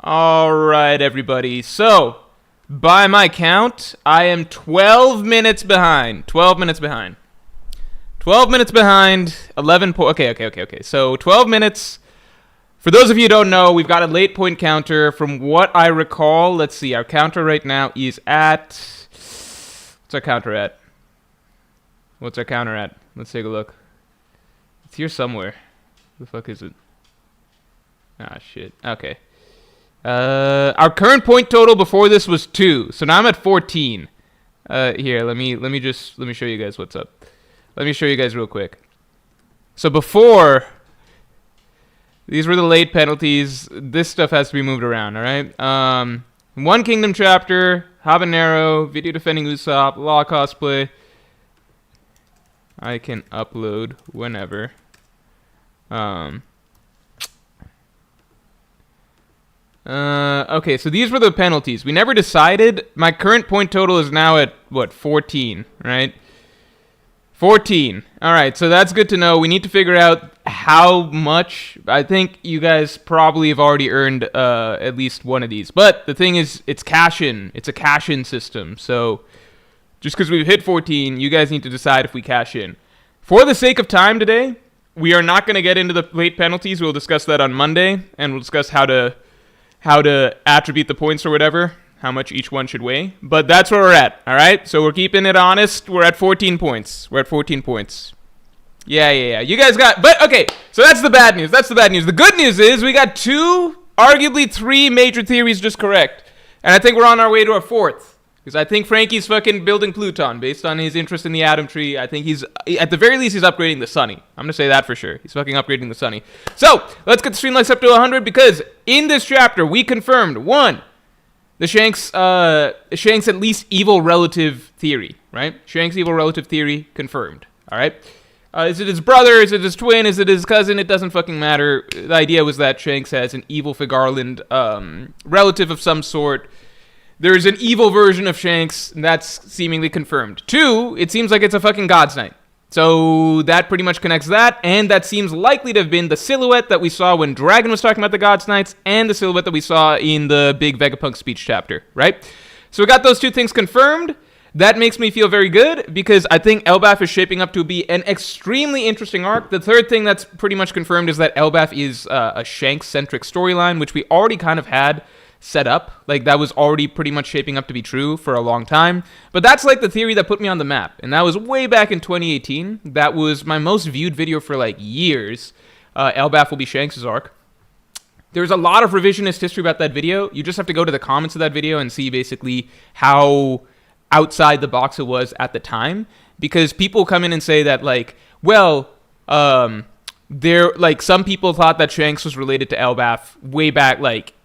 All right, everybody. So, by my count, I am 12 minutes behind. 12 minutes behind. 12 minutes behind. 11 points. Okay. So, 12 minutes. For those of you who don't know, we've got a late point counter. From what I recall, let's see. Our counter right now is at... What's our counter at? Let's take a look. It's here somewhere. The fuck is it? Ah, shit. Okay. Our current point total before this was 2, so now I'm at 14. Here, let me show you guys what's up. Let me show you guys real quick. So before, these were the late penalties. This stuff has to be moved around, all right? One Kingdom chapter, Habanero, video defending Usopp, Law cosplay. I can upload whenever. Okay, so these were the penalties. We never decided. My current point total is now at, 14, right? 14. All right, so that's good to know. We need to figure out how much. I think you guys probably have already earned at least one of these. But the thing is, it's cash-in. It's a cash-in system. So just because we've hit 14, you guys need to decide if we cash in. For the sake of time today, we are not going to get into the late penalties. We'll discuss that on Monday, and we'll discuss how to attribute the points or whatever, how much each one should weigh. But that's where we're at, all right? So we're keeping it honest. We're at 14 points. Yeah. You guys got... But, okay, so that's the bad news. The good news is we got 2, arguably 3 major theories just correct. And I think we're on our way to a 4th. Because I think Frankie's fucking building Pluton based on his interest in the atom tree. I think he's, at the very least, he's upgrading the Sunny. I'm going to say that for sure. He's fucking upgrading the Sunny. So, let's get the streamlines up to 100 because in this chapter, we confirmed, 1, the Shanks at least evil relative theory, right? Shanks evil relative theory confirmed, all right? Is it his brother? Is it his twin? Is it his cousin? It doesn't fucking matter. The idea was that Shanks has an evil Figarland relative of some sort. There's an evil version of Shanks, and that's seemingly confirmed. 2, it seems like it's a fucking God's Knight. So that pretty much connects that, and that seems likely to have been the silhouette that we saw when Dragon was talking about the God's Knights, and the silhouette that we saw in the big Vegapunk speech chapter, right? So we got those 2 things confirmed. That makes me feel very good, because I think Elbaf is shaping up to be an extremely interesting arc. The 3rd thing that's pretty much confirmed is that Elbaf is a Shanks-centric storyline, which we already kind of had set up. Like, that was already pretty much shaping up to be true for a long time. But that's like the theory that put me on the map, and that was way back in 2018. That was my most viewed video for like years. Elbaf will be Shanks' arc. There's a lot of revisionist history about that video. You just have to go to the comments of that video and see basically how outside the box it was at the time, because people come in and say that, like, well, like, some people thought that Shanks was related to Elbaf way back, like,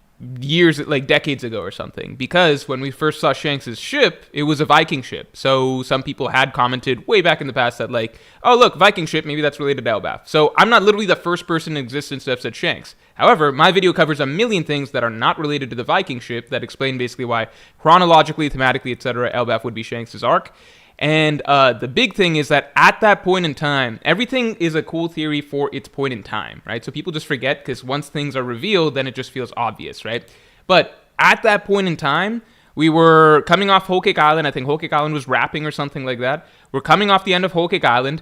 years, like decades ago or something, because when we first saw Shanks' ship, it was a Viking ship. So some people had commented way back in the past that, like, oh look, Viking ship, maybe that's related to Elbaf. So I'm not literally the first person in existence to have said Shanks. However, my video covers a million things that are not related to the Viking ship that explain basically why chronologically, thematically, etc., Elbaf would be Shanks' arc. And the big thing is that at that point in time, everything is a cool theory for its point in time, right? So people just forget, because once things are revealed, then it just feels obvious, right? But at that point in time, we were coming off Whole Cake Island. I think Whole Cake Island was wrapping or something like that. We're coming off the end of Whole Cake Island,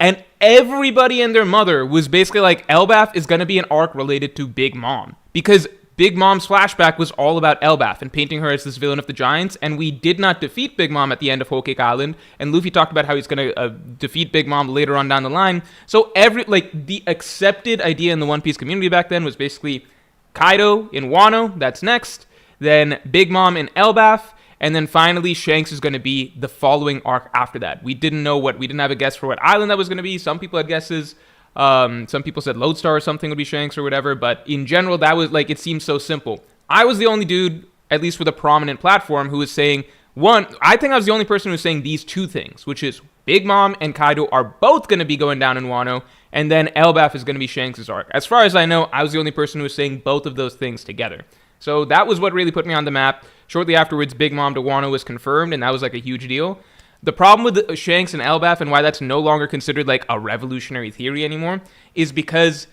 and everybody and their mother was basically like, Elbaf is going to be an arc related to Big Mom, because Big Mom's flashback was all about Elbaf and painting her as this villain of the Giants, and we did not defeat Big Mom at the end of Whole Cake Island, and Luffy talked about how he's going to defeat Big Mom later on down the line. So the accepted idea in the One Piece community back then was basically Kaido in Wano, that's next, then Big Mom in Elbaf, and then finally Shanks is going to be the following arc after that. We didn't have a guess for what island that was going to be. Some people had guesses. Some people said Lodestar or something would be Shanks or whatever, but in general, that was like, it seemed so simple. I was the only dude, at least with a prominent platform, who was saying, I think I was the only person who was saying these 2 things, which is Big Mom and Kaido are both going to be going down in Wano, and then Elbaf is going to be Shanks' arc. As far as I know, I was the only person who was saying both of those things together. So that was what really put me on the map. Shortly afterwards, Big Mom to Wano was confirmed, and that was like a huge deal. The problem with Shanks and Elbaf, and why that's no longer considered like a revolutionary theory anymore, is because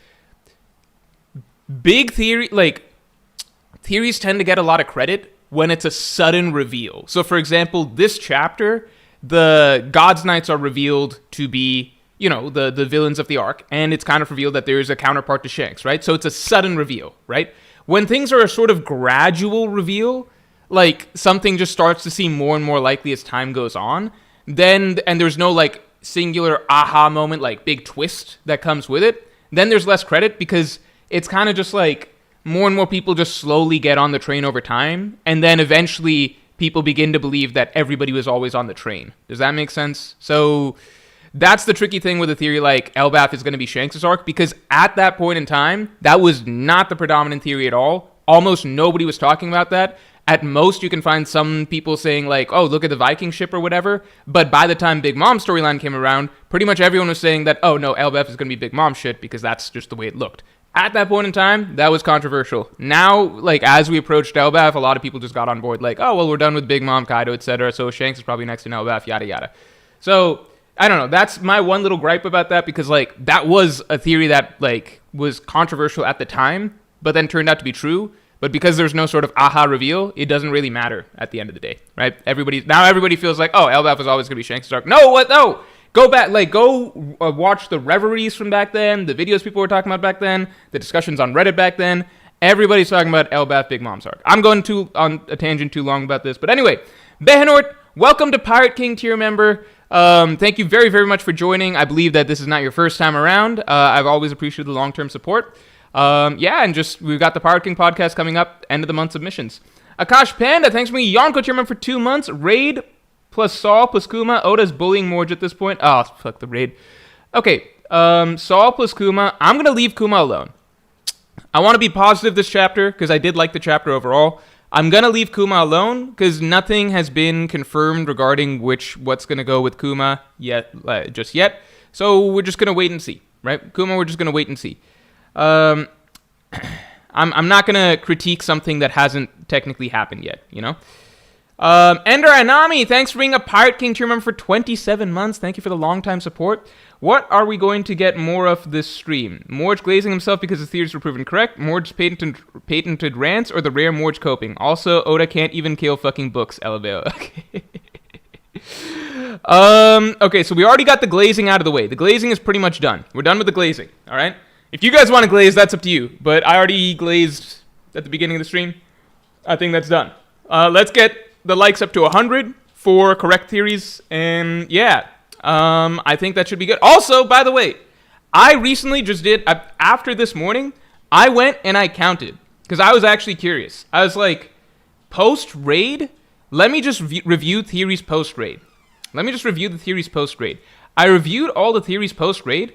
big theory, like, theories tend to get a lot of credit when it's a sudden reveal. So, for example, this chapter, the God's Knights are revealed to be, the villains of the arc, and it's kind of revealed that there is a counterpart to Shanks, right? So it's a sudden reveal, right? When things are a sort of gradual reveal, like something just starts to seem more and more likely as time goes on, and there's no like singular aha moment, like big twist that comes with it, then there's less credit because it's kind of just like more and more people just slowly get on the train over time, and then eventually people begin to believe that everybody was always on the train. Does that make sense? So that's the tricky thing with a theory like Elbaf is going to be Shanks' arc, because at that point in time, that was not the predominant theory at all. Almost nobody was talking about that. At most, you can find some people saying like, oh, look at the Viking ship or whatever. But by the time Big Mom's storyline came around, pretty much everyone was saying that, oh, no, Elbaf is going to be Big Mom's shit because that's just the way it looked. At that point in time, that was controversial. Now, like, as we approached Elbaf, a lot of people just got on board like, oh, well, we're done with Big Mom, Kaido, etc. So Shanks is probably next in Elbaf, yada, yada. So I don't know. That's my one little gripe about that, because like that was a theory that like was controversial at the time, but then turned out to be true. But because there's no sort of aha reveal, it doesn't really matter at the end of the day, right? Everybody feels like, oh, Elbaf was always going to be Shanks' arc. No, what? No. Go back, watch the reveries from back then, the videos people were talking about back then, the discussions on Reddit back then. Everybody's talking about Elbaf Big Mom's arc. I'm going on a tangent too long about this, but anyway, Behenort, welcome to Pirate King tier member. Thank you very, very much for joining. I believe that this is not your first time around. I've always appreciated the long-term support. And we've got the Pirate King podcast coming up, end of the month submissions. Akash Panda, thanks for me. Yonko tier member for 2 months. Raid plus Saul plus Kuma. Oda's bullying Morj at this point. Oh, fuck the raid. Okay, Saul plus Kuma. I'm going to leave Kuma alone. I want to be positive this chapter because I did like the chapter overall. I'm going to leave Kuma alone because nothing has been confirmed regarding what's going to go with Kuma just yet. So we're just going to wait and see, right? Kuma, we're just going to wait and see. I'm not going to critique something that hasn't technically happened yet, Ender Anami, thanks for being a Pirate King tier member for 27 months. Thank you for the long-time support. What are we going to get more of this stream? Morj glazing himself because his theories were proven correct, Morj's patented rants, or the rare Morj coping? Also, Oda can't even kill fucking books, LVO. Okay, so we already got the glazing out of the way. The glazing is pretty much done. We're done with the glazing, all right? If you guys want to glaze, that's up to you. But I already glazed at the beginning of the stream. I think that's done. Let's get the likes up to 100 for correct theories. And yeah, I think that should be good. Also, by the way, I recently just did, after this morning, I went and I counted. Because I was actually curious. I was like, post-raid? Let me just review theories post-raid. Let me just review the theories post-raid. I reviewed all the theories post-raid.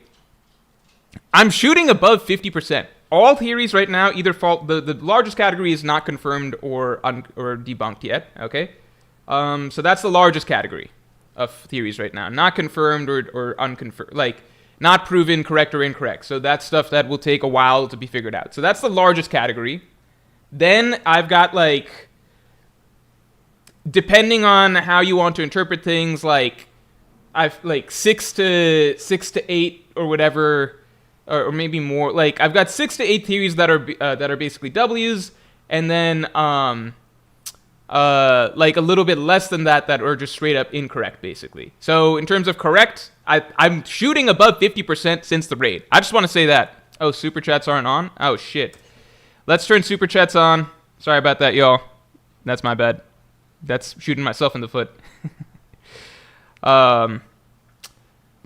I'm shooting above 50%. All theories right now either fall. The largest category is not confirmed or debunked yet. Okay, so that's the largest category of theories right now. Not confirmed or unconfirmed, like not proven correct or incorrect. So that's stuff that will take a while to be figured out. So that's the largest category. Then I've got like, depending on how you want to interpret things, like I've like 6 to 8 or whatever. Or maybe more. Like I've got 6 to 8 theories that are basically W's, and then like a little bit less than that are just straight up incorrect, basically. So in terms of correct, I'm shooting above 50% since the raid. I just want to say that. Oh, super chats aren't on. Oh shit. Let's turn super chats on. Sorry about that, y'all. That's my bad. That's shooting myself in the foot. But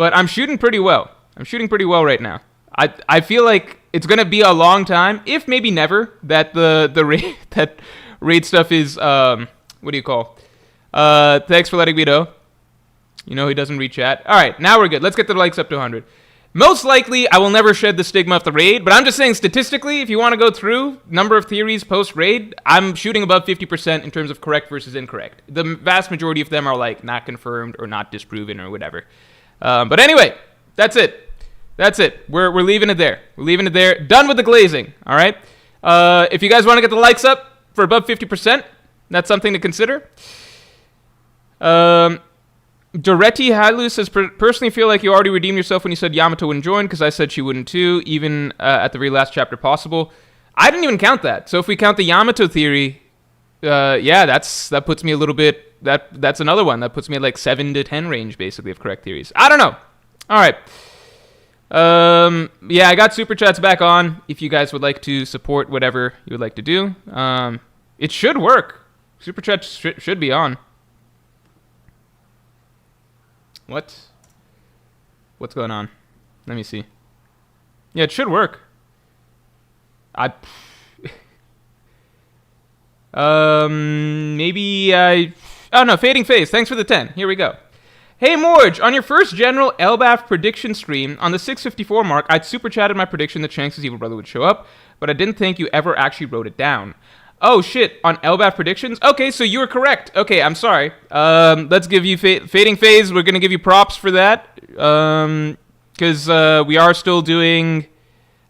I'm shooting pretty well. I'm shooting pretty well right now. I feel like it's gonna be a long time, if maybe never, that the raid that raid stuff is what do you call? Thanks for letting me know. He doesn't read chat. All right, now we're good. Let's get the likes up to 100. Most likely, I will never shed the stigma of the raid, but I'm just saying statistically, if you want to go through number of theories post raid, I'm shooting above 50% in terms of correct versus incorrect. The vast majority of them are like not confirmed or not disproven or whatever. But anyway, that's it. That's it. We're leaving it there. We're leaving it there. Done with the glazing. All right. If you guys want to get the likes up for above 50%, that's something to consider. Doretti Halu says, personally feel like you already redeemed yourself when you said Yamato wouldn't join, because I said she wouldn't too, even at the very last chapter possible. I didn't even count that. So if we count the Yamato theory, yeah, that puts me a little bit. That's another one that puts me at like 7 to 10 range, basically, of correct theories. I don't know. All right. Yeah, I got super chats back on. If you guys would like to support whatever you would like to do, it should work. Super chats should be on. What's going on? Let me see. Yeah, it should work. Maybe I... Oh, no, Fading Phase. Thanks for the 10. Here we go. Hey, Morj, on your first general Elbaf prediction stream, on the 654 mark, I'd super chatted my prediction that Shanks' evil brother would show up, but I didn't think you ever actually wrote it down. Oh, shit, on Elbaf predictions? Okay, so you were correct. Okay, I'm sorry. Let's give you Fading Phase. We're going to give you props for that, because we are still doing...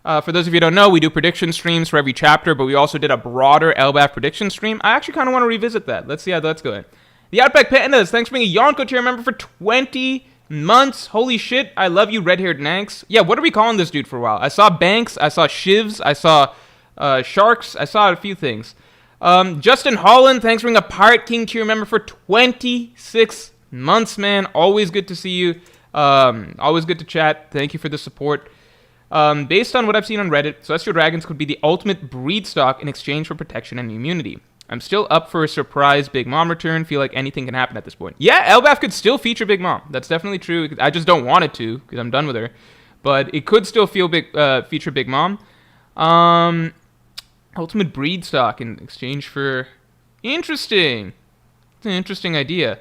for those of you who don't know, we do prediction streams for every chapter, but we also did a broader Elbaf prediction stream. I actually kind of want to revisit that. Let's see how that's going. The Outback Pandas, thanks for being a Yonko tier member for 20 months. Holy shit, I love you, red-haired Nanks. Yeah, what are we calling this dude for a while? I saw Banks, I saw Shivs, I saw Sharks, I saw a few things. Justin Holland, thanks for being a Pirate King tier member for 26 months, man. Always good to see you. Always good to chat. Thank you for the support. Based on what I've seen on Reddit, Celestial Dragons could be the ultimate breed stock in exchange for protection and immunity. I'm still up for a surprise Big Mom return. Feel like anything can happen at this point. Yeah, Elbaf could still feature Big Mom. That's definitely true. I just don't want it to because I'm done with her. But it could still feature Big Mom. Ultimate breed stock in exchange for... Interesting. It's an interesting idea.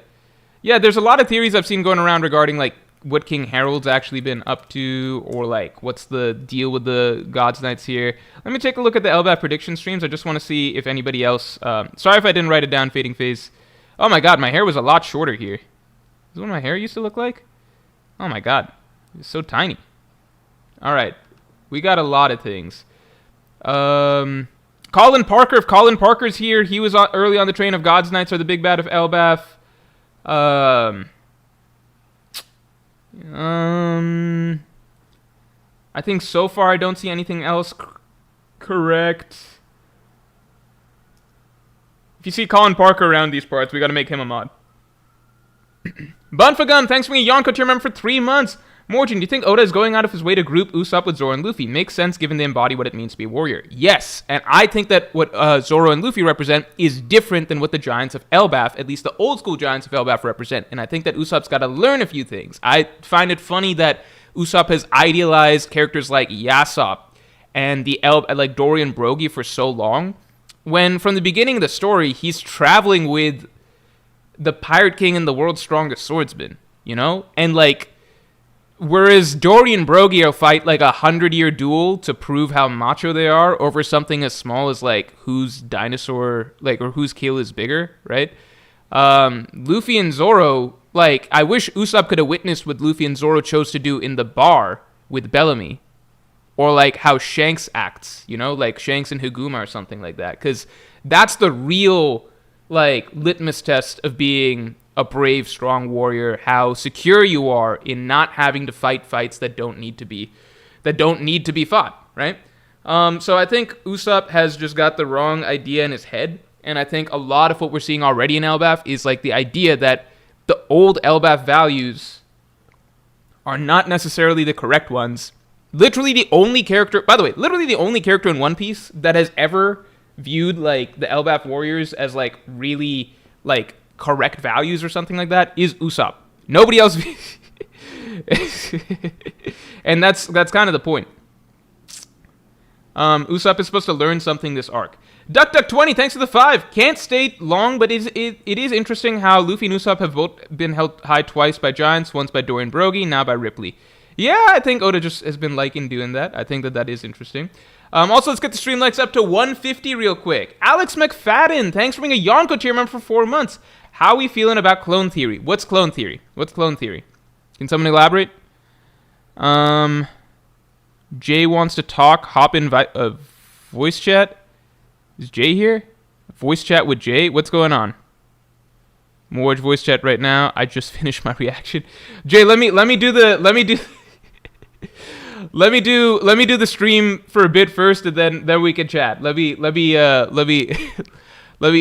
Yeah, there's a lot of theories I've seen going around regarding, like, what King Harold's actually been up to, or like what's the deal with the Gods Knights here. Let me take a look at the Elbaf prediction streams. I just want to see if anybody else... sorry if I didn't write it down, Fading Phase. Oh my god, my hair was a lot shorter here. Is this what my hair used to look like? Oh my god, it's so tiny. Alright, we got a lot of things. Colin Parker, if Colin Parker's here, he was early on the train of Gods Knights are the big bad of Elbaf. I think so far I don't see anything else correct. If you see Colin Parker around these parts, we gotta make him a mod. Bunfagun, thanks for being a Yonko tier member for 3 months. Morjin, do you think Oda is going out of his way to group Usopp with Zoro and Luffy? Makes sense given they embody what it means to be a warrior. Yes, and I think that what Zoro and Luffy represent is different than what the Giants of Elbaf, at least the old school Giants of Elbaf, represent. And I think that Usopp's got to learn a few things. I find it funny that Usopp has idealized characters like Yasop and like Dorian Brogy for so long, when from the beginning of the story, he's traveling with the Pirate King and the world's strongest swordsman, you know? And like... Whereas Dory and Brogy will fight like 100-year duel to prove how macho they are over something as small as like whose dinosaur, like, or whose kill is bigger, right? Luffy and Zoro, like, I wish Usopp could have witnessed what Luffy and Zoro chose to do in the bar with Bellamy. Or like how Shanks acts, you know, like Shanks and Higuma or something like that. Because that's the real, like, litmus test of being a brave, strong warrior, how secure you are in not having to fight fights that don't need to be fought, right? So I think Usopp has just got the wrong idea in his head, and I think a lot of what we're seeing already in Elbaf is like the idea that the old Elbaf values are not necessarily the correct ones. Literally the only character in One Piece that has ever viewed like the Elbaf warriors as like really like correct values or something like that is Usopp. Nobody else. And that's kind of the point. Usopp is supposed to learn something this arc. Duck20, thanks for the 5. Can't stay long, but it is interesting how Luffy and Usopp have both been held high twice by Giants, once by Dorian Brogy, now by Ripley. Yeah, I think Oda just has been liking doing that. I think that is interesting. Also, let's get the stream likes up to 150 real quick. Alex McFadden, thanks for being a Yonko tier member for 4 months. How are we feeling about clone theory? What's clone theory? Can someone elaborate? Jay wants to talk. Hop in voice chat. Is Jay here? Voice chat with Jay? What's going on? Morj voice chat right now. I just finished my reaction. Jay, let me do let me do the stream for a bit first, and then we can chat. Let me let me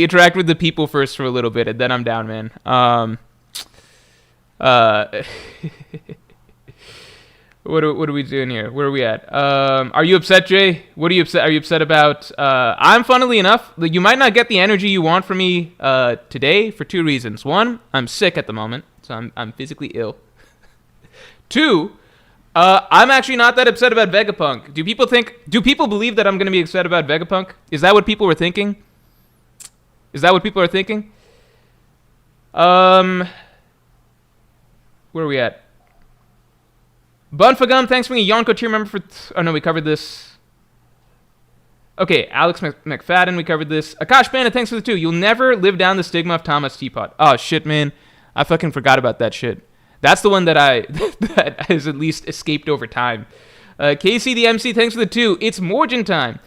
interact with the people first for a little bit, and then I'm down, man. What are we doing here? Where are we at? Are you upset, Jay? What are you upset? Are you upset about? I'm funnily enough, you might not get the energy you want from me today for 2 reasons. 1, I'm sick at the moment, so I'm physically ill. 2, I'm actually not that upset about Vegapunk. Do people believe that I'm going to be upset about Vegapunk? Is that what people were thinking? Is that what people are thinking? Where are we at? Bunfagum, thanks for being a Yonko tier member for... oh, no, we covered this. Okay, Alex McFadden, we covered this. Akash Bandit, thanks for the 2. You'll never live down the stigma of Thomas Teapot. Oh, shit, man. I fucking forgot about that shit. That's the one that that has at least escaped over time. KC the MC, thanks for the 2. It's Morjin time.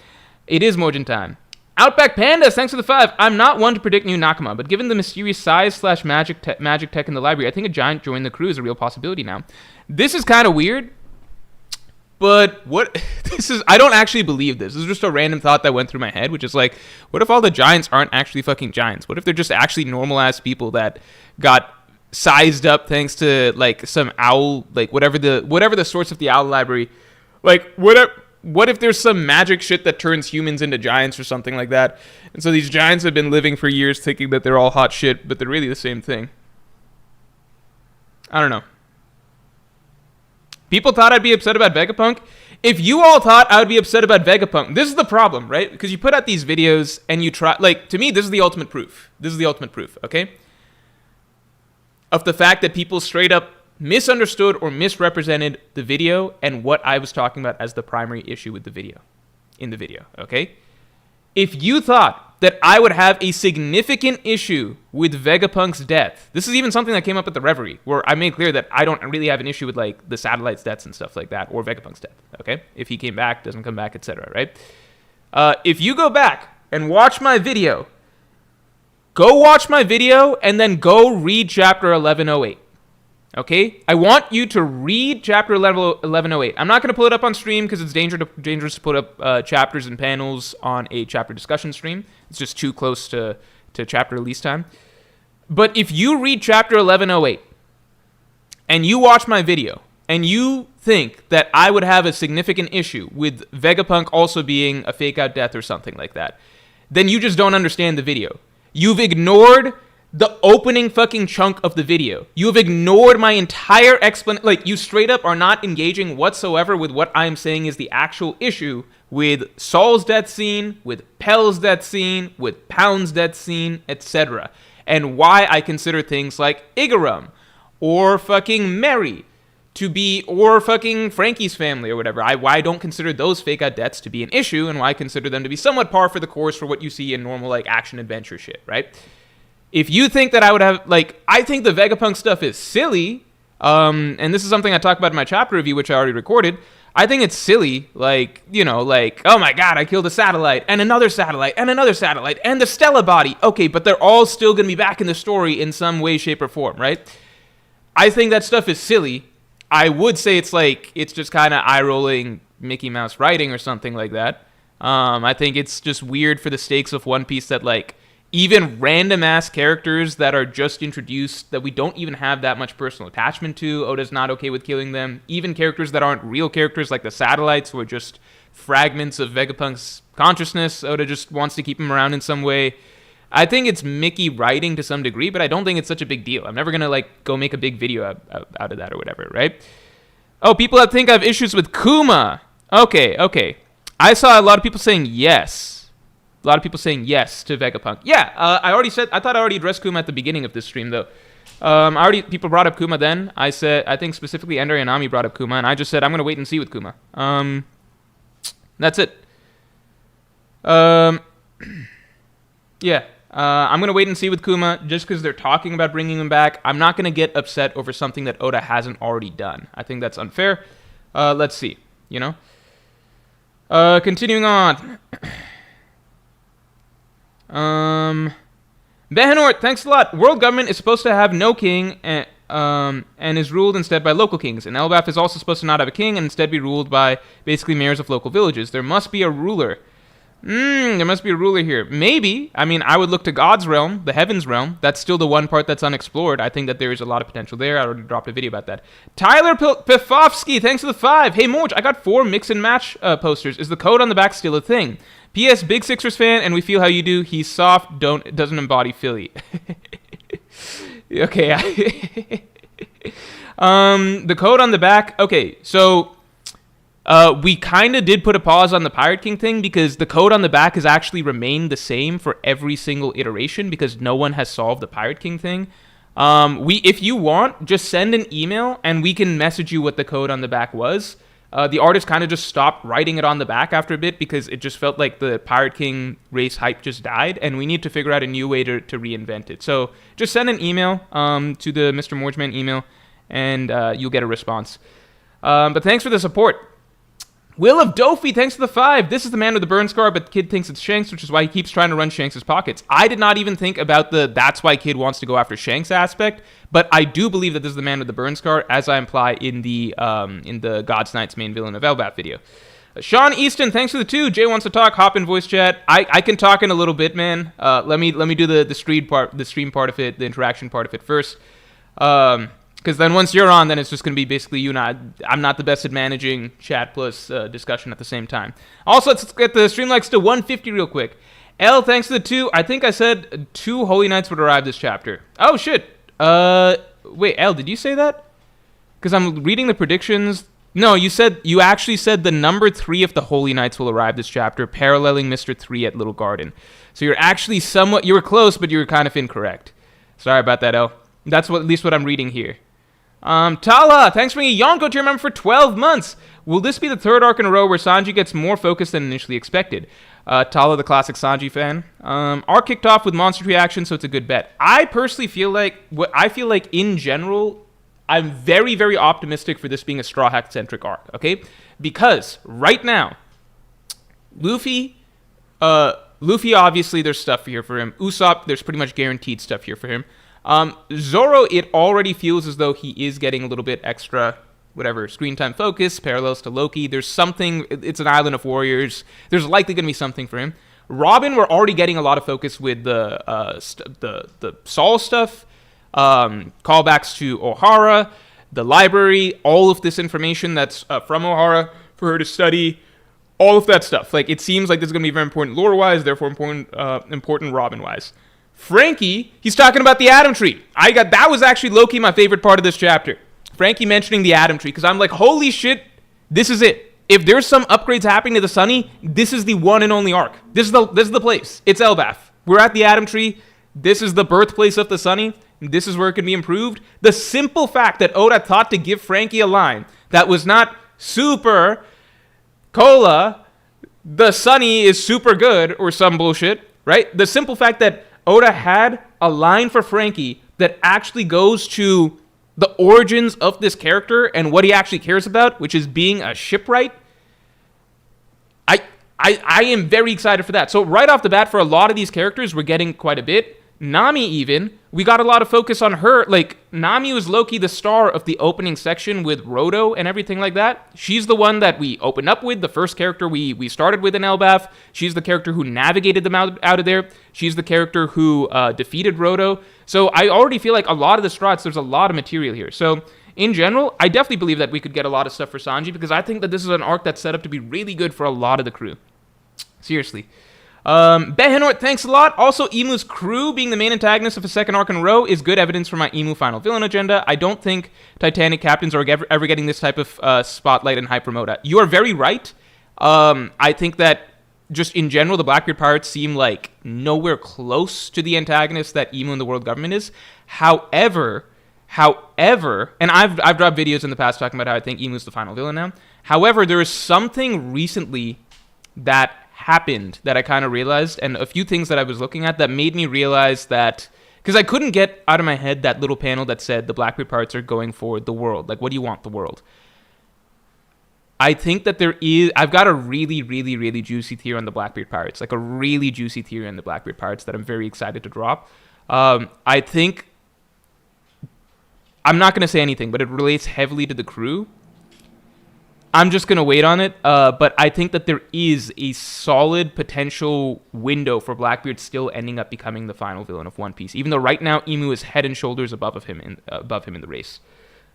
It is Morjin time. Outback Pandas, thanks for the 5. I'm not one to predict new Nakama, but given the mysterious size / magic tech in the library, I think a giant joining the crew is a real possibility now. This is kind of weird, but I don't actually believe this. This is just a random thought that went through my head, which is like, what if all the giants aren't actually fucking giants? What if they're just actually normal-ass people that got sized up thanks to, like, some owl, like, whatever the source of the owl library, like, what if there's some magic shit that turns humans into giants or something like that? And so these giants have been living for years thinking that they're all hot shit, but they're really the same thing. I don't know. People thought I'd be upset about Vegapunk. If you all thought I would be upset about Vegapunk, this is the problem, right? Because you put out these videos and you try... like, to me, this is the ultimate proof. This is the ultimate proof, okay? Of the fact that people straight up misunderstood or misrepresented the video and what I was talking about as the primary issue with the video. In the video, okay? If you thought that I would have a significant issue with Vegapunk's death, this is even something that came up at the Reverie, where I made clear that I don't really have an issue with, like, the satellite's deaths and stuff like that, or Vegapunk's death, okay? If he came back, doesn't come back, etc., right? If you go back and watch my video, and then go read Chapter 1108. Okay? I want you to read Chapter 1108. I'm not going to pull it up on stream because it's dangerous to put up chapters and panels on a chapter discussion stream. It's just too close to chapter release time. But if you read Chapter 1108 and you watch my video and you think that I would have a significant issue with Vegapunk also being a fake-out death or something like that, then you just don't understand the video. You've ignored the opening fucking chunk of the video. You have ignored my entire explanation. Like, you straight up are not engaging whatsoever with what I'm saying is the actual issue with Saul's death scene, with Pell's death scene, with Pound's death scene, etc. And why I consider things like Igarum, or fucking Mary, to be, or fucking Frankie's family or whatever. Why I don't consider those fake-out deaths to be an issue, and why I consider them to be somewhat par for the course for what you see in normal, like, action-adventure shit, right? If you think that I would have, like, I think the Vegapunk stuff is silly, and this is something I talked about in my chapter review, which I already recorded. I think it's silly, like, you know, like, oh my god, I killed a satellite, and another satellite, and another satellite, and the Stella body. Okay, but they're all still going to be back in the story in some way, shape, or form, right? I think that stuff is silly. I would say it's like, it's just kind of eye-rolling Mickey Mouse writing or something like that. I think it's just weird for the stakes of One Piece that, like, even random-ass characters that are just introduced, that we don't even have that much personal attachment to, Oda's not okay with killing them. Even characters that aren't real characters, like the satellites, who are just fragments of Vegapunk's consciousness, Oda just wants to keep them around in some way. I think it's Mickey writing to some degree, but I don't think it's such a big deal. I'm never going to, like, go make a big video out of that or whatever, right? Oh, people that think I have issues with Kuma. Okay. I saw a lot of people saying yes. A lot of people saying yes to Vegapunk. Yeah, I thought I already addressed Kuma at the beginning of this stream, though. People brought up Kuma then. I think specifically Ender Yanami brought up Kuma, and I just said I'm going to wait and see with Kuma. That's it. Yeah, I'm going to wait and see with Kuma, just because they're talking about bringing him back. I'm not going to get upset over something that Oda hasn't already done. I think that's unfair. Let's see, you know? Continuing on. Behenort, thanks a lot. World government is supposed to have no king, and is ruled instead by local kings. And Elbaf is also supposed to not have a king and instead be ruled by basically mayors of local villages. There must be a ruler. There must be a ruler here. Maybe. I mean, I would look to God's realm, the heavens realm. That's still the one part that's unexplored. I think that there is a lot of potential there. I already dropped a video about that. Tyler Pifofsky, thanks for the 5. Hey, Morj, I got 4 mix and match posters. Is the code on the back still a thing? P.S. Big Sixers fan, and we feel how you do. He's soft, doesn't embody Philly. Okay. The code on the back. Okay, so we kind of did put a pause on the Pirate King thing because the code on the back has actually remained the same for every single iteration because no one has solved the Pirate King thing. If you want, just send an email and we can message you what the code on the back was. The artist kind of just stopped writing it on the back after a bit because it just felt like the Pirate King race hype just died, and we need to figure out a new way to reinvent it. So just send an email to the Mr. Morjman email, and you'll get a response. But thanks for the support. Will of Dofi, thanks for the 5. This is the man with the burn scar, but Kid thinks it's Shanks, which is why he keeps trying to run Shanks' pockets. I did not even think about the that's why Kid wants to go after Shanks aspect, but I do believe that this is the man with the burn scar, as I imply in the God's Knight's main villain of Elbaf video. Sean Easton, thanks for the 2. Jay wants to talk. Hop in voice chat. I can talk in a little bit, man. Let me do the stream part of it, the interaction part of it first. Because then once you're on, then it's just going to be basically you and I. I'm not the best at managing chat plus discussion at the same time. Also, let's get the stream likes to 150 real quick. L, thanks to the 2. I think I said 2 Holy Knights would arrive this chapter. Oh, shit. Wait, L, did you say that? Because I'm reading the predictions. No, you actually said the number 3 of the Holy Knights will arrive this chapter, paralleling Mr. 3 at Little Garden. So you're actually you were close, but you were kind of incorrect. Sorry about that, L. That's at least what I'm reading here. Tala, thanks for bringing Yonko to your member for 12 months. Will this be the 3rd arc in a row where Sanji gets more focused than initially expected? Tala, the classic Sanji fan. Arc kicked off with monster reaction, so it's a good bet. I personally feel like, in general, I'm very, very optimistic for this being a Straw Hat-centric arc, okay? Because right now, Luffy, obviously, there's stuff here for him. Usopp, there's pretty much guaranteed stuff here for him. Zoro, it already feels as though he is getting a little bit extra, screen time focus, parallels to Loki. There's something, it's an island of warriors. There's likely going to be something for him. Robin, we're already getting a lot of focus with the Saul stuff, callbacks to O'Hara, the library, all of this information that's from O'Hara for her to study, all of that stuff. Like, it seems like this is going to be very important lore-wise, therefore important Robin-wise. Frankie, he's talking about the Atom Tree. That was actually low-key my favorite part of this chapter. Frankie mentioning the Atom Tree, because I'm like, holy shit, this is it. If there's some upgrades happening to the Sunny, this is the one and only arc. This is the place. It's Elbaf. We're at the Atom Tree. This is the birthplace of the Sunny. This is where it can be improved. The simple fact that Oda thought to give Frankie a line that was not super cola, the Sunny is super good, or some bullshit, right? The simple fact that Oda had a line for Frankie that actually goes to the origins of this character and what he actually cares about, which is being a shipwright. I am very excited for that. So right off the bat, for a lot of these characters, we're getting quite a bit. Nami even, we got a lot of focus on her. Like, Nami was low-key the star of the opening section with Roto and everything like that. She's the one that we opened up with, the first character we started with in Elbaf. She's the character who navigated them out of there. She's the character who defeated Roto. So I already feel like a lot of the Strats, there's a lot of material here. So in general, I definitely believe that we could get a lot of stuff for Sanji because I think that this is an arc that's set up to be really good for a lot of the crew. Seriously. Behenort, thanks a lot. Also, Emu's crew being the main antagonist of a second arc in a row is good evidence for my Emu final villain agenda. I don't think Titanic captains are ever getting this type of spotlight and hype from Oda. You are very right. I think that just in general, the Blackbeard Pirates seem like nowhere close to the antagonist that Emu and the World Government is. However, and I've dropped videos in the past talking about how I think Emu's the final villain now. However, there is something recently that happened that I kind of realized, and a few things that I was looking at that made me realize that, because I couldn't get out of my head that little panel that said the Blackbeard Pirates are going for the world. Like, what do you want, the world? I think that I've got a really, really, really juicy theory on the Blackbeard Pirates. Like, a really juicy theory on the Blackbeard Pirates that I'm very excited to drop. I think I'm not going to say anything, but it relates heavily to the crew. I'm just going to wait on it, but I think that there is a solid potential window for Blackbeard still ending up becoming the final villain of One Piece, even though right now Emu is head and shoulders above him in the race.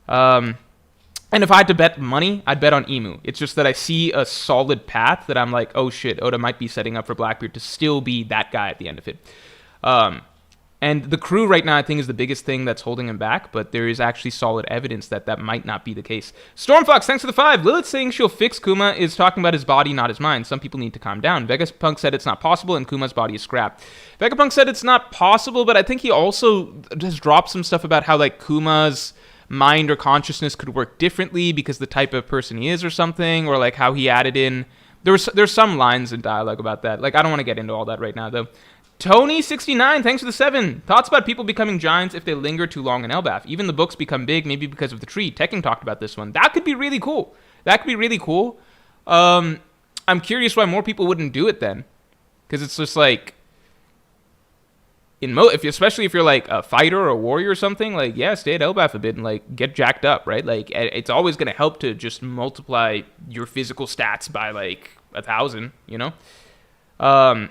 And if I had to bet money, I'd bet on Emu. It's just that I see a solid path that I'm like, oh shit, Oda might be setting up for Blackbeard to still be that guy at the end of it. And the crew right now, I think, is the biggest thing that's holding him back, but there is actually solid evidence that that might not be the case. Stormfox, thanks for the 5. Lilith saying she'll fix Kuma is talking about his body, not his mind. Some people need to calm down. Vegapunk said it's not possible, and Kuma's body is scrapped. Vegapunk said it's not possible, but I think he also just dropped some stuff about how, like, Kuma's mind or consciousness could work differently because the type of person he is or something, or, like, how he added in... There's some lines in dialogue about that. Like, I don't want to get into all that right now, though. Tony69, thanks for the 7. Thoughts about people becoming giants if they linger too long in Elbaf. Even the books become big, maybe because of the tree. Tekken talked about this one. That could be really cool. I'm curious why more people wouldn't do it then. Because it's just like... especially if you're like a fighter or a warrior or something, like, yeah, stay at Elbaf a bit and like get jacked up, right? Like, it's always going to help to just multiply your physical stats by like 1,000, you know?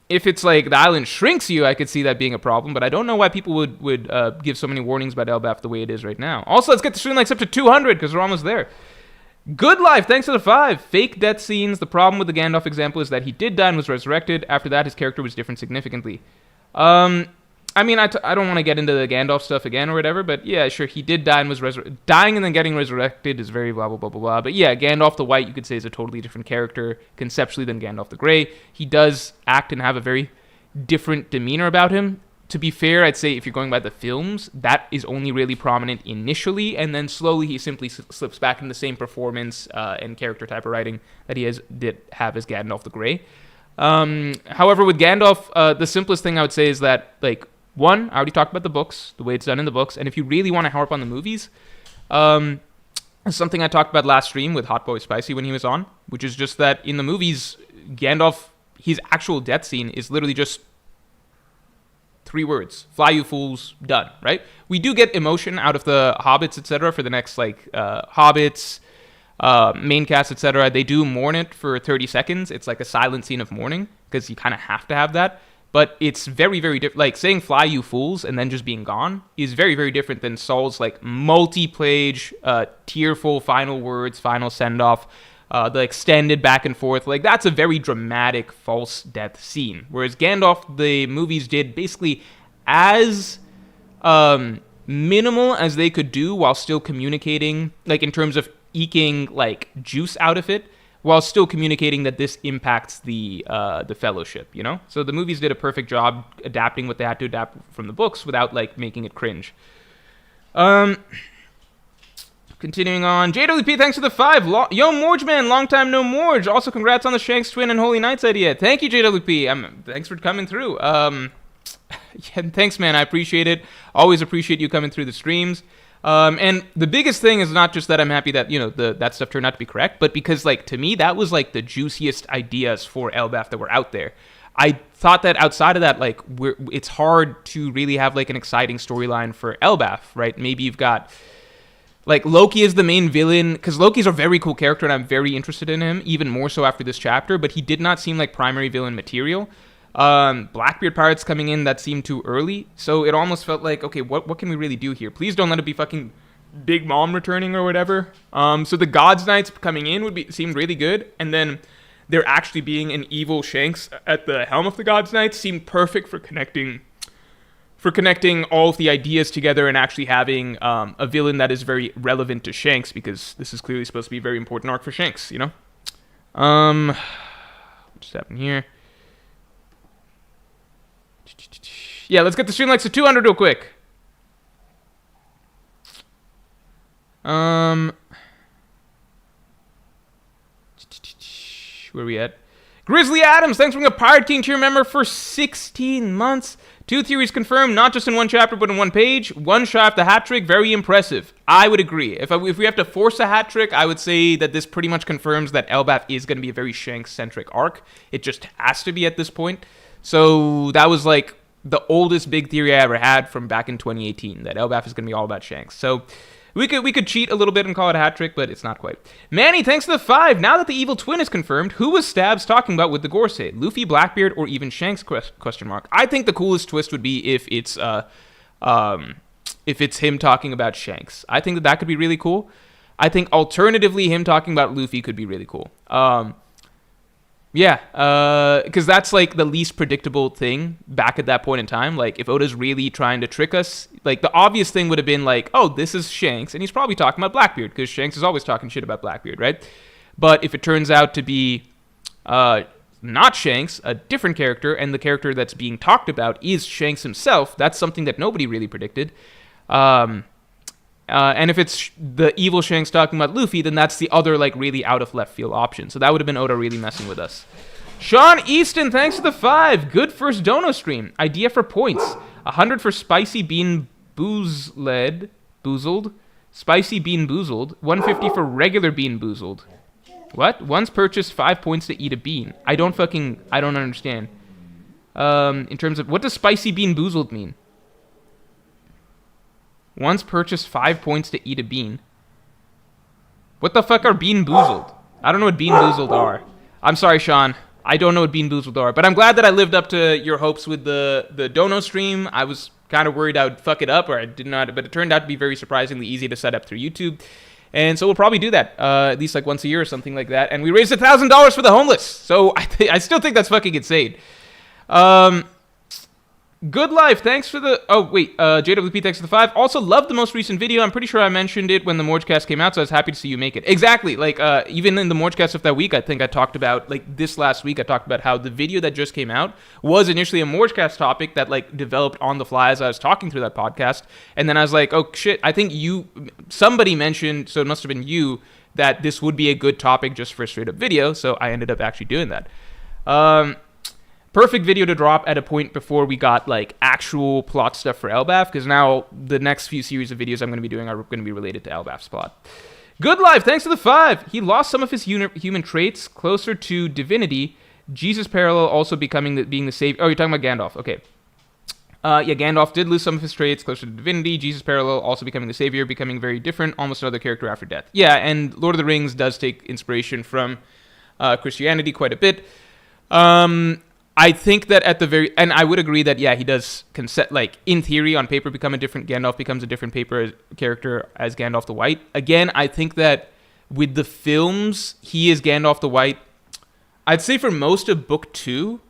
If it's like the island shrinks you, I could see that being a problem, but I don't know why people would give so many warnings about Elbaf the way it is right now. Also, let's get the stream likes up to 200 because we're almost there. Good Life, thanks for the 5. Fake death scenes. The problem with the Gandalf example is that he did die and was resurrected. After that, his character was different significantly. I mean, I don't want to get into the Gandalf stuff again or whatever, but yeah, sure, he did die and was dying and then getting resurrected is very blah, blah, blah, blah, blah. But yeah, Gandalf the White, you could say, is a totally different character conceptually than Gandalf the Grey. He does act and have a very different demeanor about him. To be fair, I'd say if you're going by the films, that is only really prominent initially, and then slowly he simply slips back into the same performance and character type of writing that he did have as Gandalf the Grey. However, with Gandalf, the simplest thing I would say is that, like, one, I already talked about the books, the way it's done in the books, and if you really want to harp on the movies, something I talked about last stream with Hot Boy Spicy when he was on, which is just that in the movies, Gandalf, his actual death scene is literally just 3 words. Fly, you fools, done, right? We do get emotion out of the Hobbits, etc., for the next, like, Hobbits, main cast, etc. They do mourn it for 30 seconds. It's like a silent scene of mourning, because you kind of have to have that. But it's very, very different. Like, saying fly, you fools, and then just being gone is very, very different than Saul's, like, multi-page, tearful final words, final send-off, the extended back and forth. Like, that's a very dramatic false death scene. Whereas Gandalf, the movies did basically as minimal as they could do while still communicating, like, in terms of eking, like, juice out of it, while still communicating that this impacts the Fellowship, you know? So the movies did a perfect job adapting what they had to adapt from the books without, like, making it cringe. Continuing on. JWP, thanks for the 5. Yo, Morj man, long time no Morj. Also, congrats on the Shanks Twin and Holy Knights idea. Thank you, JWP. Thanks for coming through. Yeah, thanks, man. I appreciate it. Always appreciate you coming through the streams. And the biggest thing is not just that I'm happy that, you know, that stuff turned out to be correct, but because, like, to me, that was, like, the juiciest ideas for Elbaf that were out there. I thought that outside of that, like, it's hard to really have, like, an exciting storyline for Elbaf, right? Maybe you've got, like, Loki is the main villain, because Loki's a very cool character, and I'm very interested in him, even more so after this chapter, but he did not seem like primary villain material. Blackbeard pirates coming in, that seemed too early, so it almost felt like, okay, what can we really do here? Please don't let it be fucking Big Mom returning or whatever. So the Gods Knights coming in seemed really good, and then there actually being an evil Shanks at the helm of the Gods Knights seemed perfect for connecting all of the ideas together and actually having a villain that is very relevant to Shanks, because this is clearly supposed to be a very important arc for Shanks, you know? What just happened here? Yeah, let's get the stream likes to 200 real quick. Where are we at? Grizzly Adams, thanks for being a Pirate King tier member for 16 months. 2 theories confirmed, not just in one chapter, but in one page. One shy of the hat trick, very impressive. I would agree. If we have to force a hat trick, I would say that this pretty much confirms that Elbaf is going to be a very Shanks-centric arc. It just has to be at this point. So that was, like, the oldest big theory I ever had from back in 2018, that Elbaf is going to be all about Shanks. So we could cheat a little bit and call it a hat trick, but it's not quite. Manny, thanks for the 5. Now that the evil twin is confirmed, who was Stabs talking about with the Gorsei? Luffy, Blackbeard, or even Shanks? Question mark. I think the coolest twist would be if it's him talking about Shanks. I think that could be really cool. I think alternatively him talking about Luffy could be really cool. Because that's like the least predictable thing back at that point in time. Like, if Oda's really trying to trick us, like, the obvious thing would have been like, oh, this is Shanks, and he's probably talking about Blackbeard, because Shanks is always talking shit about Blackbeard, right? But if it turns out to be not Shanks, a different character, and the character that's being talked about is Shanks himself, that's something that nobody really predicted. And if it's the evil Shanks talking about Luffy, then that's the other, like, really out of left field option. So that would have been Oda really messing with us. Sean Easton, thanks for the 5. Good first Dono stream. Idea for points. 100 for spicy bean boozled. Spicy bean boozled. 150 for regular bean boozled. What? Once purchased, 5 points to eat a bean. I don't understand. In terms of, what does spicy bean boozled mean? Once purchased, 5 points to eat a bean. What the fuck are bean boozled? I don't know what bean boozled are. I'm sorry, Sean. I don't know what bean boozled are. But I'm glad that I lived up to your hopes with the Dono stream. I was kind of worried I would fuck it up, or I did not. But it turned out to be very surprisingly easy to set up through YouTube. And so we'll probably do that, at least like once a year or something like that. And we raised $1,000 for the homeless. So I still think that's fucking insane. Good Life, thanks for the... Oh, wait, JWP, thanks for the 5. Also, loved the most recent video. I'm pretty sure I mentioned it when the Morjcast came out, so I was happy to see you make it. Exactly, like, even in the Morjcast of that week, I think I talked about, like, this last week, I talked about how the video that just came out was initially a Morjcast topic that, like, developed on the fly as I was talking through that podcast. And then I was like, oh, shit, I think somebody mentioned, so it must have been you, that this would be a good topic just for a straight-up video, so I ended up actually doing that. Perfect video to drop at a point before we got, like, actual plot stuff for Elbaf, because now the next few series of videos I'm going to be doing are going to be related to Elbaf's plot. Good Life, thanks for the 5. He lost some of his human traits closer to divinity. Jesus parallel also being the savior. Oh, you're talking about Gandalf. Okay. Gandalf did lose some of his traits closer to divinity. Jesus parallel also becoming the savior, becoming very different, almost another character after death. Yeah, and Lord of the Rings does take inspiration from Christianity quite a bit. I think that and I would agree that, yeah, he does, like, in theory, on paper, become a different, Gandalf becomes a different character as Gandalf the White. Again, I think that with the films, he is Gandalf the White. I'd say for most of book 2,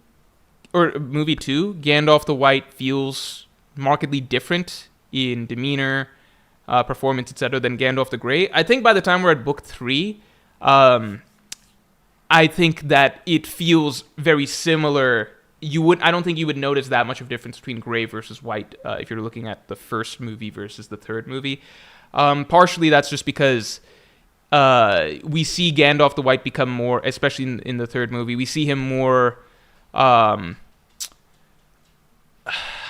or movie 2, Gandalf the White feels markedly different in demeanor, performance, etc., than Gandalf the Grey. I think by the time we're at book 3, I think that it feels very similar. I don't think you would notice that much of a difference between Gray versus White if you're looking at the first movie versus the third movie. Partially, that's just because we see Gandalf the White become more, especially in the third movie, we see him more... how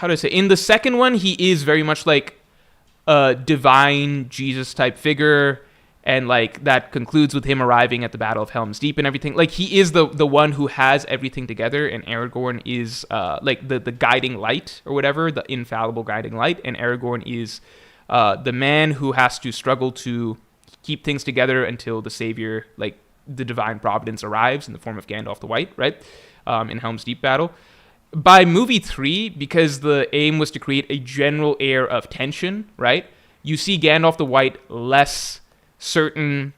do I say? In the second one, he is very much like a divine Jesus-type figure. And, like, that concludes with him arriving at the Battle of Helm's Deep and everything. Like, he is the one who has everything together, and Aragorn is, like, the guiding light, or whatever, the infallible guiding light, and Aragorn is the man who has to struggle to keep things together until the savior, like, the divine providence arrives in the form of Gandalf the White, right, in Helm's Deep battle. By movie 3, because the aim was to create a general air of tension, right, you see Gandalf the White less... certain,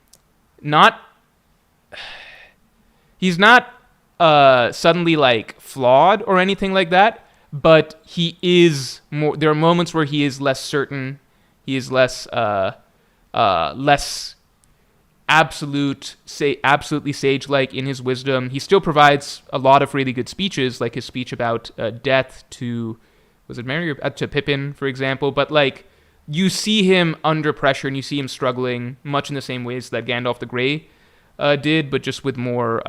he's not suddenly, like, flawed or anything like that, but he is more, there are moments where he is less certain, he is less absolutely sage-like in his wisdom. He still provides a lot of really good speeches, like his speech about death to, was it Merry, or to Pippin, for example, but, like, you see him under pressure, and you see him struggling much in the same ways that Gandalf the Grey did, but just with more,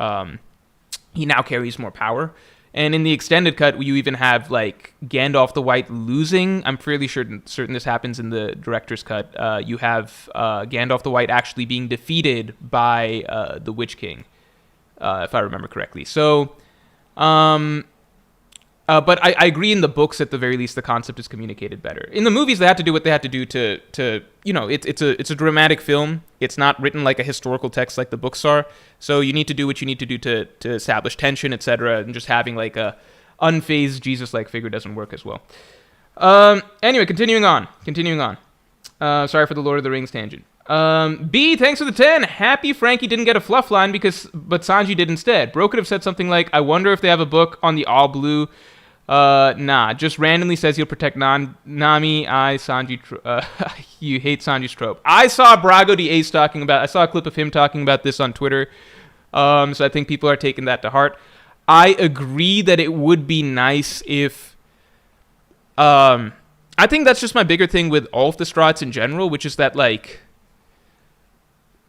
he now carries more power. And in the extended cut, you even have, like, Gandalf the White losing. I'm fairly certain this happens in the director's cut. You have Gandalf the White actually being defeated by the Witch King, if I remember correctly. So, But I agree in the books, at the very least, the concept is communicated better. In the movies, they had to do what they had to do to it's a dramatic film. It's not written like a historical text like the books are. So you need to do what you need to do to establish tension, etc. And just having like a unfazed Jesus-like figure doesn't work as well. Anyway, continuing on. Sorry for the Lord of the Rings tangent. B, thanks for the 10. Happy Frankie didn't get a fluff line but Sanji did instead. Bro could have said something like, I wonder if they have a book on the all blue. Nah, just randomly says he'll protect Nami. Sanji, you hate Sanji's trope. I saw Brago the Ace I saw a clip of him talking about this on Twitter. So I think people are taking that to heart. I agree that it would be nice if, I think that's just my bigger thing with all of the Straw Hats in general, which is that, like,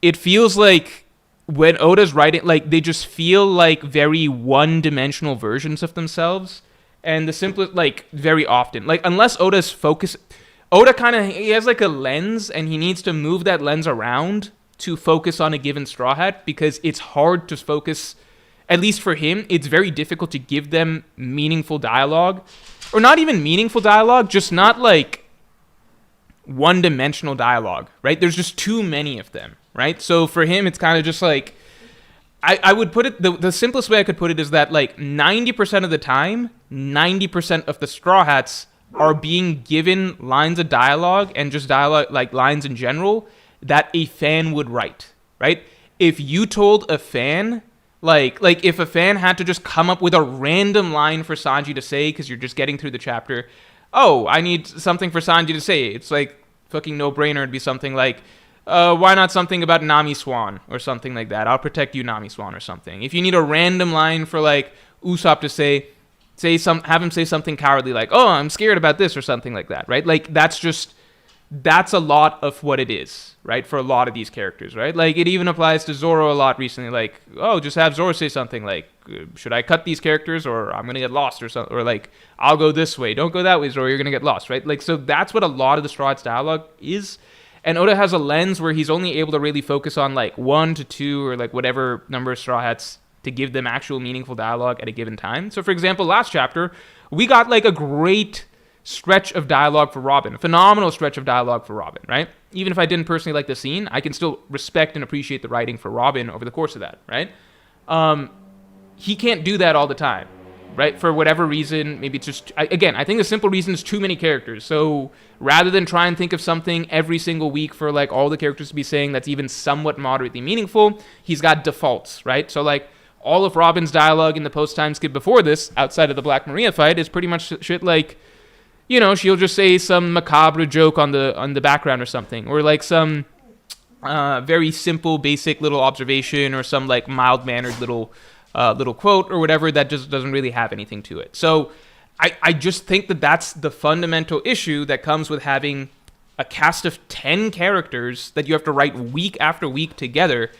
it feels like when Oda's writing, like, they just feel like very one-dimensional versions of themselves. And the simplest, like, very often. Like, unless Oda he has, like, a lens, and he needs to move that lens around to focus on a given Straw Hat, because it's hard to focus, at least for him, it's very difficult to give them meaningful dialogue. Or not even meaningful dialogue, just not, like, one-dimensional dialogue, right? There's just too many of them, right? So for him, it's kind of just, like, I would put it, the simplest way I could put it is that, like, 90% of the time, 90% of the Straw Hats are being given lines of dialogue and just dialogue, like, lines in general, that a fan would write, right? If you told a fan, like if a fan had to just come up with a random line for Sanji to say, because you're just getting through the chapter, oh, I need something for Sanji to say. It's like fucking no-brainer. It'd be something like, why not something about Nami Swan or something like that? I'll protect you, Nami Swan, or something. If you need a random line for, like, Usopp to have him say something cowardly like, oh, I'm scared about this or something like that, right? Like, that's a lot of what it is, right? For a lot of these characters, right? Like, it even applies to Zoro a lot recently. Like, oh, just have Zoro say something like, should I cut these characters or I'm going to get lost or something? Or like, I'll go this way. Don't go that way, Zoro. You're going to get lost, right? Like, so that's what a lot of the Straw Hats dialogue is. And Oda has a lens where he's only able to really focus on, like, 1 to 2 or, like, whatever number of Straw Hats to give them actual meaningful dialogue at a given time. So, for example, last chapter, we got, like, a great stretch of dialogue for Robin. A phenomenal stretch of dialogue for Robin, right? Even if I didn't personally like the scene, I can still respect and appreciate the writing for Robin over the course of that, right? He can't do that all the time, right? For whatever reason, maybe it's just... I think the simple reason is too many characters. So rather than try and think of something every single week for, like, all the characters to be saying that's even somewhat moderately meaningful, he's got defaults, right? So, like, all of Robin's dialogue in the post-time skip before this, outside of the Black Maria fight, is pretty much shit like, you know, she'll just say some macabre joke on the background or something, or like some very simple, basic little observation, or some, like, mild-mannered little quote or whatever that just doesn't really have anything to it. So I just think that that's the fundamental issue that comes with having a cast of 10 characters that you have to write week after week together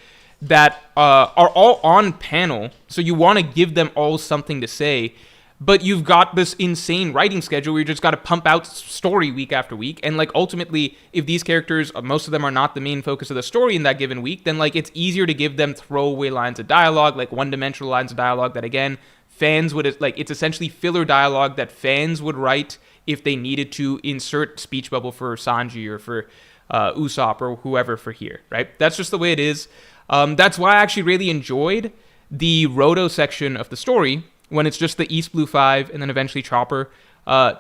that are all on panel. So you want to give them all something to say, but you've got this insane writing schedule where you just got to pump out story week after week. And, like, ultimately, if these characters, most of them are not the main focus of the story in that given week, then, like, it's easier to give them throwaway lines of dialogue, like one-dimensional lines of dialogue that, again, fans would, like, it's essentially filler dialogue that fans would write if they needed to insert speech bubble for Sanji or for Usopp or whoever for here, right? That's just the way it is. That's why I actually really enjoyed the Roto section of the story, when it's just the East Blue Five and then eventually Chopper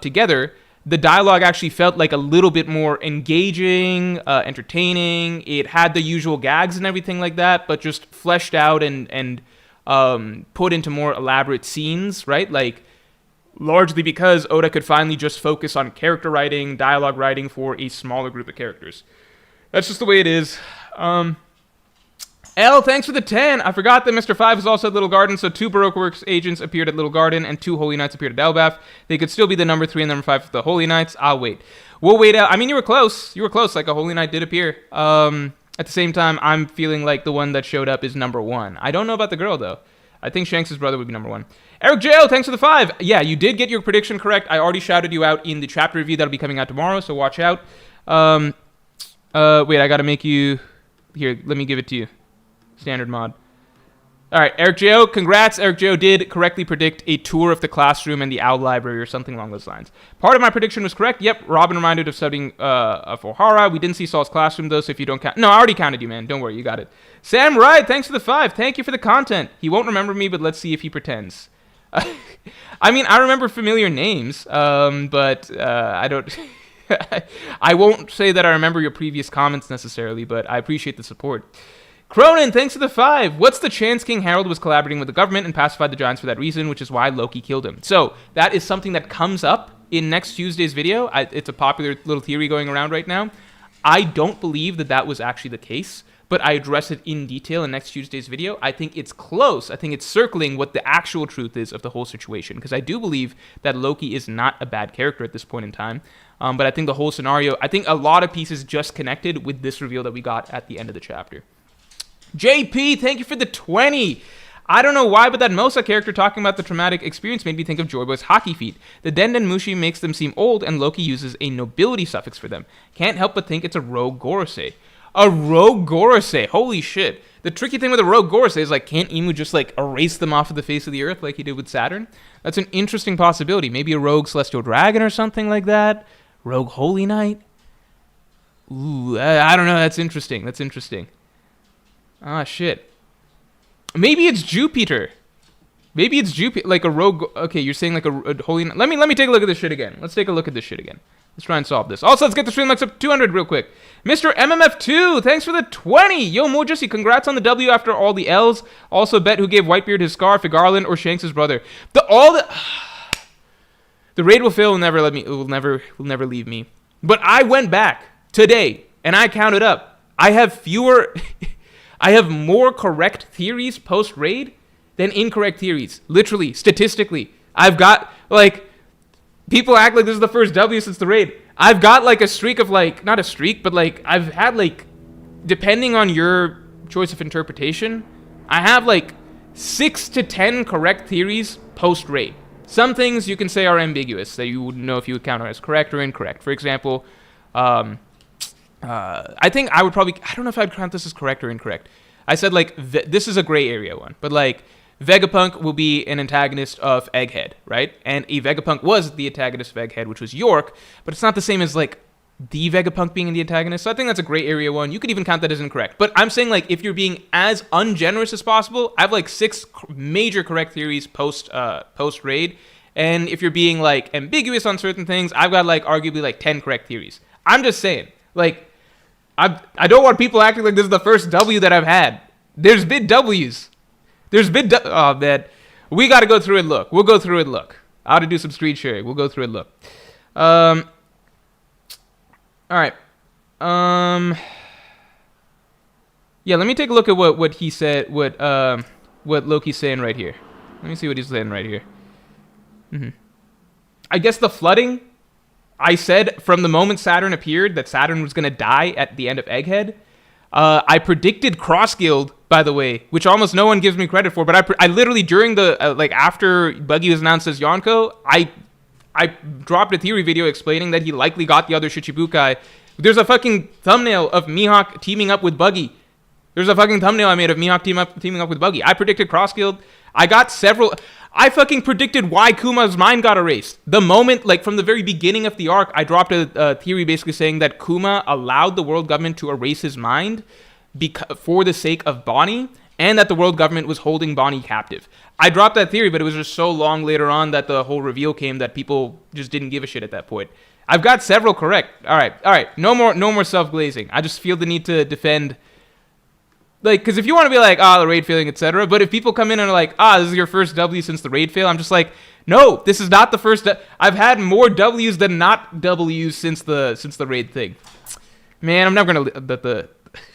together. The dialogue actually felt like a little bit more engaging, entertaining. It had the usual gags and everything like that, but just fleshed out and put into more elaborate scenes, right? Like, largely because Oda could finally just focus on character writing, dialogue writing for a smaller group of characters. That's just the way it is. L, thanks for the 10. I forgot that Mr. 5 was also at Little Garden, so 2 Baroque Works agents appeared at Little Garden, and 2 Holy Knights appeared at Elbaf. They could still be the number 3 and number 5 of the Holy Knights. I'll wait. We'll wait out. I mean, you were close. Like, a Holy Knight did appear. At the same time, I'm feeling like the one that showed up is number 1. I don't know about the girl, though. I think Shanks' brother would be number 1. Eric Jail, thanks for the 5. Yeah, you did get your prediction correct. I already shouted you out in the chapter review that'll be coming out tomorrow, so watch out. Wait, I gotta make you... Here, let me give it to you. Standard mod. All right, Eric Jo, congrats. Eric Jo did correctly predict a tour of the classroom and the OWL library or something along those lines. Part of my prediction was correct. Yep, Robin reminded of studying of O'Hara. We didn't see Saul's classroom, though, so if you don't count... No, I already counted you, man. Don't worry, you got it. Sam Wright, thanks for the 5. Thank you for the content. He won't remember me, but let's see if he pretends. I mean, I remember familiar names, but I don't... I won't say that I remember your previous comments necessarily, but I appreciate the support. Cronin, thanks for the 5. What's the chance King Harold was collaborating with the government and pacified the giants for that reason, which is why Loki killed him? So, that is something that comes up in next Tuesday's video. It's a popular little theory going around right now. I don't believe that that was actually the case, but I address it in detail in next Tuesday's video. I think it's close. I think it's circling what the actual truth is of the whole situation, because I do believe that Loki is not a bad character at this point in time. But I think the whole scenario, I think a lot of pieces just connected with this reveal that we got at the end of the chapter. JP, thank you for the 20. I don't know why, but that Mosa character talking about the traumatic experience made me think of Joy Boy's hockey feet. The Denden Mushi makes them seem old, and Loki uses a nobility suffix for them. Can't help but think it's a rogue Gorosei. A rogue Gorosei, holy shit. The tricky thing with a rogue Gorosei is, like, can't Imu just, like, erase them off of the face of the earth like he did with Saturn? That's an interesting possibility. Maybe a rogue celestial dragon or something like that. Rogue Holy Knight. Ooh, I don't know. That's interesting. That's interesting. Ah, shit. Maybe it's Jupiter. Maybe it's Jupiter, like a rogue. Okay, you're saying like a holy. Let me take a look at this shit again. Let's take a look at this shit again. Let's try and solve this. Also, let's get the stream likes up 200 real quick. Mr. MMF2, thanks for the 20. Yo, Morj, congrats on the W after all the L's. Also, bet who gave Whitebeard his scarf, a Garland or Shanks' brother. The raid will fail. Will never let me. Will never leave me. But I went back today and I counted up. I have fewer. I have more correct theories post-raid than incorrect theories. Literally, statistically. I've got, like, people act like this is the first W since the raid. I've got, like, a streak of, like, not a streak, but, like, I've had, like, depending on your choice of interpretation, I have, like, 6 to 10 correct theories post-raid. Some things you can say are ambiguous, that you wouldn't know if you would count as correct or incorrect. For example, I think I would probably, I don't know if I'd count this as correct or incorrect. I said, like, this is a gray area one, but, like, Vegapunk will be an antagonist of Egghead, right? And a Vegapunk was the antagonist of Egghead, which was York, but it's not the same as, like, the Vegapunk being the antagonist. So I think that's a gray area one. You could even count that as incorrect. But I'm saying, like, if you're being as ungenerous as possible, I have, like, 6 major correct theories post-raid. And if you're being, like, ambiguous on certain things, I've got, like, arguably, like, 10 correct theories. I'm just saying, like, I don't want people acting like this is the first W that I've had. There's been W's. Oh, man. We got to go through and look. We'll go through and look. I ought to do some screen sharing. We'll go through and look. All right. Yeah, let me take a look at what he said, what Loki's saying right here. Let me see what he's saying right here. I guess the flooding, I said from the moment Saturn appeared that Saturn was going to die at the end of Egghead. I predicted Cross Guild, by the way, which almost no one gives me credit for, but I literally, during the, like, after Buggy was announced as Yonko, I dropped a theory video explaining that he likely got the other Shichibukai. There's a fucking thumbnail of Mihawk teaming up with Buggy. There's a fucking thumbnail I made of Mihawk teaming up with Buggy. I predicted Cross Guild. I fucking predicted why Kuma's mind got erased. The moment, like, from the very beginning of the arc, I dropped a theory basically saying that Kuma allowed the world government to erase his mind for the sake of Bonnie, and that the world government was holding Bonnie captive. I dropped that theory, but it was just so long later on that the whole reveal came that people just didn't give a shit at that point. I've got several correct. All right. No more self-glazing. I just feel the need to defend. Like, because if you want to be like, the raid failing, etc., but if people come in and are like, this is your first W since the raid fail, I'm just like, no, this is not the first. I've had more W's than not W's since the raid thing. Man, I'm never gonna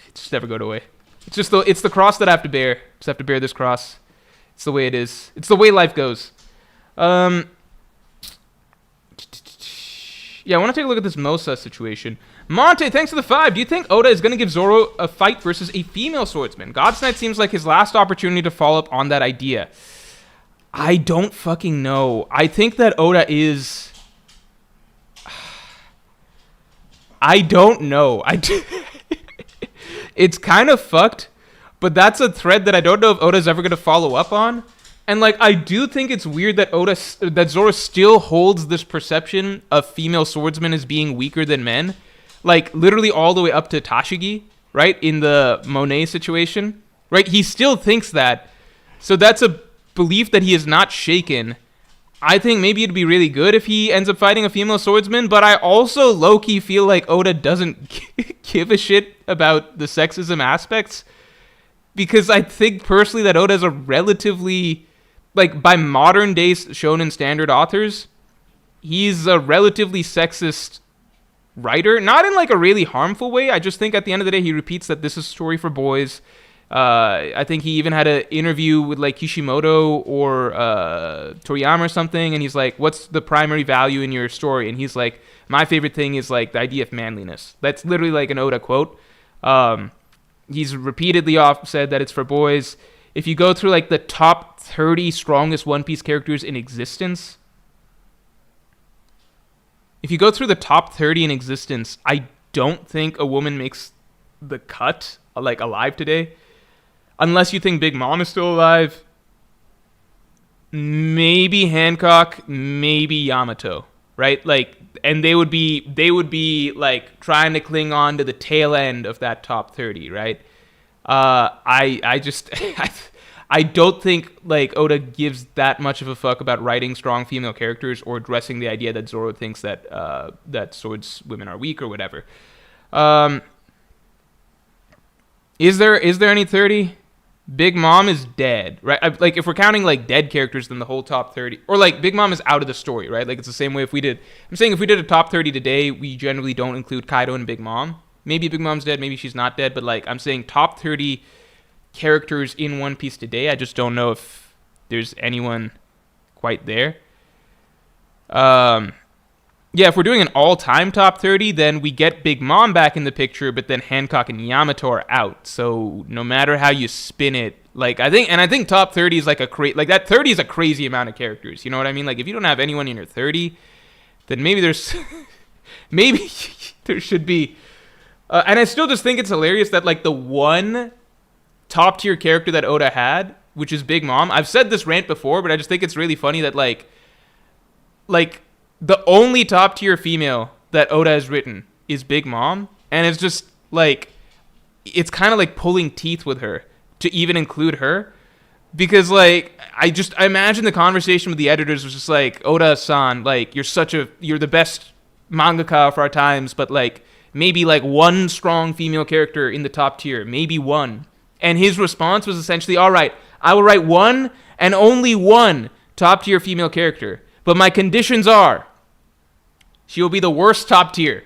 it's just never going away. It's just it's the cross that I have to bear. Just have to bear this cross. It's the way it is. It's the way life goes. Yeah, I want to take a look at this Mosa situation. Monte, thanks for the 5. Do you think Oda is going to give Zoro a fight versus a female swordsman? God's Knight seems like his last opportunity to follow up on that idea. I don't fucking know. I think that Oda is... I don't know. It's kind of fucked, But that's a thread that I don't know if Oda's ever going to follow up on. And, like, I do think it's weird that Zoro still holds this perception of female swordsmen as being weaker than men. Like, literally all the way up to Tashigi, right? In the Monet situation, right? He still thinks that. So that's a belief that he is not shaken. I think maybe it'd be really good if he ends up fighting a female swordsman, but I also low-key feel like Oda doesn't give a shit about the sexism aspects, because I think personally that Oda is a relatively, like, by modern day shonen standard authors, he's a relatively sexist writer, not in like a really harmful way. I just think at the end of the day he repeats that this is a story for boys. I think he even had an interview with like Kishimoto or Toriyama or something, and he's like, what's the primary value in your story? And he's like, my favorite thing is like the idea of manliness. That's literally like an Oda quote. He's repeatedly said that it's for boys. If you go through like the top 30 strongest One Piece characters in existence, I don't think a woman makes the cut, like, alive today. Unless you think Big Mom is still alive. Maybe Hancock, maybe Yamato, right? Like, and they would be like trying to cling on to the tail end of that top 30, right? I just I don't think like Oda gives that much of a fuck about writing strong female characters or addressing the idea that Zoro thinks that that swords women are weak or whatever. Is there any 30? Big Mom is dead, right? Like, if we're counting like dead characters, then the whole top 30, or like Big Mom is out of the story, right? Like, it's the same way if we did a top 30 today, we generally don't include Kaido and Big Mom. Maybe Big Mom's dead, maybe she's not dead, but like, I'm saying top 30 characters in One Piece today, I just don't know if there's anyone quite there. Yeah, if we're doing an all-time top 30, then we get Big Mom back in the picture, but then Hancock and Yamato are out. So no matter how you spin it, like, I think top 30 is like that 30 is a crazy amount of characters. You know what I mean? Like, if you don't have anyone in your 30, then maybe there's maybe there should be. And I still just think it's hilarious that like the one top tier character that Oda had, which is Big Mom. I've said this rant before, but I just think it's really funny that like the only top tier female that Oda has written is Big Mom, and it's just like, it's kind of like pulling teeth with her to even include her, because like I imagine the conversation with the editors was just like, Oda-san, like, you're the best mangaka of our times, but like maybe like one strong female character in the top tier, maybe one. And his response was essentially, all right, I will write one and only one top tier female character, but my conditions are, she will be the worst top tier.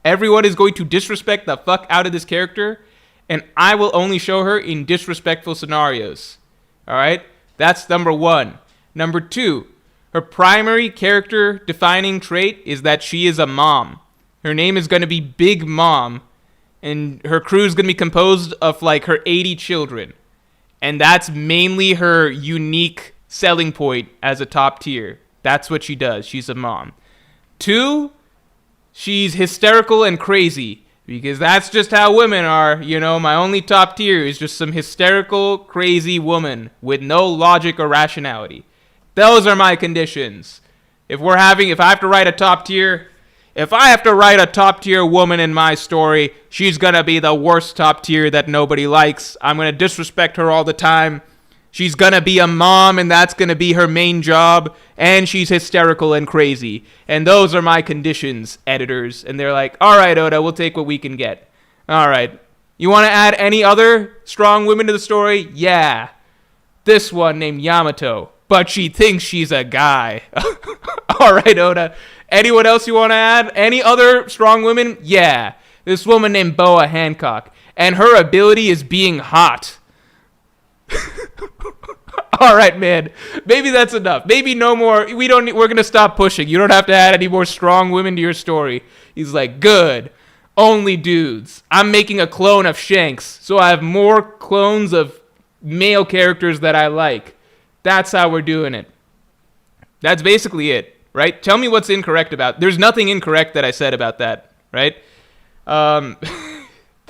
Everyone is going to disrespect the fuck out of this character, and I will only show her in disrespectful scenarios. All right? That's number one. Number two, her primary character defining trait is that she is a mom. Her name is going to be Big Mom, and her crew is going to be composed of like her 80 children. And that's mainly her unique selling point as a top tier. That's what she does. She's a mom. Two, she's hysterical and crazy, because that's just how women are. You know, my only top tier is just some hysterical, crazy woman with no logic or rationality. Those are my conditions. If I have to write a top tier woman in my story, she's gonna be the worst top tier that nobody likes. I'm gonna disrespect her all the time. She's gonna be a mom, and that's gonna be her main job, and she's hysterical and crazy. And those are my conditions, editors. And they're like, all right, Oda, we'll take what we can get. All right. You want to add any other strong women to the story? Yeah. This one named Yamato, but she thinks she's a guy. All right, Oda. Anyone else you want to add? Any other strong women? Yeah. This woman named Boa Hancock, and her ability is being hot. All right, man. Maybe that's enough. Maybe no more. We're going to stop pushing. You don't have to add any more strong women to your story. He's like, good. Only dudes. I'm making a clone of Shanks, so I have more clones of male characters that I like. That's how we're doing it. That's basically it, right? Tell me what's incorrect about. There's nothing incorrect that I said about that, right?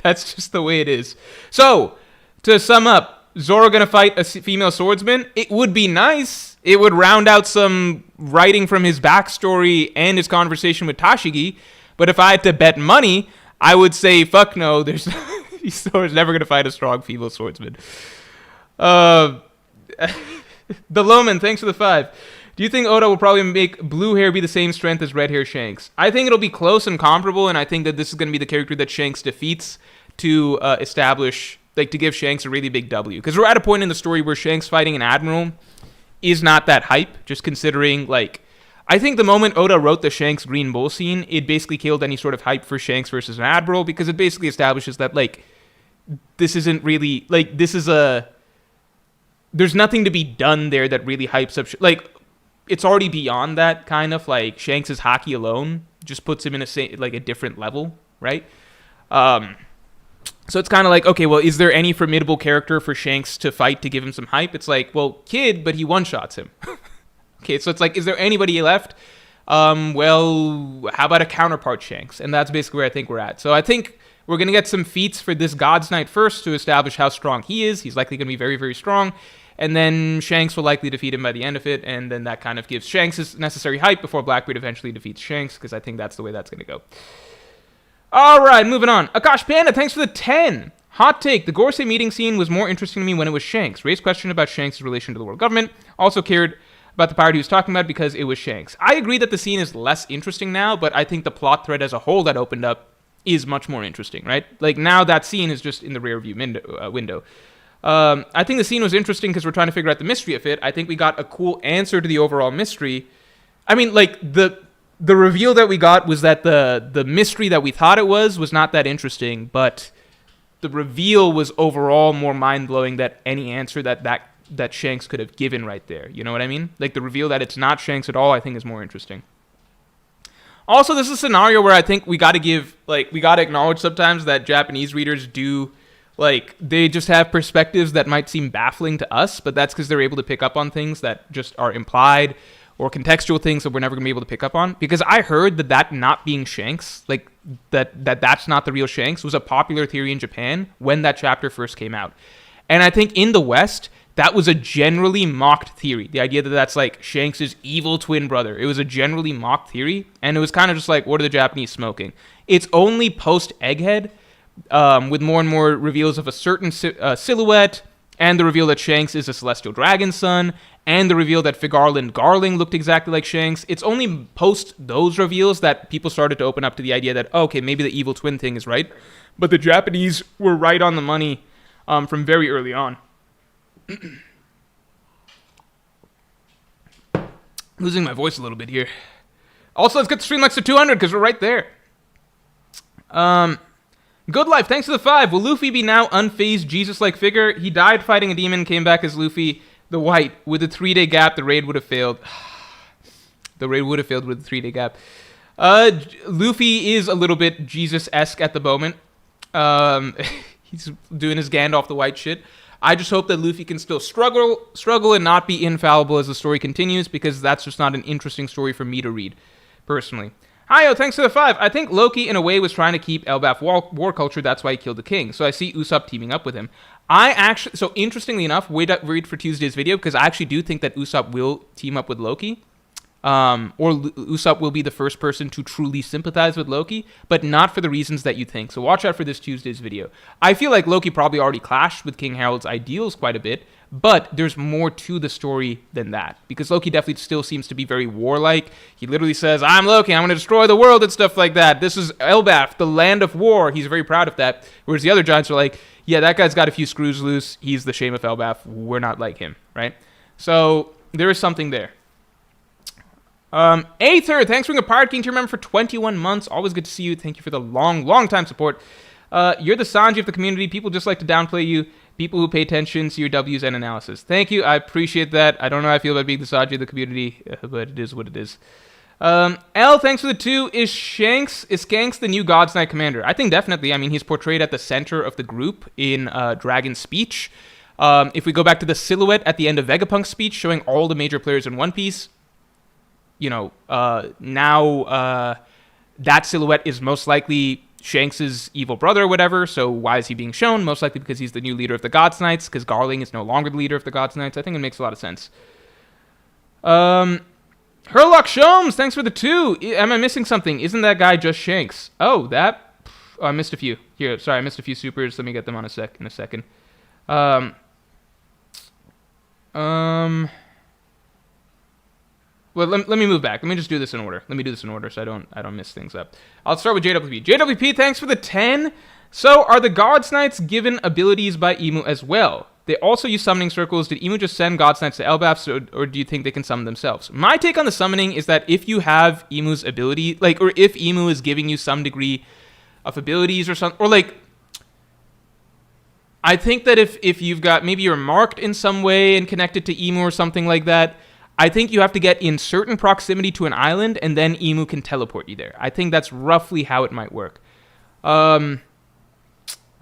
That's just the way it is. So, to sum up, Zoro gonna fight a female swordsman? It would be nice. It would round out some writing from his backstory and his conversation with Tashigi. But if I had to bet money, I would say, fuck no, Zoro's never gonna fight a strong female swordsman. The Lowman, thanks for the 5. Do you think Oda will probably make blue hair be the same strength as red hair Shanks? I think it'll be close and comparable, and I think that this is going to be the character that Shanks defeats to establish, like, to give Shanks a really big W. Because we're at a point in the story where Shanks fighting an admiral is not that hype, just considering, like, I think the moment Oda wrote the Shanks Green Bull scene, it basically killed any sort of hype for Shanks versus an admiral, because it basically establishes that, like, this isn't really, like, this is a, there's nothing to be done there that really hypes up, like, it's already beyond that, kind of, like, Shanks' hockey alone just puts him in a different level, right? So it's kind of like, okay, well, is there any formidable character for Shanks to fight to give him some hype? It's like, well, Kid, but he one-shots him. Okay, so it's like, is there anybody left? Well, how about a counterpart Shanks? And that's basically where I think we're at. So I think we're going to get some feats for this God's Knight first to establish how strong he is. He's likely going to be very, very strong. And then Shanks will likely defeat him by the end of it, and then that kind of gives Shanks his necessary hype before Blackbeard eventually defeats Shanks, because I think that's the way that's going to go. All right, moving on. Akash Panda, thanks for the 10. Hot take, the Gorsei meeting scene was more interesting to me when it was Shanks. Raised question about Shanks' relation to the world government. Also cared about the pirate he was talking about because it was Shanks. I agree that the scene is less interesting now, but I think the plot thread as a whole that opened up is much more interesting, right? Like, now that scene is just in the rear view window. I think the scene was interesting because we're trying to figure out the mystery of it. I think we got a cool answer to the overall mystery. I mean, like, the reveal that we got was that the mystery that we thought it was not that interesting, but the reveal was overall more mind-blowing than any answer that Shanks could have given right there. You know what I mean? Like, the reveal that it's not Shanks at all, I think, is more interesting. Also, this is a scenario where I think we got to acknowledge sometimes that Japanese readers do, like, they just have perspectives that might seem baffling to us, but that's because they're able to pick up on things that just are implied or contextual things that we're never going to be able to pick up on. Because I heard that not being Shanks, like, that's not the real Shanks, was a popular theory in Japan when that chapter first came out. And I think in the West, that was a generally mocked theory. The idea that that's, like, Shanks' evil twin brother. It was a generally mocked theory, and it was kind of just like, what are the Japanese smoking? It's only post-Egghead, with more and more reveals of a certain silhouette, and the reveal that Shanks is a celestial dragon son, and the reveal that Figarland Garling looked exactly like Shanks. It's only post those reveals that people started to open up to the idea that, oh, okay, maybe the evil twin thing is right. But the Japanese were right on the money from very early on. Losing my voice a little bit here. Also, let's get the stream likes to 200 because we're right there. Good Life, thanks for the 5. Will Luffy be now unfazed Jesus-like figure? He died fighting a demon, came back as Luffy the White. With a 3-day gap, the raid would have failed. The raid would have failed with a 3-day gap. Luffy is a little bit Jesus-esque at the moment. He's doing his Gandalf the White shit. I just hope that Luffy can still struggle and not be infallible as the story continues, because that's just not an interesting story for me to read, personally. Hiyo, thanks for the 5. I think Loki, in a way, was trying to keep Elbaf war culture. That's why he killed the king. So I see Usopp teaming up with him. So interestingly enough, wait for Tuesday's video, because I actually do think that Usopp will team up with Loki. Or Usopp will be the first person to truly sympathize with Loki, but not for the reasons that you think. So watch out for this Tuesday's video. I feel like Loki probably already clashed with King Harold's ideals quite a bit, but there's more to the story than that, because Loki definitely still seems to be very warlike. He literally says, I'm Loki, I'm going to destroy the world and stuff like that. This is Elbaf, the land of war. He's very proud of that. Whereas the other giants are like, yeah, that guy's got a few screws loose. He's the shame of Elbaf. We're not like him, right? So there is something there. Aether, thanks for being a Pirate King to remember for 21 months. Always good to see you. Thank you for the long time support. You're the Sanji of the community. People just like to downplay you. People who pay attention to your W's and analysis. Thank you. I appreciate that. I don't know how I feel about being the Sanji of the community, but it is what it is. L, thanks for the 2. Is Shanks the new God's Knight commander? I think definitely. I mean, he's portrayed at the center of the group in Dragon's speech. If we go back to the silhouette at the end of Vegapunk's speech, showing all the major players in One Piece, you know, now that silhouette is most likely Shanks' evil brother or whatever, so why is he being shown? Most likely because he's the new leader of the Gods Knights, because Garling is no longer the leader of the Gods Knights. I think it makes a lot of sense. Herlock Shomes, thanks for the 2. Am I missing something? Isn't that guy just Shanks? Oh, I missed a few. Here, sorry, I missed a few supers. Let me get them in a second. Well, let me move back. Let me just do this in order. Let me do this in order so I don't mess things up. I'll start with JWP. JWP, thanks for the 10. So, are the Gods Knights given abilities by Emu as well? They also use summoning circles. Did Emu just send Gods Knights to Elbaf, or do you think they can summon themselves? My take on the summoning is that if you have Emu's ability, or if Emu is giving you some degree of abilities or something, or I think that if you've got, maybe you're marked in some way and connected to Emu or something like that, I think you have to get in certain proximity to an island, and then Emu can teleport you there. I think that's roughly how it might work.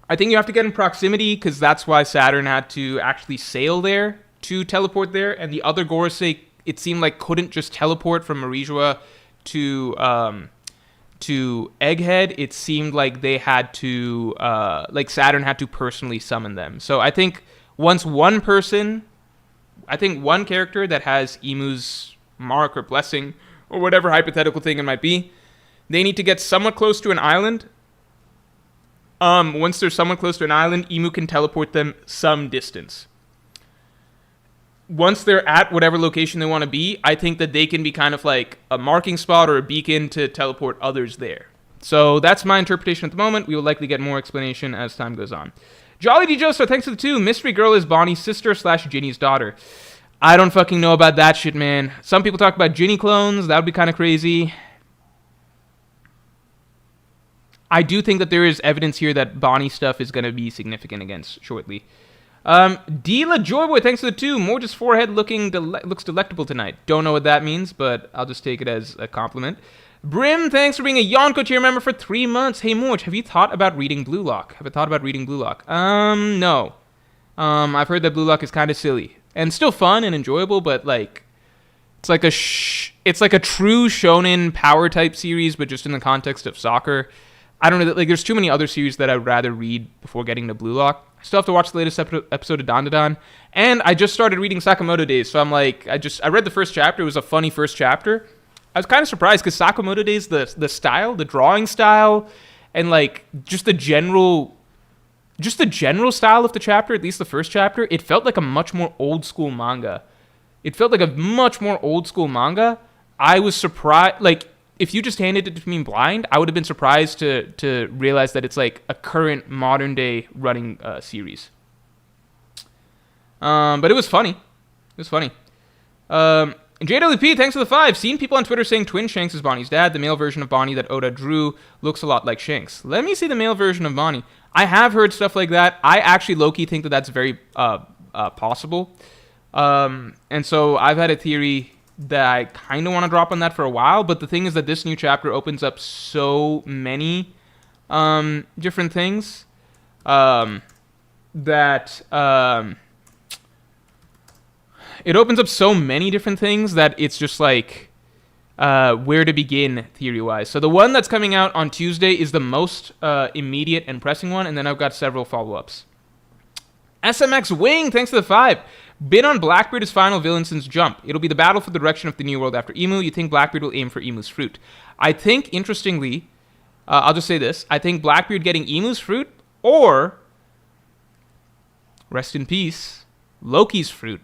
I think you have to get in proximity, because that's why Saturn had to actually sail there to teleport there, and the other Gorosei, it seemed like, couldn't just teleport from Marijua to Egghead. It seemed like they had to, Saturn had to personally summon them. So I think once one character that has Emu's mark or blessing or whatever hypothetical thing it might be, they need to get somewhat close to an island. Once they're somewhat close to an island, Emu can teleport them some distance. Once they're at whatever location they want to be, I think that they can be kind of like a marking spot or a beacon to teleport others there. So that's my interpretation at the moment. We will likely get more explanation as time goes on. Jolly D. Joso, thanks for the 2. Mystery Girl is Bonnie's sister / Ginny's daughter. I don't fucking know about that shit, man. Some people talk about Ginny clones. That would be kind of crazy. I do think that there is evidence here that Bonnie stuff is going to be significant against shortly. Dila Joyboy, thanks for the 2. Morj's forehead looks delectable tonight. Don't know what that means, but I'll just take it as a compliment. Brim, thanks for being a Yonko tier member for 3 months. Hey, Morj, have you thought about reading Blue Lock? No. I've heard that Blue Lock is kind of silly. And still fun and enjoyable, but, it's like a true shonen power type series, but just in the context of soccer. I don't know, there's too many other series that I'd rather read before getting to Blue Lock. I still have to watch the latest episode of Dandadan. And I just started reading Sakamoto Days, so I'm like, I read the first chapter. It was a funny first chapter. I was kind of surprised because Sakamoto Days, the style, the drawing style, and just the general style of the chapter, at least the first chapter, it felt like a much more old school manga. I was surprised, if you just handed it to me blind, I would have been surprised to realize that it's a current modern day running series. But it was funny. JWP, thanks for the 5. Seen people on Twitter saying Twin Shanks is Bonnie's dad. The male version of Bonnie that Oda drew looks a lot like Shanks. Let me see the male version of Bonnie. I have heard stuff like that. I actually low-key think that that's very possible. And so I've had a theory that I kind of want to drop on that for a while. But the thing is that this new chapter opens up so many different things it opens up so many different things that it's just where to begin theory-wise. So the one that's coming out on Tuesday is the most immediate and pressing one, and then I've got several follow-ups. SMX Wing, thanks for the 5. Been on Blackbeard as final villain since Jump. It'll be the battle for the direction of the new world after Emu. You think Blackbeard will aim for Emu's fruit? I think, interestingly, I'll just say this. I think Blackbeard getting Emu's fruit, or, rest in peace, Loki's fruit,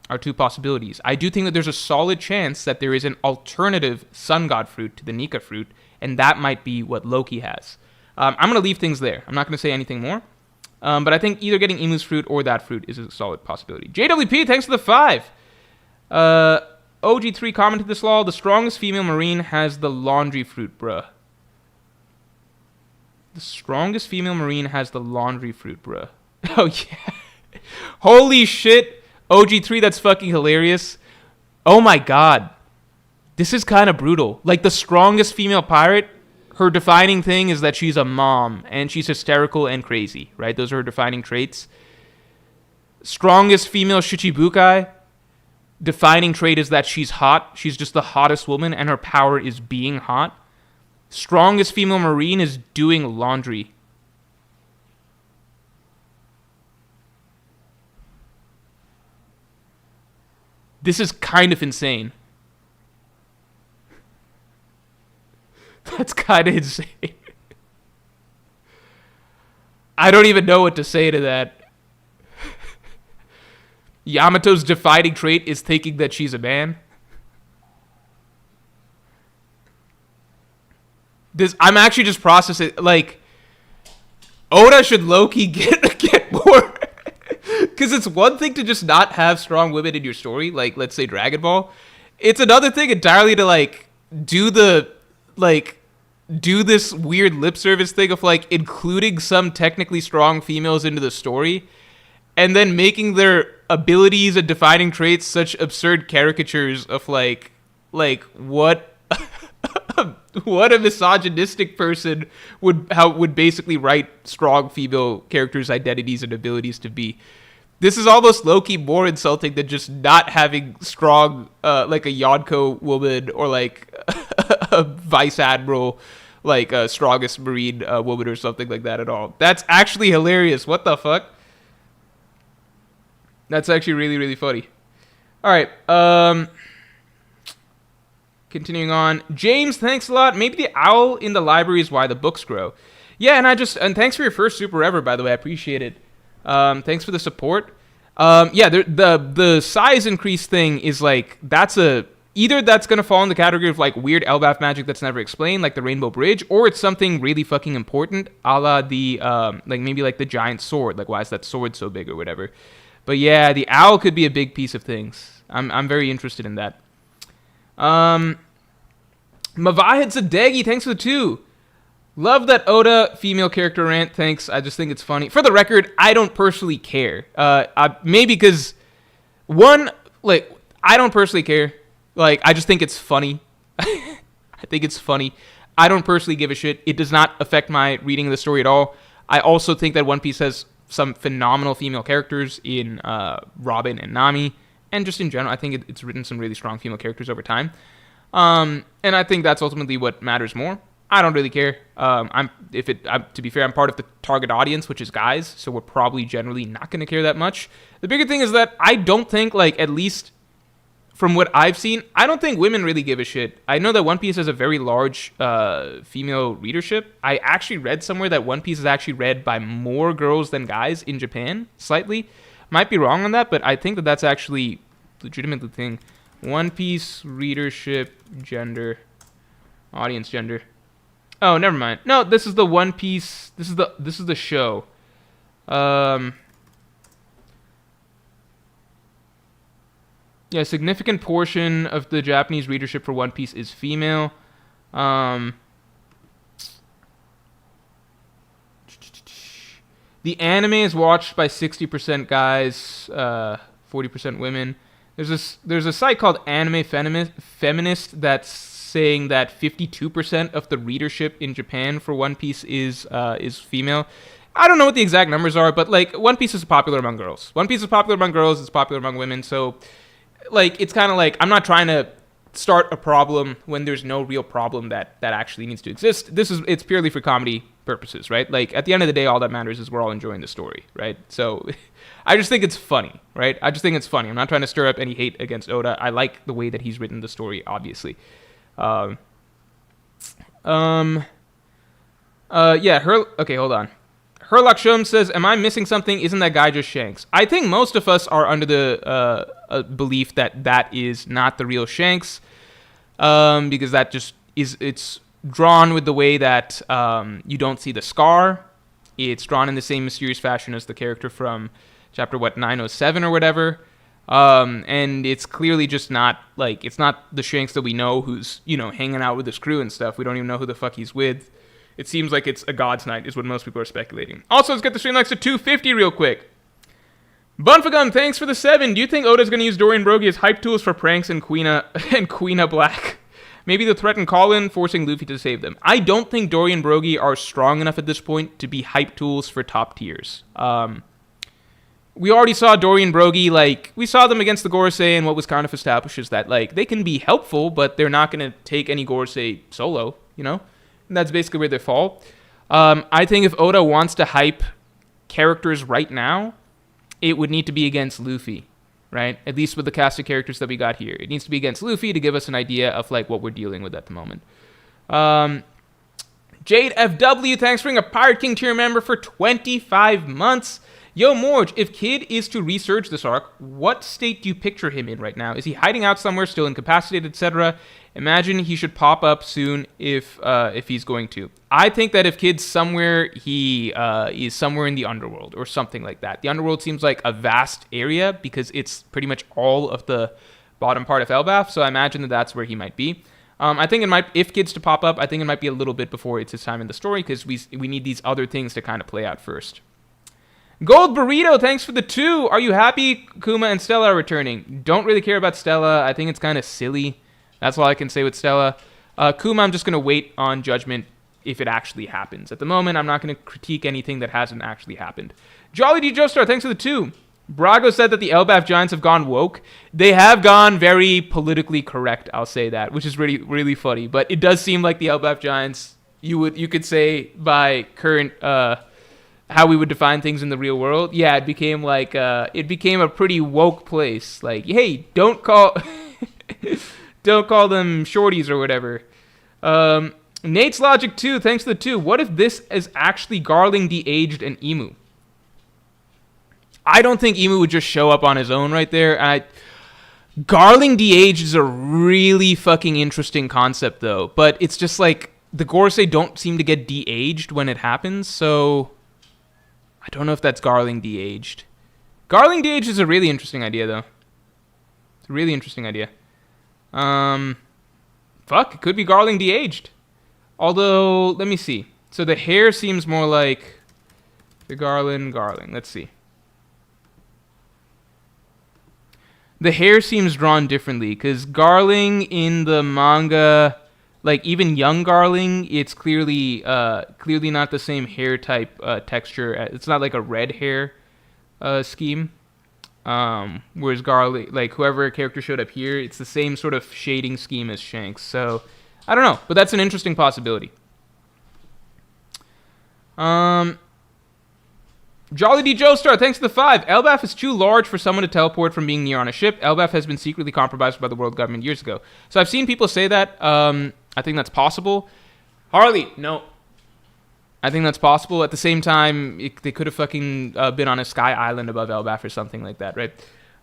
are 2 possibilities. I do think that there's a solid chance that there is an alternative sun god fruit to the Nika fruit, and that might be what Loki has. I'm going to leave things there. I'm not going to say anything more. But I think either getting Emu's fruit or that fruit is a solid possibility. JWP, thanks for the 5. OG3 commented this law. The strongest female marine has the laundry fruit, bruh. The strongest female marine has the laundry fruit, bruh. Oh, yeah. Holy shit. OG3, that's fucking hilarious. Oh my god. This is kind of brutal. The strongest female pirate, her defining thing is that she's a mom, and she's hysterical and crazy, right? Those are her defining traits. Strongest female Shichibukai, defining trait is that she's hot. She's just the hottest woman, and her power is being hot. Strongest female marine is doing laundry. This is kind of insane. That's kind of insane. I don't even know what to say to that. Yamato's defining trait is thinking that she's a man. I'm actually just processing. Like, Oda should low-key get more. Because it's one thing to just not have strong women in your story, like, let's say Dragon Ball. It's another thing entirely to, like, do this weird lip service thing of, like, including some technically strong females into the story, and then making their abilities and defining traits such absurd caricatures of, like what what a misogynistic person would basically write strong female characters' identities and abilities to be. This is almost low-key more insulting than just not having strong, like a Yonko woman or like a vice admiral, like a strongest marine woman or something like that at all. That's actually hilarious. What the fuck? That's actually really, really funny. All right. Continuing on. James, thanks a lot. Maybe the owl in the library is why the books grow. Yeah, and thanks for your first super ever, by the way. I appreciate it. Thanks for the support. Yeah, the size increase thing is like, either that's going to fall in the category of like weird Elbaf magic that's never explained, like the Rainbow Bridge, or it's something really fucking important, a la the, like maybe like the giant sword. Like, why is that sword so big or whatever? But yeah, the owl could be a big piece of things. I'm very interested in that. Mavahid Zadegi, thanks for the 2. Love that Oda female character rant. Thanks. I just think it's funny. For the record, I don't personally care. Maybe because I don't personally care. Like, I just think it's funny. I think it's funny. I don't personally give a shit. It does not affect my reading of the story at all. I also think that One Piece has some phenomenal female characters in Robin and Nami, and just in general, I think it's written some really strong female characters over time. And I think that's ultimately what matters more. I don't really care. To be fair, I'm part of the target audience, which is guys, so we're probably generally not going to care that much. The bigger thing is that I don't think, like, at least from what I've seen, I don't think women really give a shit. I know that One Piece has a very large female readership. I actually read somewhere that One Piece is actually read by more girls than guys in Japan, slightly. Might be wrong on that, but I think that that's actually legitimately a thing. One Piece readership, gender, audience gender. Oh, never mind. No, this is the One Piece. This is the show. Yeah, a significant portion of the Japanese readership for One Piece is female. The anime is watched by 60% guys, 40% women. There's a site called Anime Feminist that's saying that 52% of the readership in Japan for One Piece is female. I don't know what the exact numbers are, but like One Piece is popular among girls. One Piece is popular among girls. It's popular among women. So, like, it's kind of like I'm not trying to start a problem when there's no real problem that actually needs to exist. It's purely for comedy purposes, right? Like, at the end of the day, all that matters is we're all enjoying the story, right? So I just think it's funny, right? I just think it's funny. I'm not trying to stir up any hate against Oda. I like the way that he's written the story, obviously. Okay, hold on. Herlock Shum says, am I missing something? Isn't that guy just Shanks? I think most of us are under the belief that is not the real Shanks, because that just it's drawn with the way that you don't see the scar. It's drawn in the same mysterious fashion as the character from chapter 907 or whatever. And it's clearly just not, like, it's not the Shanks that we know who's, hanging out with his crew and stuff. We don't even know who the fuck he's with. It seems like it's a God's Night is what most people are speculating. Also, let's get the stream likes to 250 real quick. Bunfagun, thanks for the 7. Do you think Oda's going to use Dorian Brogy as hype tools for pranks and Quina Black? Maybe they'll threaten Colin, forcing Luffy to save them. I don't think Dorian Brogy are strong enough at this point to be hype tools for top tiers. We already saw Dorian Brogy, we saw them against the Gorosei, and what was kind of established is that, they can be helpful, but they're not going to take any Gorosei solo, And That's basically where they fall. I think if Oda wants to hype characters right now, it would need to be against Luffy, right? At least with the cast of characters that we got here. It needs to be against Luffy to give us an idea of like what we're dealing with at the moment. Jade FW, thanks for being a Pirate King tier member for 25 months. Yo, Morj, if Kid is to resurge this arc, what state do you picture him in right now? Is he hiding out somewhere, still incapacitated, etc.? Imagine he should pop up soon if he's going to. I think that if Kid's somewhere, he is somewhere in the underworld or something like that. The underworld seems like a vast area because it's pretty much all of the bottom part of Elbaf, so I imagine that that's where he might be. I think it might, if Kid's to pop up, I think it might be a little bit before it's his time in the story because we need these other things to kind of play out first. Gold Burrito, thanks for the 2. Are you happy Kuma and Stella are returning? Don't really care about Stella. I think it's kind of silly. That's all I can say with Stella. Kuma, I'm just going to wait on judgment if it actually happens. At the moment, I'm not going to critique anything that hasn't actually happened. Jolly D. Joestar, thanks for the 2. Brago said that the Elbaf Giants have gone woke. They have gone very politically correct, I'll say that, which is really, really funny. But it does seem like the Elbaf Giants, you could say by current... how we would define things in the real world, yeah, it became like it became a pretty woke place. Like, hey, don't call don't call them shorties or whatever. Nate's Logic 2, thanks to the 2. What if this is actually Garling de-aged and Emu? I don't think Emu would just show up on his own right there. Garling de-aged is a really fucking interesting concept though, but it's just like the Gorosei don't seem to get de-aged when it happens, so I don't know if that's Garling de-aged. Garling de-aged is a really interesting idea, though. It's a really interesting idea. Fuck, it could be Garling de-aged. Although, let me see. So the hair seems more like the Garling. Let's see. The hair seems drawn differently, because Garling in the manga... Like, even young Garling, it's clearly not the same hair type texture. It's not like a red hair scheme. Whereas Garling, like, whoever character showed up here, it's the same sort of shading scheme as Shanks. So, I don't know. But that's an interesting possibility. Jolly D. Joestar, thanks for the 5. Elbaf is too large for someone to teleport from being near on a ship. Elbaf has been secretly compromised by the world government years ago. So I've seen people say that. I think that's possible. Harley, no. I think that's possible. At the same time, they could have fucking been on a sky island above Elbaf or something like that, right?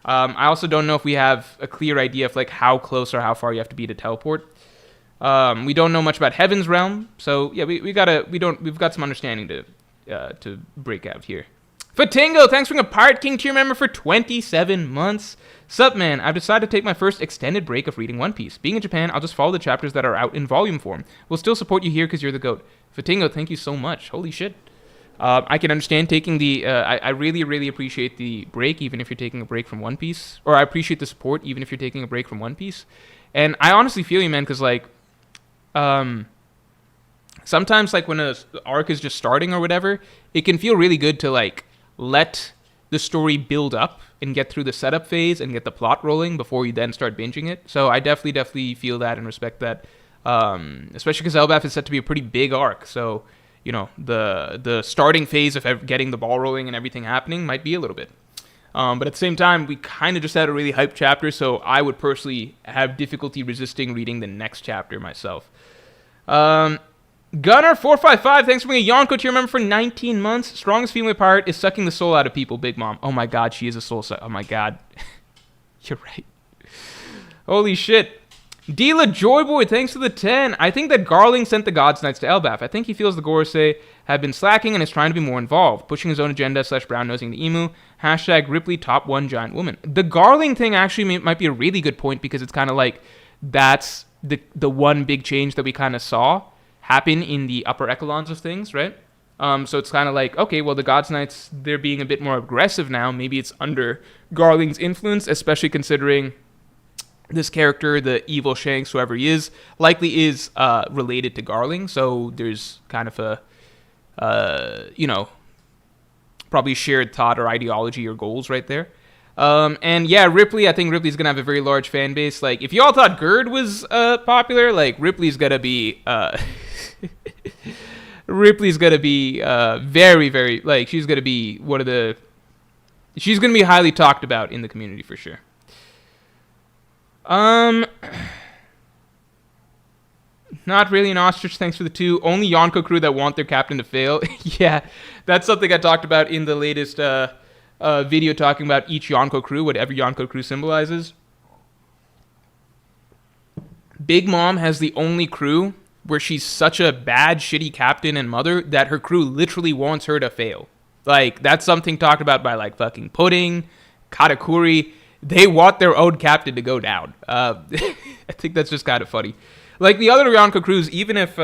I also don't know if we have a clear idea of like how close or how far you have to be to teleport. We don't know much about Heaven's Realm, so yeah, we've got some understanding to break out here. Fatingo, thanks for being a Pirate King tier member for 27 months. Sup, man? I've decided to take my first extended break of reading One Piece. Being in Japan, I'll just follow the chapters that are out in volume form. We'll still support you here because you're the GOAT. Fatingo, thank you so much. Holy shit. I can understand taking the... I really, really appreciate the break, even if you're taking a break from One Piece. Or I appreciate the support, even if you're taking a break from One Piece. And I honestly feel you, man, because, like... sometimes, like, when an arc is just starting or whatever, it can feel really good to, like, let the story build up and get through the setup phase and get the plot rolling before you then start binging it. So I definitely feel that and respect that, especially because Elbaf is set to be a pretty big arc. So, you know, the starting phase of getting the ball rolling and everything happening might be a little bit. But at the same time, we kind of just had a really hyped chapter, so I would personally have difficulty resisting reading the next chapter myself. Gunner455, thanks for being a Yonko tier member for 19 months. Strongest female pirate is sucking the soul out of people, Big Mom. Oh my god, she is a soul sucker. Oh my god. You're right. Holy shit. Dila Joyboy, thanks for the 10. I think that Garling sent the Gods Knights to Elbaf. I think he feels the Gorosei have been slacking and is trying to be more involved, pushing his own agenda / brown-nosing the emu. # Ripley top 1 giant woman. The Garling thing actually might be a really good point because it's kind of like that's the one big change that we kind of saw happen in the upper echelons of things, right? So it's kind of like, okay, well, the Gods Knights, they're being a bit more aggressive now. Maybe it's under Garling's influence, especially considering this character, the evil Shanks, whoever he is, likely is related to Garling. So there's kind of a, probably shared thought or ideology or goals right there. And yeah, Ripley, I think Ripley's going to have a very large fan base. Like, if y'all thought Gerd was popular, like, Ripley's going to be Ripley's gonna be very, very, like, she's gonna be one of the, she's gonna be highly talked about in the community for sure. Not really an ostrich, thanks for the 2. Only Yonko crew that want their captain to fail. Yeah, that's something I talked about in the latest video talking about each Yonko crew, what every Yonko crew symbolizes. Big Mom has the only crew where she's such a bad, shitty captain and mother that her crew literally wants her to fail. Like, that's something talked about by, like, fucking Pudding, Katakuri. They want their own captain to go down. I think that's just kind of funny. Like, the other Yonko crews, even if